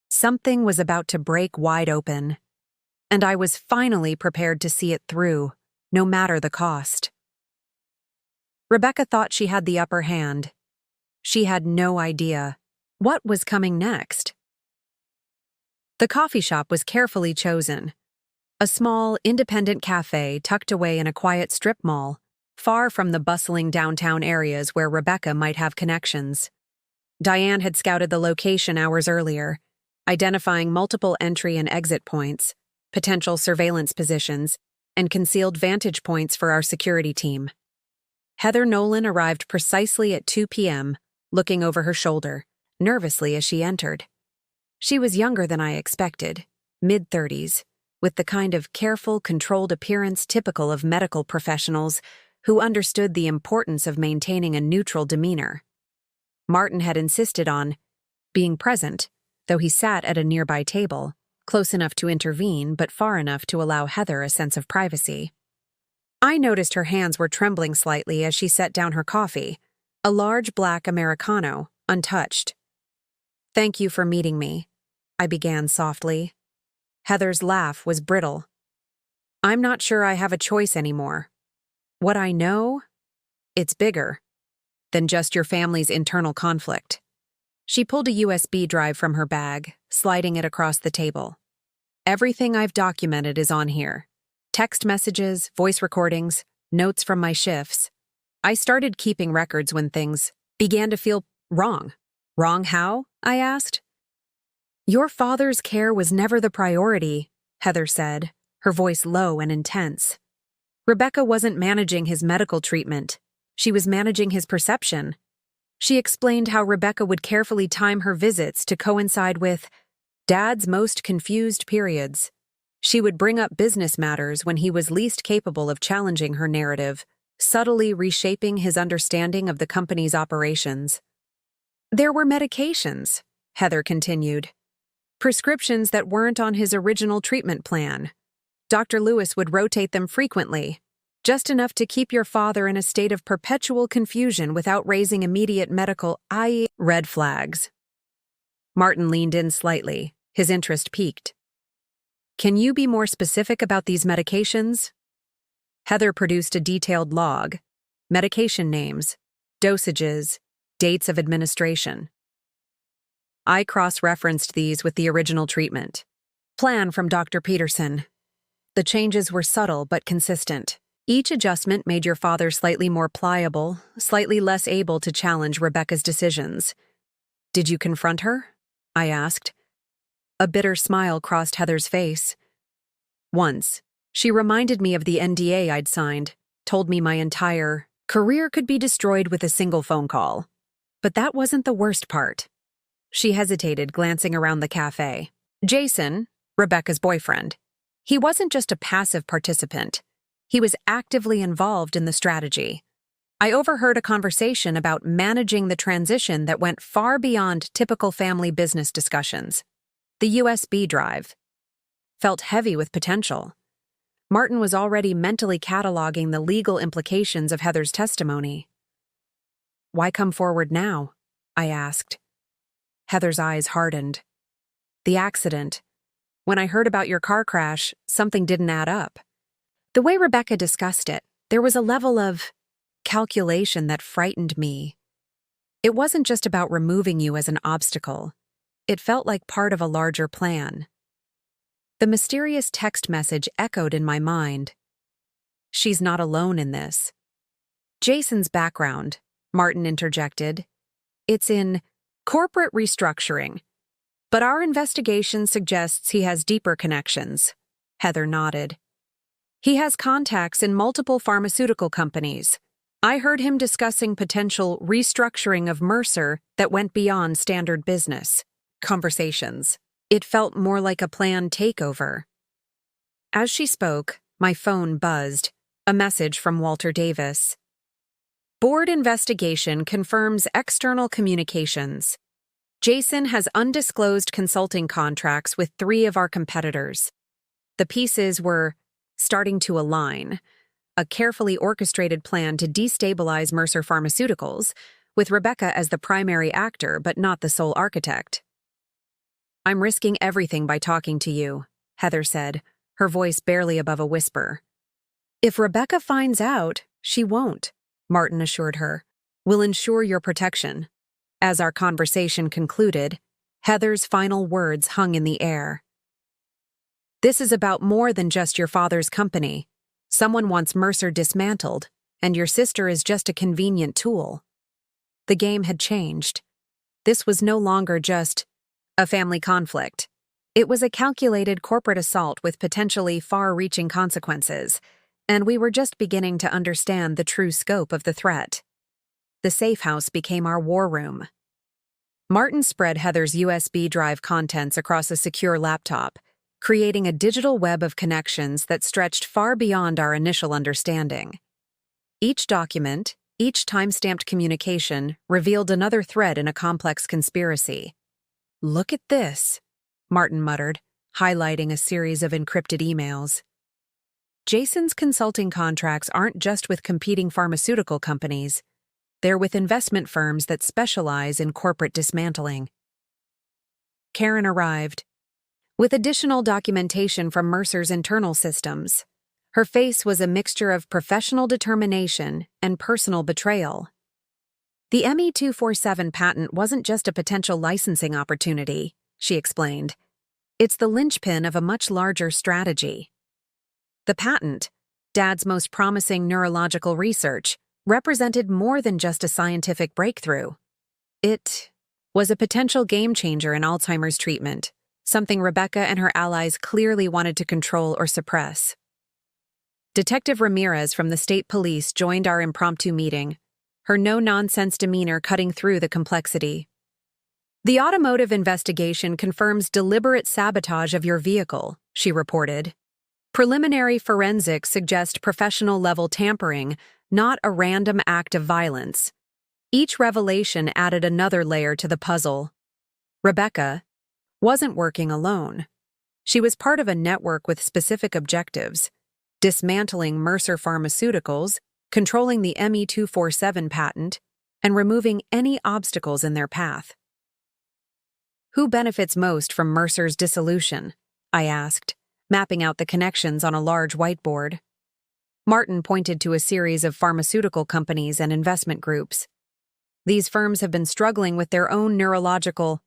Something was about to break wide open. And I was finally prepared to see it through, no matter the cost. Rebecca thought she had the upper hand. She had no idea what was coming next. The coffee shop was carefully chosen. A small, independent cafe tucked away in a quiet strip mall, far from the bustling downtown areas where Rebecca might have connections. Diane had scouted the location hours earlier, identifying multiple entry and exit points, potential surveillance positions, and concealed vantage points for our security team. Heather Nolan arrived precisely at 2 p.m., looking over her shoulder, nervously as she entered. She was younger than I expected, mid-30s, with the kind of careful, controlled appearance typical of medical professionals who understood the importance of maintaining a neutral demeanor. Martin had insisted on being present, though he sat at a nearby table, close enough to intervene but far enough to allow Heather a sense of privacy. I noticed her hands were trembling slightly as she set down her coffee, a large black Americano, untouched. "Thank you for meeting me," I began softly. Heather's laugh was brittle. "I'm not sure I have a choice anymore. What I know? It's bigger than just your family's internal conflict." She pulled a USB drive from her bag, sliding it across the table. "Everything I've documented is on here. Text messages, voice recordings, notes from my shifts. I started keeping records when things began to feel wrong." "Wrong how?" I asked. "Your father's care was never the priority," Heather said, her voice low and intense. "Rebecca wasn't managing his medical treatment. She was managing his perception." She explained how Rebecca would carefully time her visits to coincide with Dad's most confused periods. She would bring up business matters when he was least capable of challenging her narrative, subtly reshaping his understanding of the company's operations. "There were medications," Heather continued. "Prescriptions that weren't on his original treatment plan. Dr. Lewis would rotate them frequently, just enough to keep your father in a state of perpetual confusion without raising immediate medical red flags." Martin leaned in slightly, his interest piqued. "Can you be more specific about these medications?" Heather produced a detailed log, medication names, dosages, dates of administration. I cross-referenced these with the original treatment plan from Dr. Peterson. The changes were subtle but consistent. Each adjustment made your father slightly more pliable, slightly less able to challenge Rebecca's decisions. "Did you confront her?" I asked. A bitter smile crossed Heather's face. "Once. She reminded me of the NDA I'd signed, told me my entire Career could be destroyed with a single phone call. But that wasn't the worst part. She hesitated, glancing around the cafe. Jason, Rebecca's boyfriend, he wasn't just a passive participant. He was actively involved in the strategy. I overheard a conversation about managing the transition that went far beyond typical family business discussions. The USB drive felt heavy with potential. Martin was already mentally cataloging the legal implications of Heather's testimony. "Why come forward now?" I asked. Heather's eyes hardened. "The accident. When I heard about your car crash, something didn't add up." The way Rebecca discussed it, there was a level of calculation that frightened me. It wasn't just about removing you as an obstacle. It felt like part of a larger plan. The mysterious text message echoed in my mind. "She's not alone in this." "Jason's background," Martin interjected. "It's in corporate restructuring. But our investigation suggests he has deeper connections." Heather nodded. "He has contacts in multiple pharmaceutical companies. I heard him discussing potential restructuring of Mercer that went beyond standard business conversations. It felt more like a planned takeover." As she spoke, my phone buzzed, a message from Walter Davis. "Board investigation confirms external communications. Jason has undisclosed consulting contracts with 3 of our competitors." The pieces were starting to align. A carefully orchestrated plan to destabilize Mercer Pharmaceuticals, with Rebecca as the primary actor but not the sole architect. "I'm risking everything by talking to you," Heather said, her voice barely above a whisper. "If Rebecca finds out, she won't," Martin assured her. "We'll ensure your protection." As our conversation concluded, Heather's final words hung in the air. "This is about more than just your father's company. Someone wants Mercer dismantled, and your sister is just a convenient tool." The game had changed. This was no longer just a family conflict. It was a calculated corporate assault with potentially far-reaching consequences, and we were just beginning to understand the true scope of the threat. The safe house became our war room. Martin spread Heather's USB drive contents across a secure laptop, creating a digital web of connections that stretched far beyond our initial understanding. Each document, each time-stamped communication, revealed another thread in a complex conspiracy. "Look at this," Martin muttered, highlighting a series of encrypted emails. "Jason's consulting contracts aren't just with competing pharmaceutical companies. They're with investment firms that specialize in corporate dismantling." Karen arrived, with additional documentation from Mercer's internal systems. Her face was a mixture of professional determination and personal betrayal. "The ME-247 patent wasn't just a potential licensing opportunity," she explained. "It's the linchpin of a much larger strategy." The patent, Dad's most promising neurological research, represented more than just a scientific breakthrough. It was a potential game-changer in Alzheimer's treatment, something Rebecca and her allies clearly wanted to control or suppress. Detective Ramirez from the state police joined our impromptu meeting, her no-nonsense demeanor cutting through the complexity. "The automotive investigation confirms deliberate sabotage of your vehicle," she reported. "Preliminary forensics suggest professional-level tampering, not a random act of violence." Each revelation added another layer to the puzzle. Rebecca wasn't working alone. She was part of a network with specific objectives: dismantling Mercer Pharmaceuticals, controlling the ME-247 patent, and removing any obstacles in their path. "Who benefits most from Mercer's dissolution?" I asked, mapping out the connections on a large whiteboard. Martin pointed to a series of pharmaceutical companies and investment groups. "These firms have been struggling with their own neurological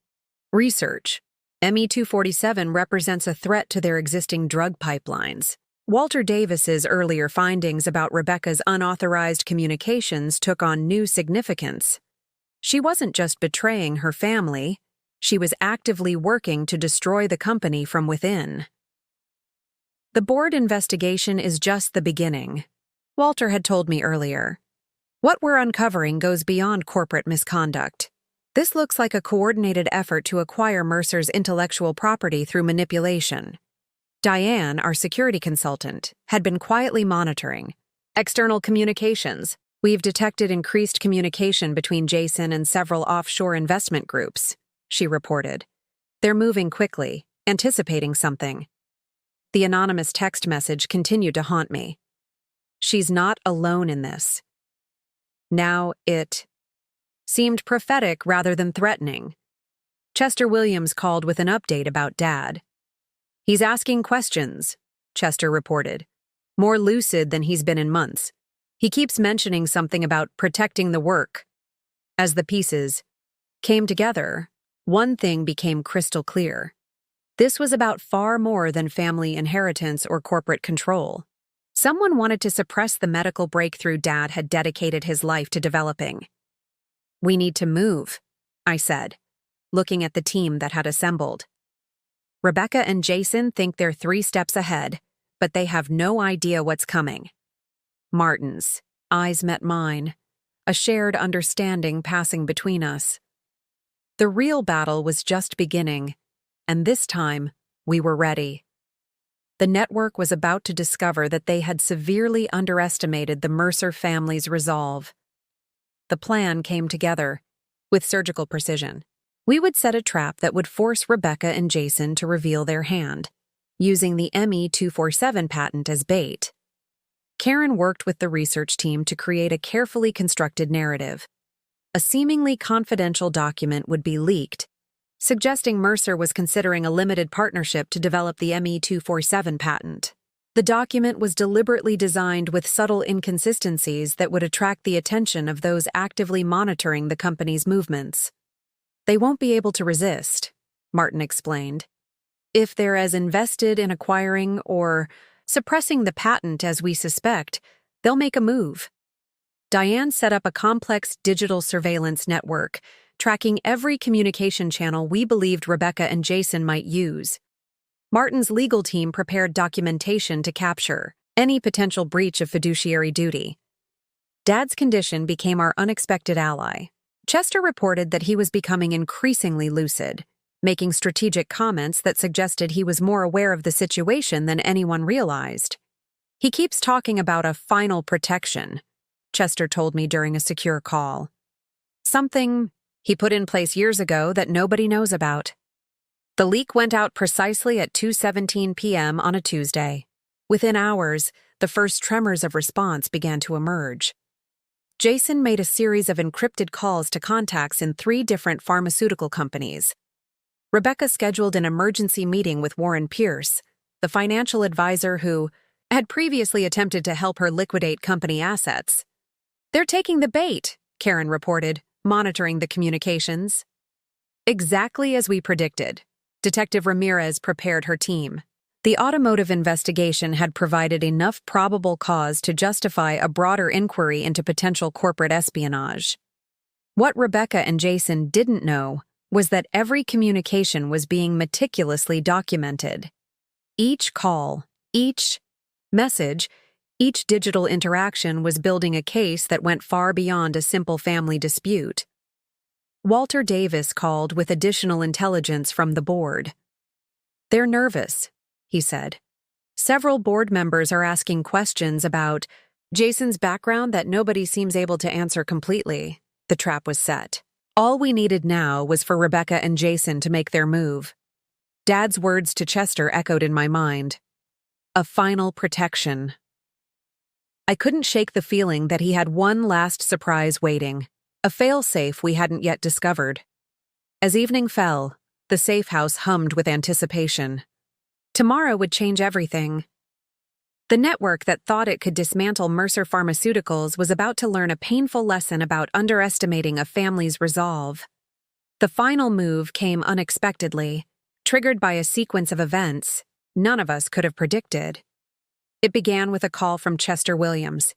research. ME-247 represents a threat to their existing drug pipelines." Walter Davis's earlier findings about Rebecca's unauthorized communications took on new significance. She wasn't just betraying her family, she was actively working to destroy the company from within. "The board investigation is just the beginning," Walter had told me earlier. What we're uncovering goes beyond corporate misconduct. This looks like a coordinated effort to acquire Mercer's intellectual property through manipulation. Diane, our security consultant, had been quietly monitoring. External communications. We've detected increased communication between Jason and several offshore investment groups, she reported. They're moving quickly, anticipating something. The anonymous text message continued to haunt me. She's not alone in this. Now it seemed prophetic rather than threatening. Chester Williams called with an update about Dad. He's asking questions, Chester reported, more lucid than he's been in months. He keeps mentioning something about protecting the work. As the pieces came together, one thing became crystal clear. This was about far more than family inheritance or corporate control. Someone wanted to suppress the medical breakthrough Dad had dedicated his life to developing. We need to move, I said, looking at the team that had assembled. Rebecca and Jason think they're 3 steps ahead, but they have no idea what's coming. Martin's eyes met mine, a shared understanding passing between us. The real battle was just beginning, and this time we were ready. The network was about to discover that they had severely underestimated the Mercer family's resolve. The plan came together, with surgical precision. We would set a trap that would force Rebecca and Jason to reveal their hand, using the ME-247 patent as bait. Karen worked with the research team to create a carefully constructed narrative. A seemingly confidential document would be leaked, suggesting Mercer was considering a limited partnership to develop the ME-247 patent. The document was deliberately designed with subtle inconsistencies that would attract the attention of those actively monitoring the company's movements. They won't be able to resist, Martin explained. If they're as invested in acquiring or suppressing the patent as we suspect, they'll make a move. Diane set up a complex digital surveillance network, tracking every communication channel we believed Rebecca and Jason might use. Martin's legal team prepared documentation to capture any potential breach of fiduciary duty. Dad's condition became our unexpected ally. Chester reported that he was becoming increasingly lucid, making strategic comments that suggested he was more aware of the situation than anyone realized. He keeps talking about a final protection, Chester told me during a secure call. Something he put in place years ago that nobody knows about. The leak went out precisely at 2:17 p.m. on a Tuesday. Within hours, the first tremors of response began to emerge. Jason made a series of encrypted calls to contacts in 3 different pharmaceutical companies. Rebecca scheduled an emergency meeting with Warren Pierce, the financial advisor who had previously attempted to help her liquidate company assets. They're taking the bait, Karen reported, monitoring the communications. Exactly as we predicted, Detective Ramirez prepared her team. The automotive investigation had provided enough probable cause to justify a broader inquiry into potential corporate espionage. What Rebecca and Jason didn't know was that every communication was being meticulously documented. Each call, each message, each digital interaction was building a case that went far beyond a simple family dispute. Walter Davis called with additional intelligence from the board. They're nervous, he said. Several board members are asking questions about Jason's background that nobody seems able to answer completely. The trap was set. All we needed now was for Rebecca and Jason to make their move. Dad's words to Chester echoed in my mind. A final protection. I couldn't shake the feeling that he had one last surprise waiting, a fail-safe we hadn't yet discovered. As evening fell, the safe house hummed with anticipation. Tomorrow would change everything. The network that thought it could dismantle Mercer Pharmaceuticals was about to learn a painful lesson about underestimating a family's resolve. The final move came unexpectedly, triggered by a sequence of events none of us could have predicted. It began with a call from Chester Williams.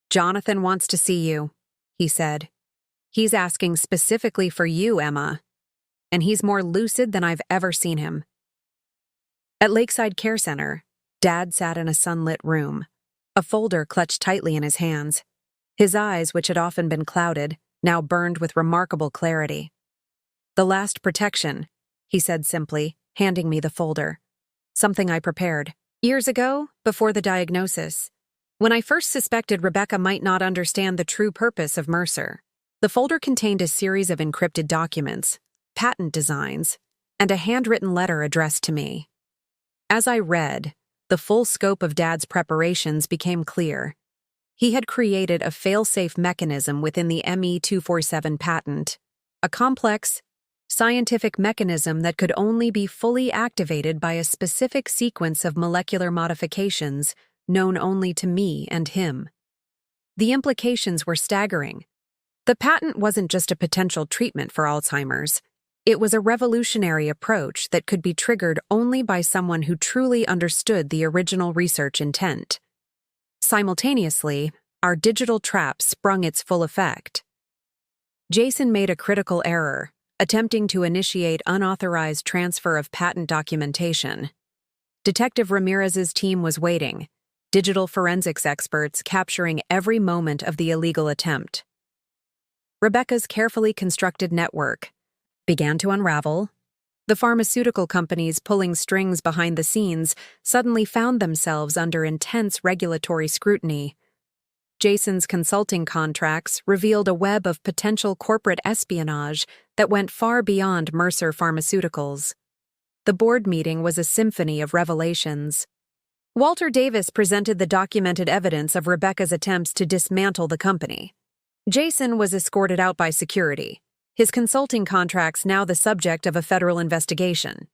"Jonathan wants to see you," he said. "He's asking specifically for you, Emma. And he's more lucid than I've ever seen him." At Lakeside Care Center, Dad sat in a sunlit room, a folder clutched tightly in his hands. His eyes, which had often been clouded, now burned with remarkable clarity. "The last protection," he said simply, handing me the folder. "Something I prepared. Years ago, before the diagnosis, when I first suspected Rebecca might not understand the true purpose of Mercer. The folder contained a series of encrypted documents, patent designs, and a handwritten letter addressed to me. As I read, the full scope of Dad's preparations became clear. He had created a fail-safe mechanism within the ME-247 patent, a complex, scientific mechanism that could only be fully activated by a specific sequence of molecular modifications known only to me and him. The implications were staggering. The patent wasn't just a potential treatment for Alzheimer's. It was a revolutionary approach that could be triggered only by someone who truly understood the original research intent. Simultaneously, our digital trap sprung its full effect. Jason made a critical error, attempting to initiate unauthorized transfer of patent documentation. Detective Ramirez's team was waiting, digital forensics experts capturing every moment of the illegal attempt. Rebecca's carefully constructed network began to unravel. The pharmaceutical companies pulling strings behind the scenes suddenly found themselves under intense regulatory scrutiny. Jason's consulting contracts revealed a web of potential corporate espionage that went far beyond Mercer Pharmaceuticals. The board meeting was a symphony of revelations. Walter Davis presented the documented evidence of Rebecca's attempts to dismantle the company. Jason was escorted out by security, his consulting contracts now the subject of a federal investigation.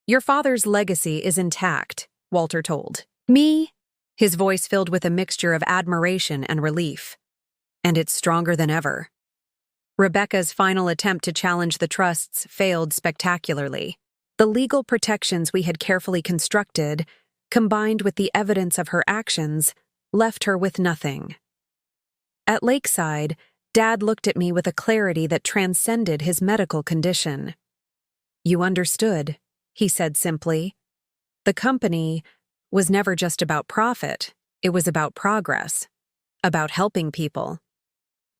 "Your father's legacy is intact," Walter told me, his voice filled with a mixture of admiration and relief. "And it's stronger than ever." Rebecca's final attempt to challenge the trusts failed spectacularly. The legal protections we had carefully constructed, combined with the evidence of her actions, left her with nothing. At Lakeside, Dad looked at me with a clarity that transcended his medical condition. "You understood," he said simply. "The company was never just about profit, it was about progress, about helping people."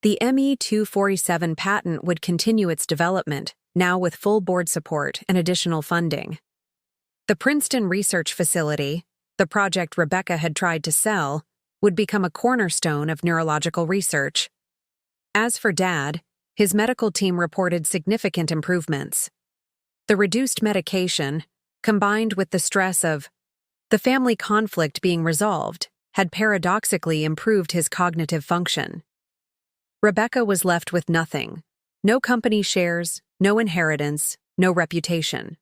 The ME-247 patent would continue its development, now with full board support and additional funding. The Princeton Research Facility, the project Rebecca had tried to sell, would become a cornerstone of neurological research. As for Dad, his medical team reported significant improvements. The reduced medication, combined with the stress of the family conflict being resolved, had paradoxically improved his cognitive function. Rebecca was left with nothing. No company shares, no inheritance, no reputation.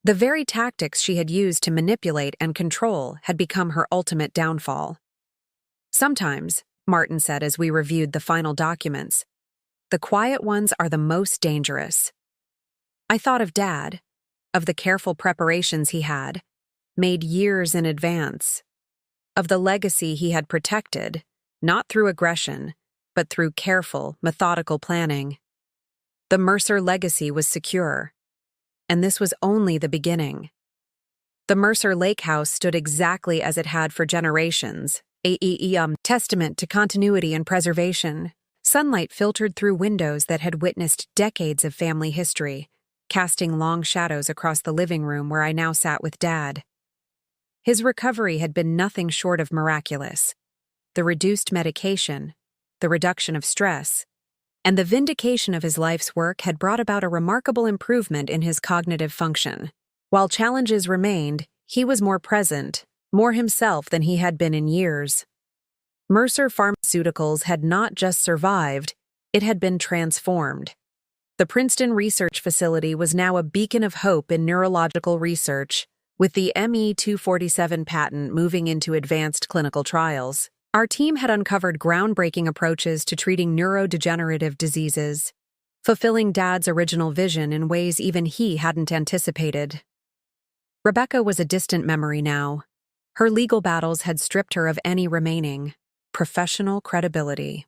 The very tactics she had used to manipulate and control had become her ultimate downfall. "Sometimes," Martin said as we reviewed the final documents, "the quiet ones are the most dangerous." I thought of Dad, of the careful preparations he had, made years in advance, of the legacy he had protected, not through aggression, but through careful, methodical planning. The Mercer legacy was secure, and this was only the beginning. The Mercer Lake House stood exactly as it had for generations, a testament to continuity and preservation. Sunlight filtered through windows that had witnessed decades of family history, casting long shadows across the living room where I now sat with Dad. His recovery had been nothing short of miraculous. The reduced medication, the reduction of stress, and the vindication of his life's work had brought about a remarkable improvement in his cognitive function. While challenges remained, he was more present, more himself than he had been in years. Mercer Pharmaceuticals had not just survived, it had been transformed. The Princeton Research Facility was now a beacon of hope in neurological research, with the ME-247 patent moving into advanced clinical trials. Our team had uncovered groundbreaking approaches to treating neurodegenerative diseases, fulfilling Dad's original vision in ways even he hadn't anticipated. Rebecca was a distant memory now. Her legal battles had stripped her of any remaining professional credibility.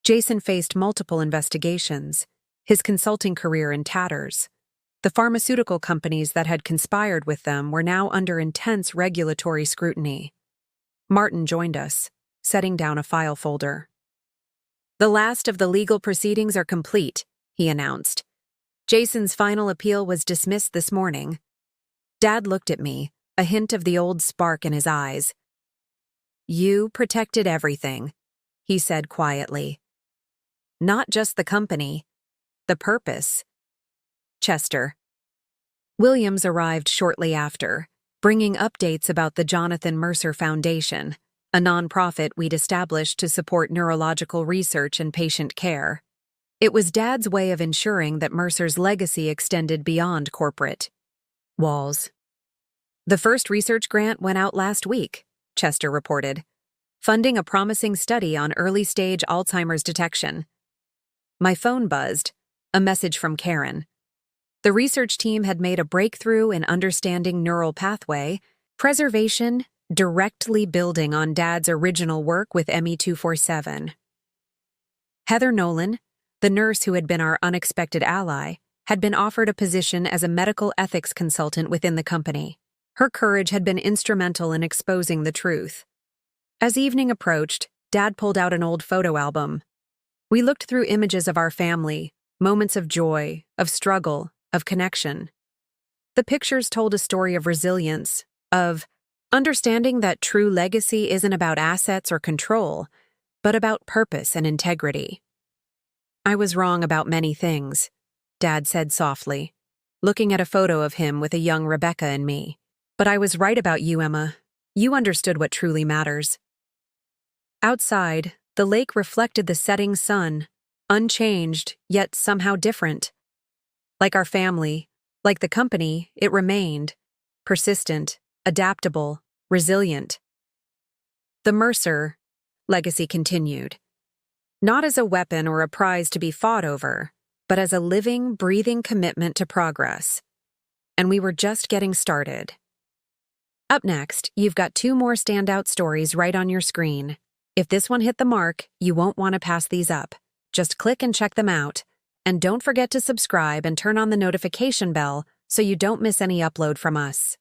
Jason faced multiple investigations, his consulting career in tatters. The pharmaceutical companies that had conspired with them were now under intense regulatory scrutiny. Martin joined us, setting down a file folder. "The last of the legal proceedings are complete," he announced. "Jason's final appeal was dismissed this morning." Dad looked at me, a hint of the old spark in his eyes. "You protected everything," he said quietly. "Not just the company, the purpose." Chester. Williams arrived shortly after, bringing updates about the Jonathan Mercer Foundation, a nonprofit we'd established to support neurological research and patient care. It was Dad's way of ensuring that Mercer's legacy extended beyond corporate walls. "The first research grant went out last week," Chester reported, "funding a promising study on early-stage Alzheimer's detection." My phone buzzed, a message from Karen. The research team had made a breakthrough in understanding neural pathway preservation, directly building on Dad's original work with ME247. Heather Nolan, the nurse who had been our unexpected ally, had been offered a position as a medical ethics consultant within the company. Her courage had been instrumental in exposing the truth. As evening approached, Dad pulled out an old photo album. We looked through images of our family, moments of joy, of struggle, of connection. The pictures told a story of resilience, of understanding that true legacy isn't about assets or control, but about purpose and integrity. "I was wrong about many things," Dad said softly, looking at a photo of him with a young Rebecca and me. "But I was right about you, Emma. You understood what truly matters." Outside, the lake reflected the setting sun, unchanged, yet somehow different. Like our family, like the company, it remained, persistent, adaptable, resilient. The Mercer legacy continued, not as a weapon or a prize to be fought over, but as a living, breathing commitment to progress. And we were just getting started. Up next, you've got 2 more standout stories right on your screen. If this one hit the mark, you won't want to pass these up. Just click and check them out. And don't forget to subscribe and turn on the notification bell so you don't miss any upload from us.